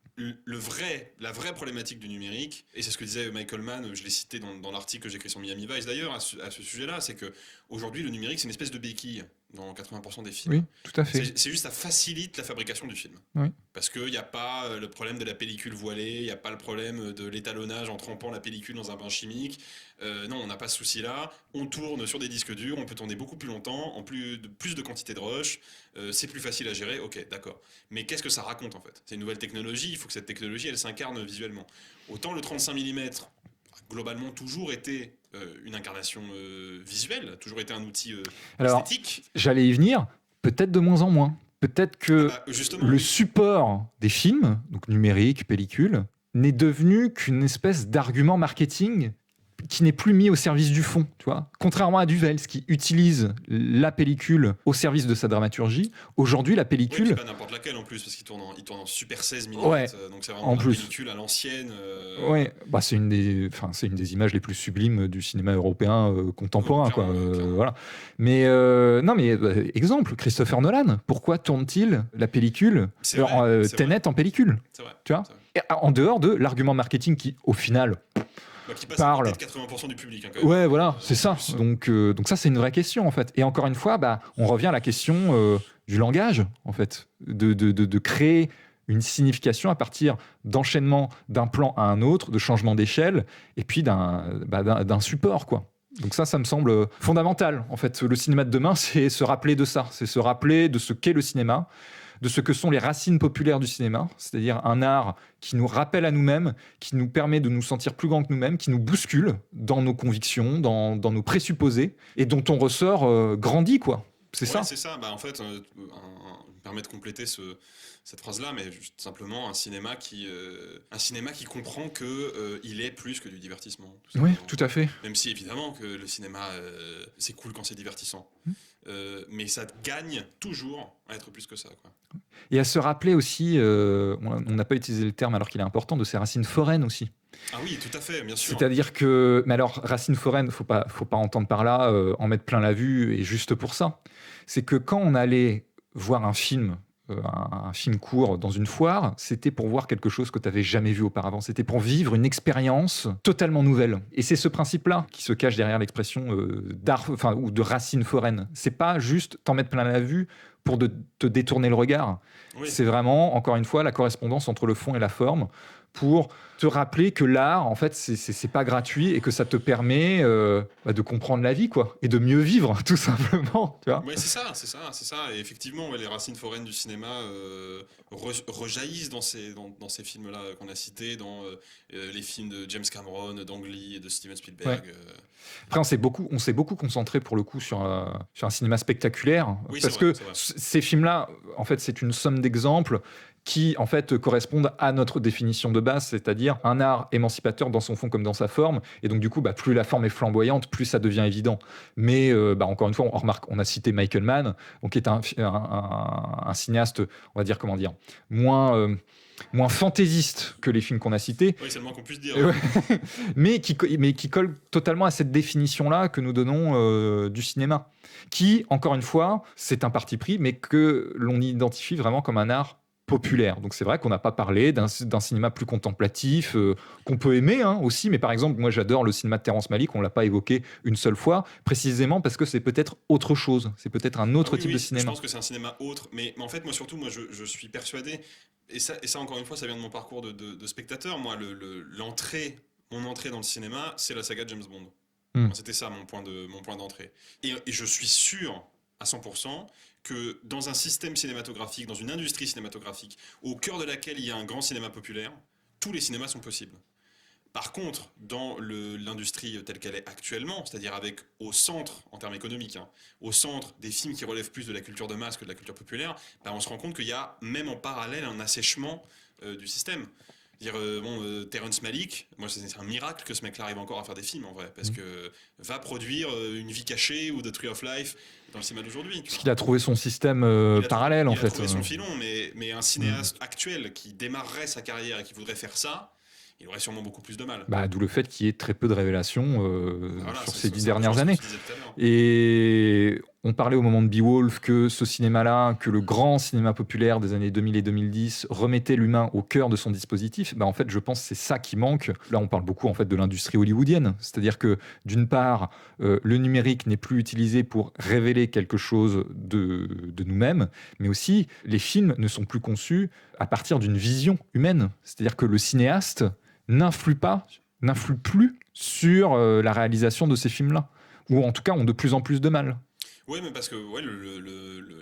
la vraie problématique du numérique, et c'est ce que disait Michael Mann, je l'ai cité dans l'article que j'ai écrit sur Miami Vice d'ailleurs, à ce sujet-là, c'est que aujourd'hui le numérique c'est une espèce de béquille dans 80% des films. Oui, tout à fait. C'est juste ça facilite la fabrication du film. Oui. Parce qu'il n'y a pas le problème de la pellicule voilée, il n'y a pas le problème de l'étalonnage en trempant la pellicule dans un bain chimique. Non, on n'a pas ce souci-là. On tourne sur des disques durs, on peut tourner beaucoup plus longtemps, en plus de quantité de rush. C'est plus facile à gérer, ok, d'accord. Mais qu'est-ce que ça raconte en fait? C'est une nouvelle technologie, il faut que cette technologie elle s'incarne visuellement. Autant le 35 mm globalement toujours été une incarnation visuelle, toujours été un outil esthétique. J'allais y venir, peut-être de moins en moins. Peut-être que le support des films, donc numérique, pellicule, n'est devenu qu'une espèce d'argument marketing qui n'est plus mis au service du fond, tu vois. Contrairement à Duvels, qui utilise la pellicule au service de sa dramaturgie, aujourd'hui la pellicule... Oui, pas n'importe laquelle en plus, parce qu'il tourne en super 16 mm, ouais, donc c'est vraiment la pellicule à l'ancienne. Ouais, c'est une des images les plus sublimes du cinéma européen contemporain, quoi. Voilà. Mais exemple, Christopher Nolan, pourquoi tourne-t-il la pellicule Tenet en pellicule? C'est vrai. Tu vois, et en dehors de l'argument marketing qui, au final... qui passe à peut-être 80% du public. Hein, quand même. Ouais, voilà, c'est ça. Donc ça, c'est une vraie question, en fait. Et encore une fois, on revient à la question du langage, en fait, de créer une signification à partir d'enchaînement d'un plan à un autre, de changement d'échelle, et puis d'un support, quoi. Donc ça me semble fondamental, en fait. Le cinéma de demain, c'est se rappeler de ça, c'est se rappeler de ce qu'est le cinéma, de ce que sont les racines populaires du cinéma, c'est-à-dire un art qui nous rappelle à nous-mêmes, qui nous permet de nous sentir plus grands que nous-mêmes, qui nous bouscule dans nos convictions, dans nos présupposés, et dont on ressort grandi, quoi. C'est ça. C'est ça. En fait, me permet de compléter cette phrase-là, mais juste simplement un cinéma qui comprend que il est plus que du divertissement. Oui, tout à fait. Même si évidemment que le cinéma c'est cool quand c'est divertissant, mais ça gagne toujours à être plus que ça, quoi. Et à se rappeler aussi, on n'a pas utilisé le terme alors qu'il est important, de ses racines foraines aussi. Ah oui, tout à fait, bien sûr. C'est-à-dire que, mais alors, racines foraines, faut pas entendre par là en mettre plein la vue et juste pour ça. C'est que quand on allait voir un film court dans une foire, c'était pour voir quelque chose que tu n'avais jamais vu auparavant. C'était pour vivre une expérience totalement nouvelle. Et c'est ce principe-là qui se cache derrière l'expression d'art, ou de racines foraines. C'est pas juste t'en mettre plein la vue pour te détourner le regard. Oui. C'est vraiment, encore une fois, la correspondance entre le fond et la forme pour te rappeler que l'art, en fait, c'est pas gratuit et que ça te permet de comprendre la vie, quoi, et de mieux vivre, tout simplement. Tu vois. Oui, c'est ça. Et effectivement, les racines foraines du cinéma rejaillissent dans ces films-là qu'on a cités, dans les films de James Cameron, d'Ang Lee et de Steven Spielberg. Ouais. Après, on s'est beaucoup concentré pour le coup sur un cinéma spectaculaire, oui, parce que ces films-là, en fait, c'est une somme d'exemples qui, en fait, correspondent à notre définition de base, c'est-à-dire un art émancipateur dans son fond comme dans sa forme. Et donc, du coup, plus la forme est flamboyante, plus ça devient évident. Mais, encore une fois, on a cité Michael Mann, donc, qui est un cinéaste, on va dire, moins fantaisiste que les films qu'on a cités. Oui, c'est le moins qu'on puisse dire. mais qui colle totalement à cette définition-là que nous donnons du cinéma. Qui, encore une fois, c'est un parti pris, mais que l'on identifie vraiment comme un art populaire. Donc c'est vrai qu'on n'a pas parlé d'un cinéma plus contemplatif, qu'on peut aimer aussi, mais par exemple, moi j'adore le cinéma de Terrence Malick, on ne l'a pas évoqué une seule fois, précisément parce que c'est peut-être autre chose, c'est peut-être un autre type de cinéma. Je pense que c'est un cinéma autre, mais en fait, moi je suis persuadé, et ça encore une fois, ça vient de mon parcours de spectateur, moi, mon entrée dans le cinéma, c'est la saga James Bond. C'était ça mon point d'entrée. Et je suis sûr, à 100%, que dans un système cinématographique, dans une industrie cinématographique, au cœur de laquelle il y a un grand cinéma populaire, tous les cinémas sont possibles. Par contre, dans l'industrie telle qu'elle est actuellement, c'est-à-dire avec au centre, en termes économiques, au centre des films qui relèvent plus de la culture de masse que de la culture populaire, on se rend compte qu'il y a même en parallèle un assèchement du système. Terrence Malick, moi c'est un miracle que ce mec-là arrive encore à faire des films en vrai, parce que va produire Une vie cachée ou The Tree of Life dans le cinéma d'aujourd'hui. Parce qu'il a trouvé son système parallèle en fait. Il a trouvé son filon, mais un cinéaste actuel qui démarrerait sa carrière et qui voudrait faire ça, il aurait sûrement beaucoup plus de mal. D'où le fait qu'il y ait très peu de révélations sur ces 10 dernières années. Et on parlait au moment de Beowulf que ce cinéma-là, que le grand cinéma populaire des années 2000 et 2010 remettait l'humain au cœur de son dispositif. En fait, je pense que c'est ça qui manque. Là, on parle beaucoup en fait de l'industrie hollywoodienne. C'est-à-dire que d'une part, le numérique n'est plus utilisé pour révéler quelque chose de nous-mêmes, mais aussi les films ne sont plus conçus à partir d'une vision humaine. C'est-à-dire que le cinéaste n'influe plus sur la réalisation de ces films-là, ou en tout cas ont de plus en plus de mal. Oui, mais parce que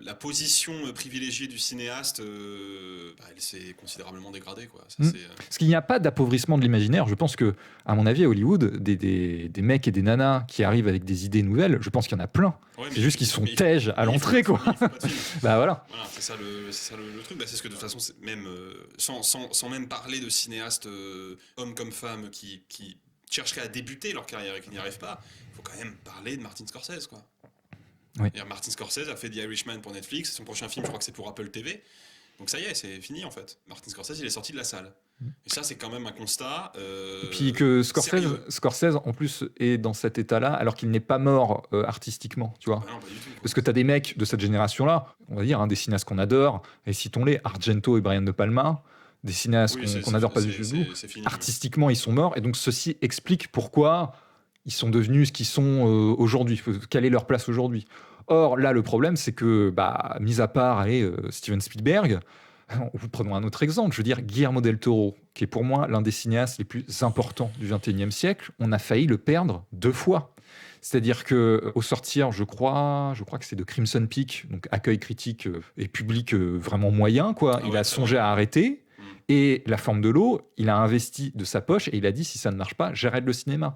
la position privilégiée du cinéaste, elle s'est considérablement dégradée, quoi. Parce qu'il n'y a pas d'appauvrissement de l'imaginaire. Je pense que, à mon avis, à Hollywood, des mecs et des nanas qui arrivent avec des idées nouvelles, je pense qu'il y en a plein. Ouais, c'est juste qu'ils sont tèges à l'entrée, quoi. Voilà. C'est ça le truc. C'est ce que de toute façon, même sans même parler de cinéastes, hommes comme femmes, qui chercheraient à débuter leur carrière et qui n'y arrivent pas, il faut quand même parler de Martin Scorsese, quoi. Oui. Martin Scorsese a fait The Irishman pour Netflix, son prochain film je crois que c'est pour Apple TV, donc ça y est, c'est fini en fait. Martin Scorsese il est sorti de la salle, et ça c'est quand même un constat et puis que Scorsese en plus est dans cet état là alors qu'il n'est pas mort artistiquement, tu vois. Non, pas du tout, parce que t'as des mecs de cette génération là, on va dire des cinéastes qu'on adore, et citons-les, Argento et Brian De Palma, des cinéastes qu'on adore pas du tout. Artistiquement ils sont morts, et donc ceci explique pourquoi ils sont devenus ce qu'ils sont aujourd'hui, quelle est leur place aujourd'hui. Or, là, le problème, c'est que, mis à part Steven Spielberg, prenons un autre exemple, je veux dire Guillermo del Toro, qui est pour moi l'un des cinéastes les plus importants du XXIe siècle, on a failli le perdre 2 fois. C'est-à-dire qu'au sortir, je crois que c'est de Crimson Peak, donc accueil critique et public vraiment moyen, quoi. Il a songé à arrêter. Et La Forme de l'eau, il a investi de sa poche et il a dit, si ça ne marche pas, j'arrête le cinéma.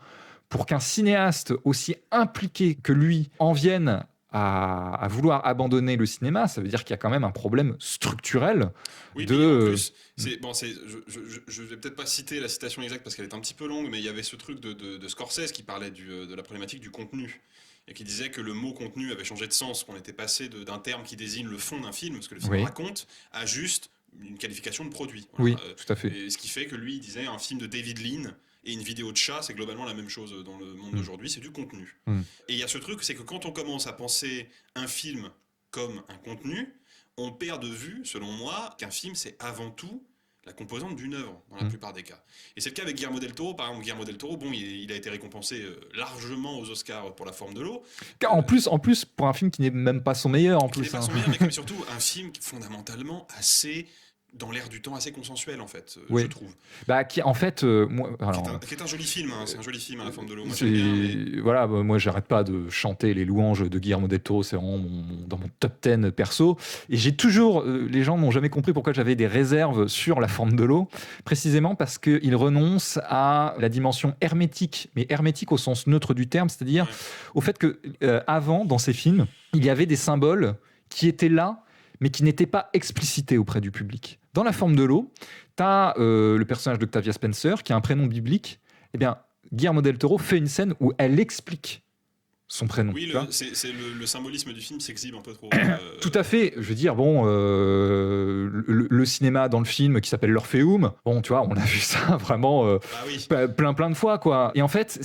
Pour qu'un cinéaste aussi impliqué que lui en vienne à vouloir abandonner le cinéma, ça veut dire qu'il y a quand même un problème structurel. Oui, en plus, je vais peut-être pas citer la citation exacte parce qu'elle est un petit peu longue, mais il y avait ce truc de Scorsese qui parlait de la problématique du contenu, et qui disait que le mot contenu avait changé de sens, qu'on était passé d'un terme qui désigne le fond d'un film, ce que le film raconte, à juste une qualification de produit. Voilà. Oui, tout à fait. Et ce qui fait que lui, il disait un film de David Lean et une vidéo de chat, c'est globalement la même chose dans le monde d'aujourd'hui, c'est du contenu. Et il y a ce truc, c'est que quand on commence à penser un film comme un contenu, on perd de vue, selon moi, qu'un film, c'est avant tout la composante d'une œuvre, dans la plupart des cas. Et c'est le cas avec Guillermo del Toro. Par exemple, Guillermo del Toro, il a été récompensé largement aux Oscars pour La Forme de l'eau. En plus, pour un film qui n'est même pas son meilleur, en plus. Qui n'est pas son meilleur, mais surtout un film fondamentalement assez... dans l'air du temps, assez consensuel en fait, je trouve. Qui en fait, qui est un joli film, c'est un joli film, La Forme de l'eau. Moi, j'aime bien, voilà, moi j'arrête pas de chanter les louanges de Guillermo del Toro, c'est vraiment dans mon top 10 perso. Et j'ai toujours, les gens n'ont jamais compris pourquoi j'avais des réserves sur La Forme de l'eau, précisément parce qu'il renonce à la dimension hermétique, mais hermétique au sens neutre du terme, c'est-à-dire au fait que avant, dans ces films, il y avait des symboles qui étaient là, mais qui n'étaient pas explicités auprès du public. Dans La Forme de l'eau, tu as le personnage d'Octavia Spencer, qui a un prénom biblique. Eh bien, Guillermo del Toro fait une scène où elle explique son prénom. Oui, c'est le symbolisme du film s'exhibe un peu trop. Tout à fait. Je veux dire, le cinéma dans le film qui s'appelle l'Orpheum, tu vois, on a vu ça vraiment plein de fois, quoi. Et en fait,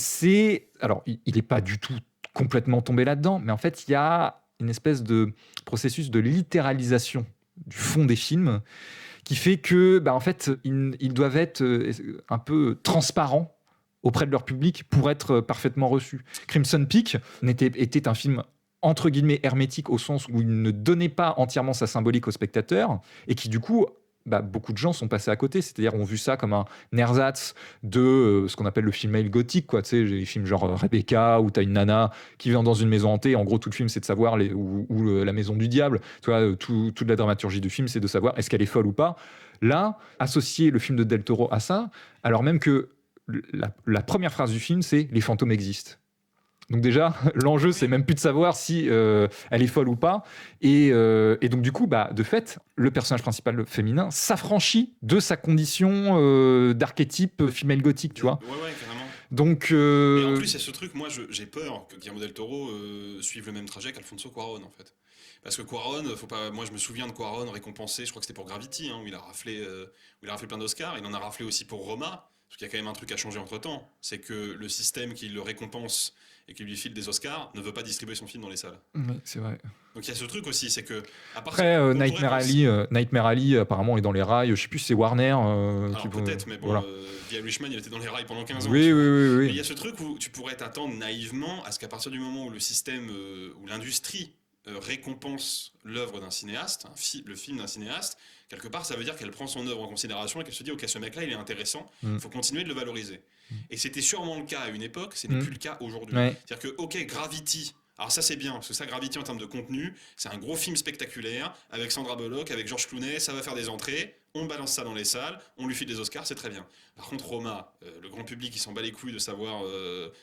alors, il n'est pas du tout complètement tombé là-dedans, mais en fait, il y a une espèce de processus de littéralisation du fond des films qui fait que, en fait, ils doivent être un peu transparents auprès de leur public pour être parfaitement reçus. Crimson Peak était un film entre guillemets hermétique au sens où il ne donnait pas entièrement sa symbolique au spectateur et qui, du coup, beaucoup de gens sont passés à côté, c'est-à-dire ont vu ça comme un ersatz de ce qu'on appelle le film male gothique, quoi. Tu sais, les films genre Rebecca, où t'as une nana qui vient dans une maison hantée, en gros tout le film c'est de savoir la maison du diable, tu vois, toute la dramaturgie du film c'est de savoir est-ce qu'elle est folle ou pas. Là, associer le film de Del Toro à ça, alors même que la première phrase du film, c'est « Les fantômes existent ». Donc déjà, l'enjeu, c'est même plus de savoir si elle est folle ou pas. Et donc du coup, de fait, le personnage principal féminin s'affranchit de sa condition d'archétype femelle gothique, tu vois. Ouais, carrément. Donc, Et en plus, il y a ce truc, moi j'ai peur que Guillermo del Toro suive le même trajet qu'Alfonso Cuarón, en fait. Parce que Cuarón, moi je me souviens de Cuarón récompensé, je crois que c'était pour Gravity, où il a raflé plein d'Oscars. Il en a raflé aussi pour Roma, parce qu'il y a quand même un truc à changer entre-temps. C'est que le système qui le récompense et qui lui file des Oscars ne veut pas distribuer son film dans les salles. Oui, c'est vrai. Donc il y a ce truc aussi, c'est que... Après, Nightmare Alley, apparemment, est dans les rails. Je sais plus si c'est Warner. Alors peut-être, mais bon, voilà. The Irishman, il était dans les rails pendant 15 ans. Oui. Mais il y a ce truc où tu pourrais t'attendre naïvement à ce qu'à partir du moment où le système, où l'industrie récompense l'œuvre d'un cinéaste, le film d'un cinéaste, quelque part ça veut dire qu'elle prend son œuvre en considération et qu'elle se dit ok, ce mec là il est intéressant, il faut continuer de le valoriser. Et c'était sûrement le cas à une époque, ce n'est plus le cas aujourd'hui. C'est-à-dire que ok, Gravity, alors ça c'est bien, parce que ça, Gravity en termes de contenu, c'est un gros film spectaculaire avec Sandra Bullock, avec George Clooney, ça va faire des entrées, on balance ça dans les salles, on lui file des Oscars, c'est très bien. Par contre, Roma, le grand public, il s'en bat les couilles de savoir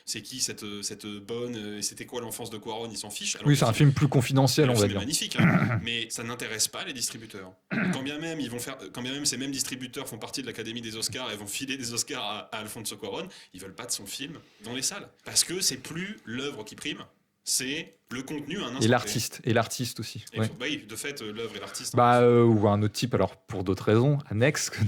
c'est qui cette bonne, et c'était quoi l'enfance de Cuarón, il s'en fiche. Alors c'est un film plus confidentiel, on va dire. C'est magnifique, mais ça n'intéresse pas les distributeurs. Quand bien même ces mêmes distributeurs font partie de l'Académie des Oscars et vont filer des Oscars à Alfonso Cuarón, ils veulent pas de son film dans les salles. Parce que c'est plus l'œuvre qui prime, c'est le contenu, un instant. Et l'artiste aussi. Oui, de fait, l'œuvre et l'artiste. Ou un autre type, alors pour d'autres raisons, annexes que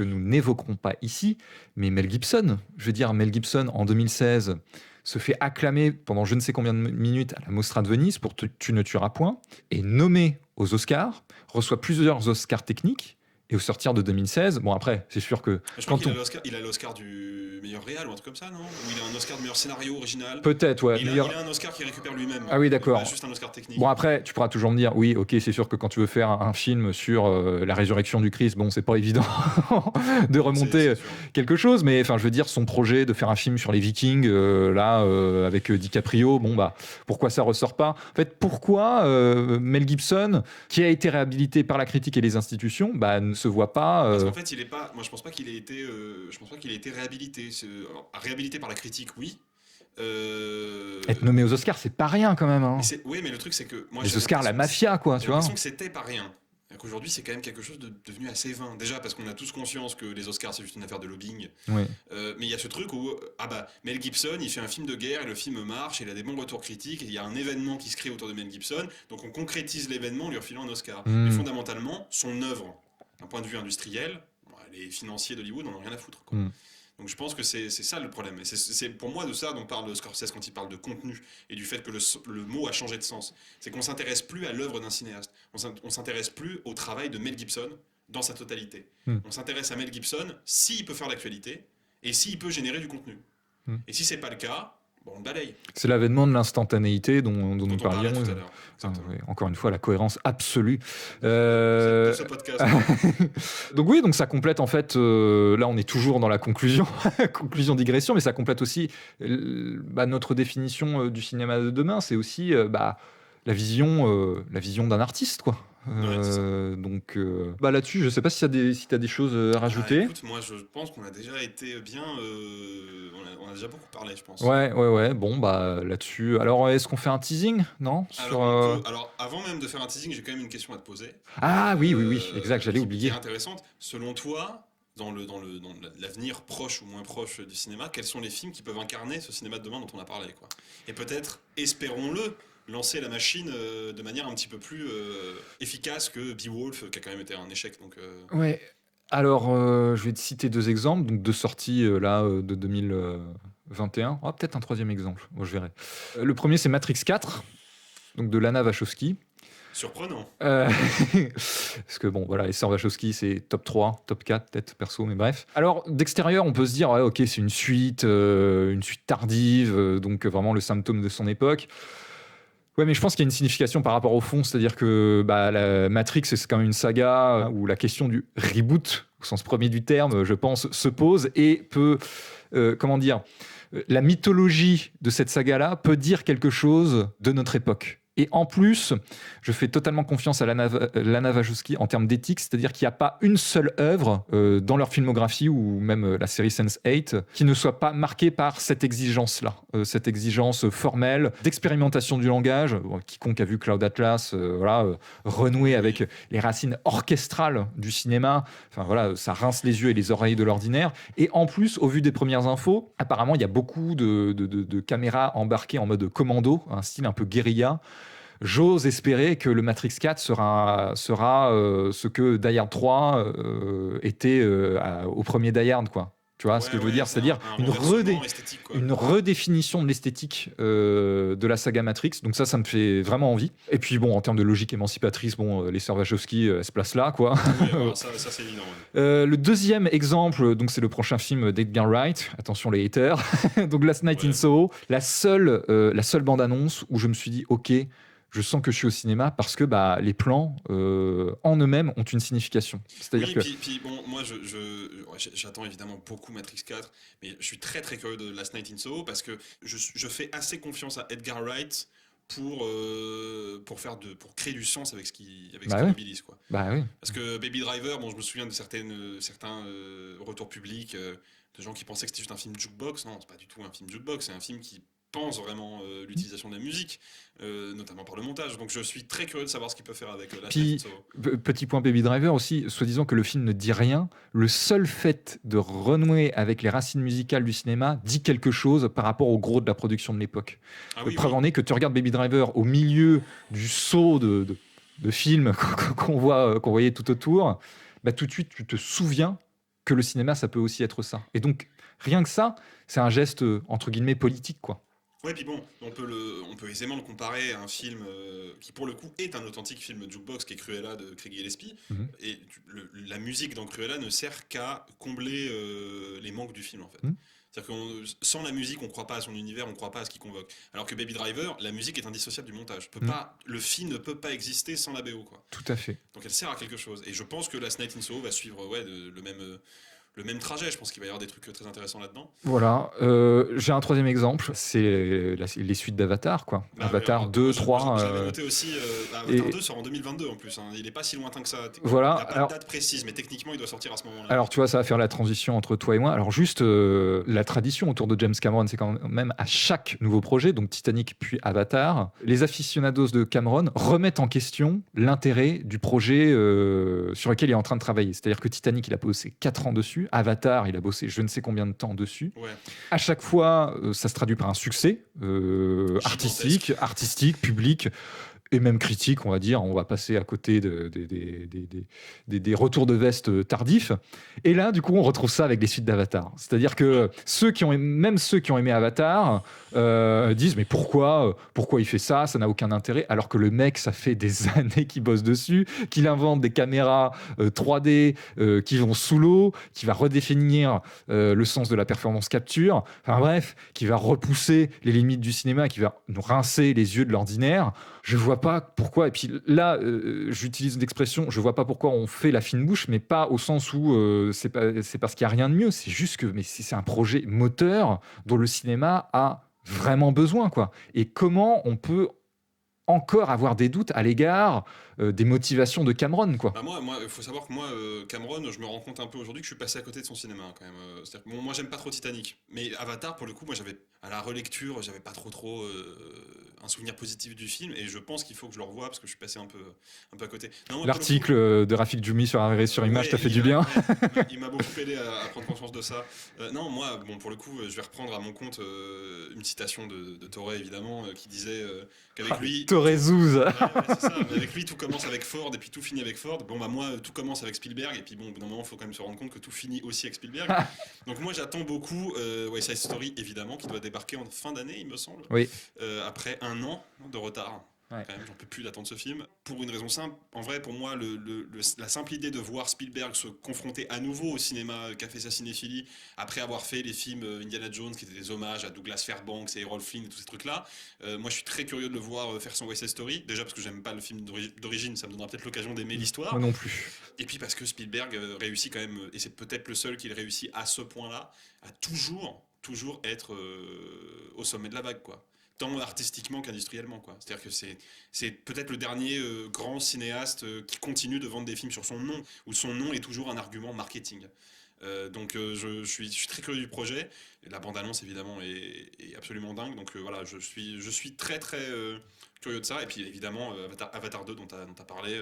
nous n'évoquerons pas ici, mais Mel Gibson. Je veux dire, Mel Gibson, en 2016, se fait acclamer pendant je ne sais combien de minutes à la Mostra de Venise pour Tu ne tueras point, est nommé aux Oscars, reçoit plusieurs Oscars techniques, et au sortir de 2016, bon après, c'est sûr que... Je crois qu'il a l'Oscar du meilleur réal ou un truc comme ça, non? Ou il a un Oscar de meilleur scénario original? Peut-être, ouais. Il a un Oscar qu'il récupère lui-même. Ah oui, d'accord. Pas juste un Oscar technique. Bon après, tu pourras toujours me dire, oui, ok, c'est sûr que quand tu veux faire un film sur la résurrection du Christ, bon, c'est pas évident de remonter quelque chose, mais enfin, je veux dire, son projet de faire un film sur les Vikings, avec DiCaprio, pourquoi ça ressort pas? En fait, pourquoi Mel Gibson, qui a été réhabilité par la critique et les institutions, ne se voit pas. Parce qu'en fait, il est pas. Moi, je pense pas qu'il ait été. Je pense pas qu'il ait été réhabilité. Alors, réhabilité par la critique, oui. Être nommé aux Oscars, c'est pas rien quand même. Hein. Oui, mais le truc, c'est que moi. Les Oscars, la mafia, quoi, tu vois. J'ai l'impression que c'était pas rien. Qu'aujourd'hui, c'est quand même quelque chose de devenu assez vain. Déjà, parce qu'on a tous conscience que les Oscars, c'est juste une affaire de lobbying. Oui. Mais il y a ce truc où, Mel Gibson, il fait un film de guerre et le film marche, et il a des bons retours critiques, et il y a un événement qui se crée autour de Mel Gibson, donc on concrétise l'événement en lui refilant un Oscar. Mais fondamentalement, son œuvre, d'un point de vue industriel, les financiers d'Hollywood n'en ont rien à foutre. Quoi. Donc je pense que c'est ça le problème. Et c'est pour moi de ça dont parle Scorsese quand il parle de contenu et du fait que le mot a changé de sens. C'est qu'on ne s'intéresse plus à l'œuvre d'un cinéaste. On ne s'intéresse plus au travail de Mel Gibson dans sa totalité. On s'intéresse à Mel Gibson s'il peut faire l'actualité et s'il peut générer du contenu. Et si ce n'est pas le cas, on balaye. C'est l'avènement de l'instantanéité dont nous parlions. Tout à l'heure. Encore une fois, la cohérence absolue. C'est ce podcast. Donc oui, donc ça complète en fait. Là, on est toujours dans la conclusion digression, mais ça complète aussi notre définition du cinéma de demain. C'est aussi la vision d'un artiste, quoi. Donc là-dessus, je sais pas si tu as des choses à rajouter. Écoute, moi je pense qu'on a déjà été bien. On a déjà beaucoup parlé, je pense. Ouais. Bon, là-dessus. Alors, est-ce qu'on fait un teasing? Non? Alors, avant même de faire un teasing, j'ai quand même une question à te poser. Ah oui, exact, j'allais oublier. Qui est intéressante. Selon toi, dans l'avenir proche ou moins proche du cinéma, quels sont les films qui peuvent incarner ce cinéma de demain dont on a parlé, quoi? Et peut-être, espérons-le, lancer la machine de manière un petit peu plus efficace que Beowulf, qui a quand même été un échec. Donc, Ouais. Alors, je vais te citer 2 exemples, donc 2 sorties de 2021. Peut-être un 3e exemple, je verrai. Le premier, c'est Matrix 4, donc de Lana Wachowski. Surprenant. Parce que Esther Wachowski, c'est top 3, top 4 peut-être perso, mais bref. Alors d'extérieur, on peut se dire ok, c'est une suite tardive, donc vraiment le symptôme de son époque. Ouais, mais je pense qu'il y a une signification par rapport au fond, c'est-à-dire que la Matrix, c'est quand même une saga où la question du reboot, au sens premier du terme, je pense, se pose et peut, la mythologie de cette saga-là peut dire quelque chose de notre époque. Et en plus, je fais totalement confiance à Lana Wachowski en termes d'éthique, c'est-à-dire qu'il n'y a pas une seule œuvre dans leur filmographie ou même la série Sense8 qui ne soit pas marquée par cette exigence-là, cette exigence formelle d'expérimentation du langage. Bon, quiconque a vu Cloud Atlas, renouer avec les racines orchestrales du cinéma, enfin voilà, ça rince les yeux et les oreilles de l'ordinaire. Et en plus, au vu des premières infos, apparemment, il y a beaucoup de caméras embarquées en mode commando, un style un peu guérilla. J'ose espérer que le Matrix 4 sera ce que Die Hard 3 était au premier Die Hard, quoi. Tu vois ce que je veux dire, c'est-à-dire une redéfinition de l'esthétique de la saga Matrix. Donc ça me fait vraiment envie. Et puis bon, en termes de logique émancipatrice, les sœurs Wachowski, elles se placent là, quoi. Oui, alors ça c'est évident. Ouais. Le deuxième exemple, donc c'est le prochain film d'Edgar Wright. Attention les haters. Donc Last Night in Soho, la seule bande-annonce où je me suis dit, ok, je sens que je suis au cinéma parce que les plans en eux-mêmes ont une signification. C'est-à-dire que... puis bon, moi j'attends évidemment beaucoup Matrix 4, mais je suis très très curieux de Last Night in Soho parce que je fais assez confiance à Edgar Wright pour créer du sens avec ce qu'il mobilise, quoi. Oui. Parce que Baby Driver, je me souviens de certains retours publics de gens qui pensaient que c'était juste un film jukebox. Non, c'est pas du tout un film jukebox, c'est un film qui pense vraiment l'utilisation de la musique, notamment par le montage. Donc je suis très curieux de savoir ce qu'il peut faire avec la Puis, petit point Baby Driver aussi, soi-disant que le film ne dit rien, le seul fait de renouer avec les racines musicales du cinéma dit quelque chose par rapport au gros de la production de l'époque. Preuve en est que tu regardes Baby Driver au milieu du saut de films qu'on voyait tout autour, tout de suite tu te souviens que le cinéma ça peut aussi être ça. Et donc rien que ça, c'est un geste entre guillemets politique, quoi. Ouais, puis bon, on peut aisément le comparer à un film qui, pour le coup, est un authentique film jukebox qui est Cruella de Craig Gillespie. Mm-hmm. Et la musique dans Cruella ne sert qu'à combler les manques du film, en fait. Mm-hmm. C'est-à-dire que sans la musique, on ne croit pas à son univers, on ne croit pas à ce qu'il convoque. Alors que Baby Driver, la musique est indissociable du montage. Le film ne peut pas exister sans la BO, quoi. Tout à fait. Donc elle sert à quelque chose. Et je pense que Last Night in Soho va suivre le même trajet. Je pense qu'il va y avoir des trucs très intéressants là-dedans. Voilà. J'ai un troisième exemple, c'est les suites d'Avatar, quoi. Avatar 2, 3... J'avais noté aussi, Avatar 2 sort en 2022 en plus. Hein. Il n'est pas si lointain que ça. Voilà. Il n'y a pas de date précise, mais techniquement, il doit sortir à ce moment-là. Alors, tu vois, ça va faire la transition entre toi et moi. Alors, juste, la tradition autour de James Cameron, c'est quand même à chaque nouveau projet, donc Titanic puis Avatar, les aficionados de Cameron remettent en question l'intérêt du projet sur lequel il est en train de travailler. C'est-à-dire que Titanic, il a bossé 4 ans dessus. Avatar, il a bossé je ne sais combien de temps dessus. Ouais. À chaque fois, ça se traduit par un succès artistique, public et même critique, on va dire. On va passer à côté des retours de veste tardifs. Et là, du coup, on retrouve ça avec les suites d'Avatar. C'est-à-dire que ceux qui ont aimé Avatar disent mais pourquoi il fait ça n'a aucun intérêt, alors que le mec, ça fait des années qu'il bosse dessus, qu'il invente des caméras 3D qui vont sous l'eau, qui va redéfinir le sens de la performance capture, enfin bref, qui va repousser les limites du cinéma, qui va nous rincer les yeux de l'ordinaire. Je vois pas pourquoi, et puis là j'utilise l'expression, je vois pas pourquoi on fait la fine bouche, mais pas au sens où c'est parce qu'il y a rien de mieux, c'est juste que c'est un projet moteur dont le cinéma a vraiment besoin, quoi. Et comment on peut encore avoir des doutes à l'égard des motivations de Cameron, quoi. Moi, il faut savoir que moi, Cameron, je me rends compte un peu aujourd'hui que je suis passé à côté de son cinéma, quand même. C'est-à-dire que, moi, j'aime pas trop Titanic, mais Avatar, pour le coup, moi, à la relecture, j'avais pas trop un souvenir positif du film, et je pense qu'il faut que je le revoie parce que je suis passé un peu à côté. Non, l'article de Rafik Djoumi sur Arrêt sur Image t'a fait du bien. Il m'a beaucoup aidé à prendre conscience de ça. Non, moi, pour le coup, je vais reprendre à mon compte une citation de Toré, évidemment, qui disait qu'avec lui... Toré Zouz. C'est ça, mais avec lui, tout commence avec Ford et puis tout finit avec Ford. Moi, tout commence avec Spielberg, et puis au bout d'un moment, il faut quand même se rendre compte que tout finit aussi avec Spielberg. Donc moi, j'attends beaucoup West Side Story, évidemment, qui doit débarquer en fin d'année, il me semble. Oui. Après 1 an de retard. Ouais. Quand même, j'en peux plus d'attendre ce film. Pour une raison simple, en vrai, pour moi, la simple idée de voir Spielberg se confronter à nouveau au cinéma qu'a fait sa cinéphilie, après avoir fait les films Indiana Jones, qui étaient des hommages à Douglas Fairbanks et Errol Flynn et tous ces trucs-là, moi, je suis très curieux de le voir faire son West Side Story. Déjà parce que j'aime pas le film d'origine, ça me donnera peut-être l'occasion d'aimer l'histoire. Moi non plus. Et puis parce que Spielberg réussit quand même, et c'est peut-être le seul qui réussit à ce point-là, à toujours être au sommet de la vague, quoi. tant artistiquement qu'industriellement, quoi. C'est-à-dire que c'est peut-être le dernier grand cinéaste qui continue de vendre des films sur son nom, où son nom est toujours un argument marketing. Donc je suis très curieux du projet. Et la bande-annonce évidemment est absolument dingue. Donc voilà, je suis très très curieux de ça. Et puis évidemment Avatar 2 dont tu as parlé,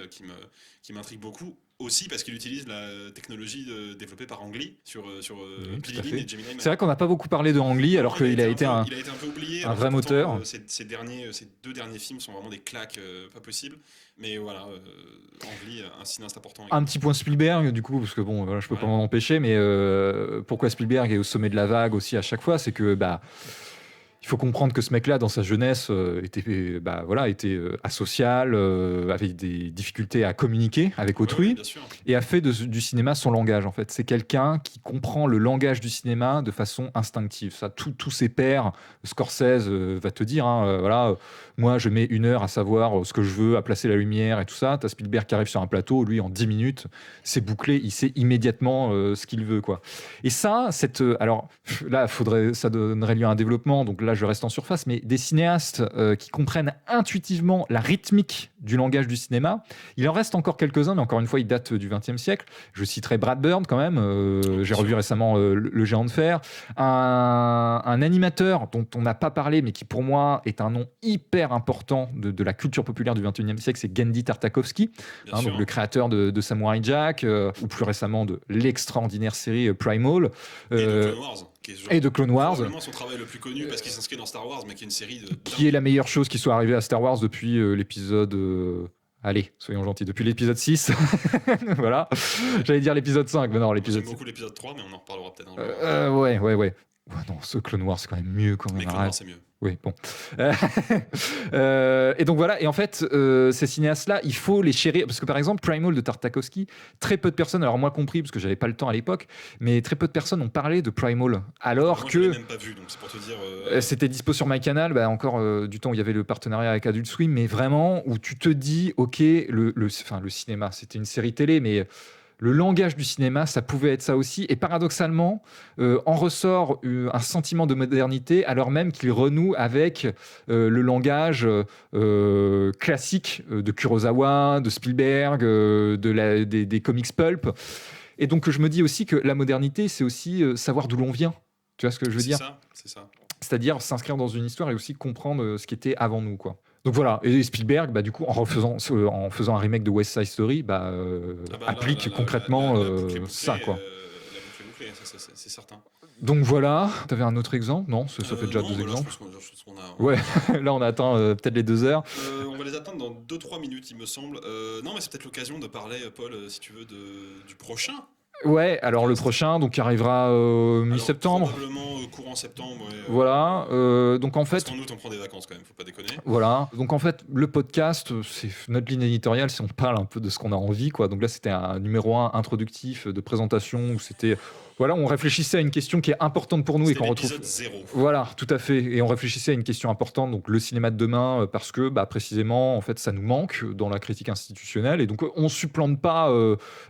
qui m'intrigue beaucoup. Aussi parce qu'il utilise la technologie développée par Ang Lee sur Billy Lynn et Gemini Man. C'est vrai qu'on n'a pas beaucoup parlé de Ang Lee, alors qu'il a été un peu oublié. Un vrai moteur. Ces 2 derniers films sont vraiment des claques pas possibles. Mais voilà, Ang Lee, un cinéaste important. Un petit point Spielberg, du coup, parce que bon, voilà, je peux pas m'en empêcher, mais pourquoi Spielberg est au sommet de la vague aussi à chaque fois, c'est que il faut comprendre que ce mec-là, dans sa jeunesse, était asocial, avait des difficultés à communiquer avec autrui, et a fait du cinéma son langage, en fait. C'est quelqu'un qui comprend le langage du cinéma de façon instinctive. Ça, tous ses pairs, Scorsese va te dire, moi, je mets 1 heure à savoir ce que je veux, à placer la lumière et tout ça. T'as Spielberg qui arrive sur un plateau, lui, en 10 minutes, c'est bouclé, il sait immédiatement ce qu'il veut, quoi. Et ça, alors là, ça donnerait lieu à un développement, donc là, je reste en surface, mais des cinéastes qui comprennent intuitivement la rythmique du langage du cinéma, il en reste encore quelques-uns, mais encore une fois, ils datent du XXe siècle. Je citerai Brad Bird quand même, j'ai revu récemment Le Géant de Fer, un animateur dont on n'a pas parlé, mais qui pour moi est un nom hyper important de la culture populaire du XXIe siècle, c'est Genndy Tartakovsky, donc le créateur de Samurai Jack, ou plus récemment de l'extraordinaire série Primal. Et de Clone Wars. Probablement son travail le plus connu parce qu'il s'inscrit dans Star Wars, mais qui est une série qui est la meilleure chose qui soit arrivée à Star Wars depuis l'épisode... Allez, soyons gentils, depuis l'épisode 6. Voilà. J'allais dire l'épisode 5, mais non, l'épisode 6. J'aime beaucoup l'épisode 3, mais on en reparlera peut-être un jour. Ouais, non, ce Clone Wars, c'est quand même mieux quand même. Mais Clone Wars, c'est mieux. Oui, bon. Et donc voilà, et en fait, ces cinéastes-là, il faut les chérir, parce que par exemple, Primal de Tartakovsky, très peu de personnes, alors moi compris, parce que j'avais pas le temps à l'époque, mais très peu de personnes ont parlé de Primal, alors moi, que... je l'ai même pas vu, donc c'est pour te dire... C'était dispo sur MyCanal, encore du temps où il y avait le partenariat avec Adult Swim, mais vraiment, où tu te dis, ok, le cinéma, c'était une série télé, mais... Le langage du cinéma, ça pouvait être ça aussi. Et paradoxalement, en ressort un sentiment de modernité, alors même qu'il renoue avec le langage classique de Kurosawa, de Spielberg, des comics pulp. Et donc, je me dis aussi que la modernité, c'est aussi savoir d'où l'on vient. Tu vois ce que je veux dire ? C'est ça. C'est-à-dire s'inscrire dans une histoire et aussi comprendre ce qui était avant nous, quoi. Donc voilà, et Spielberg, du coup, en faisant un remake de West Side Story, applique concrètement ça, quoi. La boucle est bouclée, c'est certain. Donc voilà, t'avais un autre exemple ? Non, ça fait déjà 2 exemples. Je pense qu'on a... Ouais, là on a atteint peut-être les 2 heures. On va les atteindre dans 2-3 minutes, il me semble. Non, mais c'est peut-être l'occasion de parler, Paul, si tu veux, du prochain. Ouais, alors le prochain, donc qui arrivera mi-septembre. Probablement courant septembre. Ouais, voilà, donc en fait... Parce qu'en août, on prend des vacances quand même, faut pas déconner. Voilà, donc en fait, le podcast, c'est notre ligne éditoriale, si on parle un peu de ce qu'on a envie, quoi. Donc là, c'était un numéro 1 introductif de présentation où c'était... Voilà, on réfléchissait à une question qui est importante pour nous et qu'on retrouve. L'épisode 0. Voilà, tout à fait. Et on réfléchissait à une question importante, donc le cinéma de demain, parce que précisément, en fait, ça nous manque dans la critique institutionnelle. Et donc, on supplante pas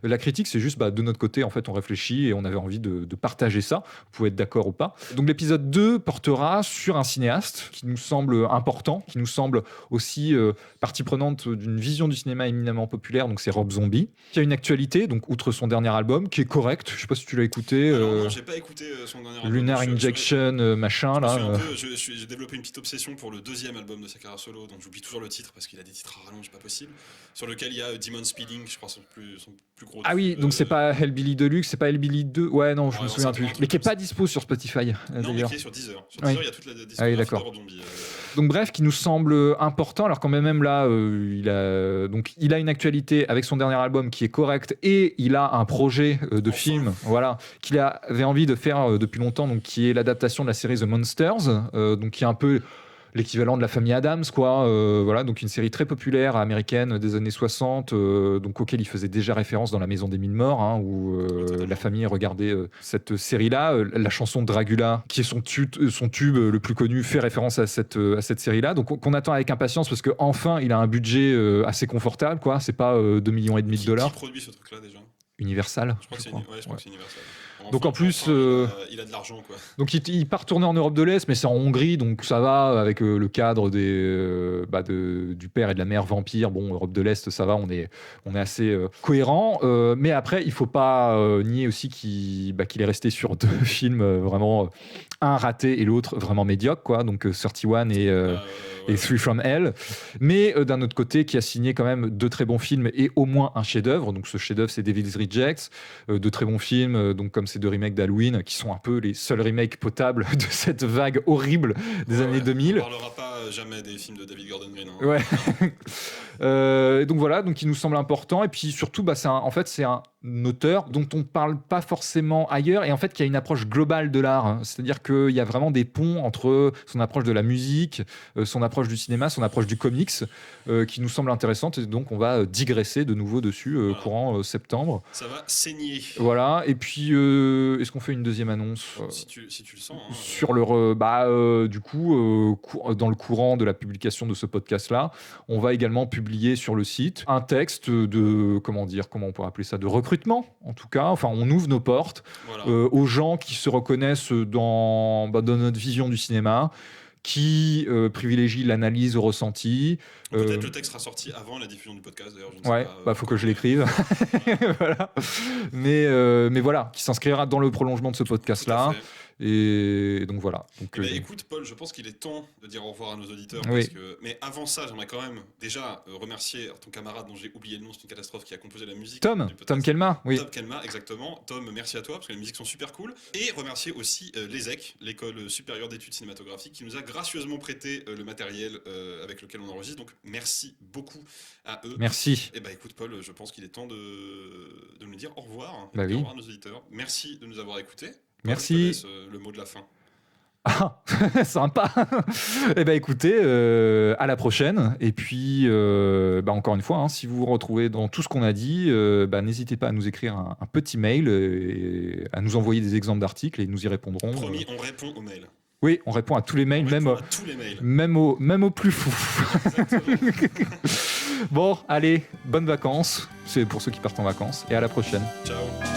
la critique, c'est juste de notre côté, en fait, on réfléchit et on avait envie de partager ça. Vous pouvez être d'accord ou pas. Donc, l'épisode 2 portera sur un cinéaste qui nous semble important, qui nous semble aussi partie prenante d'une vision du cinéma éminemment populaire. Donc, c'est Rob Zombie, qui a une actualité, donc outre son dernier album, qui est correct. Je sais pas si tu l'as écouté. Non, j'ai pas écouté son dernier album. Lunar Injection, machin là. J'ai développé une petite obsession pour le 2e album de Sakara Solo, donc j'oublie toujours le titre parce qu'il a des titres à rallonge pas possible. Sur lequel il y a Demon Speeding, je crois, son plus gros. Ah oui, donc c'est pas Hellbilly Deluxe, c'est pas Hellbilly 2. Ouais, non, je me souviens plus. Mais qui est pas dispo sur Spotify. Non, mais qui est sur Deezer. Sur Deezer, il y a toute la discographie de Rob Zombie. Donc bref, qui nous semble important, alors quand même là, il a une actualité avec son dernier album qui est correct et il a un projet de film, voilà, qu'il avait envie de faire depuis longtemps, donc qui est l'adaptation de la série The Monsters, donc qui est un peu l'équivalent de la famille Addams, quoi. Voilà, donc une série très populaire américaine des années 60, donc auquel il faisait déjà référence dans La Maison des Mille Morts, où la famille regardait cette série-là. La chanson Dragula, qui est son tube le plus connu, fait référence à cette série-là. Donc qu'on attend avec impatience parce qu'enfin, il a un budget assez confortable, quoi. C'est pas 2,5 millions de dollars. Qui produit ce truc-là déjà ? Universal. Je crois que c'est Universal. Donc en plus, il a de l'argent, quoi. Donc il part tourner en Europe de l'Est, mais c'est en Hongrie, donc ça va avec le cadre du père et de la mère vampire. Bon, Europe de l'Est, ça va, on est assez cohérent. Mais après, il faut pas nier aussi qu'il est resté sur 2 films vraiment, un raté et l'autre vraiment médiocre, quoi. Donc 31 et 3 from Hell. Mais d'un autre côté, qui a signé quand même 2 très bons films et au moins un chef-d'œuvre. Donc ce chef-d'œuvre, c'est Devil's Rejects. 2 très bons films, donc comme ces 2 remakes d'Halloween, qui sont un peu les seuls remakes potables de cette vague horrible des années 2000. On parlera pas jamais des films de David Gordon Green. Hein. Ouais. Donc voilà, donc il nous semble important. Et puis surtout, c'est un auteur dont on parle pas forcément ailleurs et en fait qui a une approche globale de l'art. Hein. C'est-à-dire qu'il y a vraiment des ponts entre son approche de la musique, son approche du cinéma, son approche du comics, qui nous semble intéressante. Et donc on va digresser de nouveau dessus courant septembre. Ça va saigner. Voilà. Et puis est-ce qu'on fait une deuxième annonce si tu le sens. Hein, sur du coup, dans le courant de la publication de ce podcast-là, on va également publier sur le site un texte de comment on pourrait appeler ça, de recrutement en tout cas. Enfin, on ouvre nos portes aux gens qui se reconnaissent dans notre vision du cinéma, qui privilégie l'analyse au ressenti. Peut-être le texte sera sorti avant la diffusion du podcast, d'ailleurs. Je ne sais pas, faut que je l'écrive. Voilà. Mais voilà, qui s'inscrira dans le prolongement de ce podcast-là. Et donc voilà. Donc, écoute, Paul, je pense qu'il est temps de dire au revoir à nos auditeurs. Oui. Mais avant ça, j'aimerais quand même déjà remercier ton camarade dont j'ai oublié le nom, c'est une catastrophe, qui a composé la musique. Tom Kelma, oui. Tom Kelma, exactement. Tom, merci à toi, parce que les musiques sont super cool. Et remercier aussi l'ESEC, l'École supérieure d'études cinématographiques, qui nous a gracieusement prêté le matériel avec lequel on enregistre. Donc merci beaucoup à eux. Merci. Et écoute, Paul, je pense qu'il est temps de nous dire au revoir. Au revoir à nos auditeurs. Merci de nous avoir écoutés. Merci. Je te laisse le mot de la fin. Ah, sympa. Écoutez, à la prochaine. Et puis, encore une fois, si vous vous retrouvez dans tout ce qu'on a dit, n'hésitez pas à nous écrire un petit mail et à nous envoyer des exemples d'articles et nous y répondrons. Promis, on répond aux mails. Oui, on répond à tous les mails, même aux plus fous. Bon, allez, bonnes vacances. C'est pour ceux qui partent en vacances. Et à la prochaine. Ciao.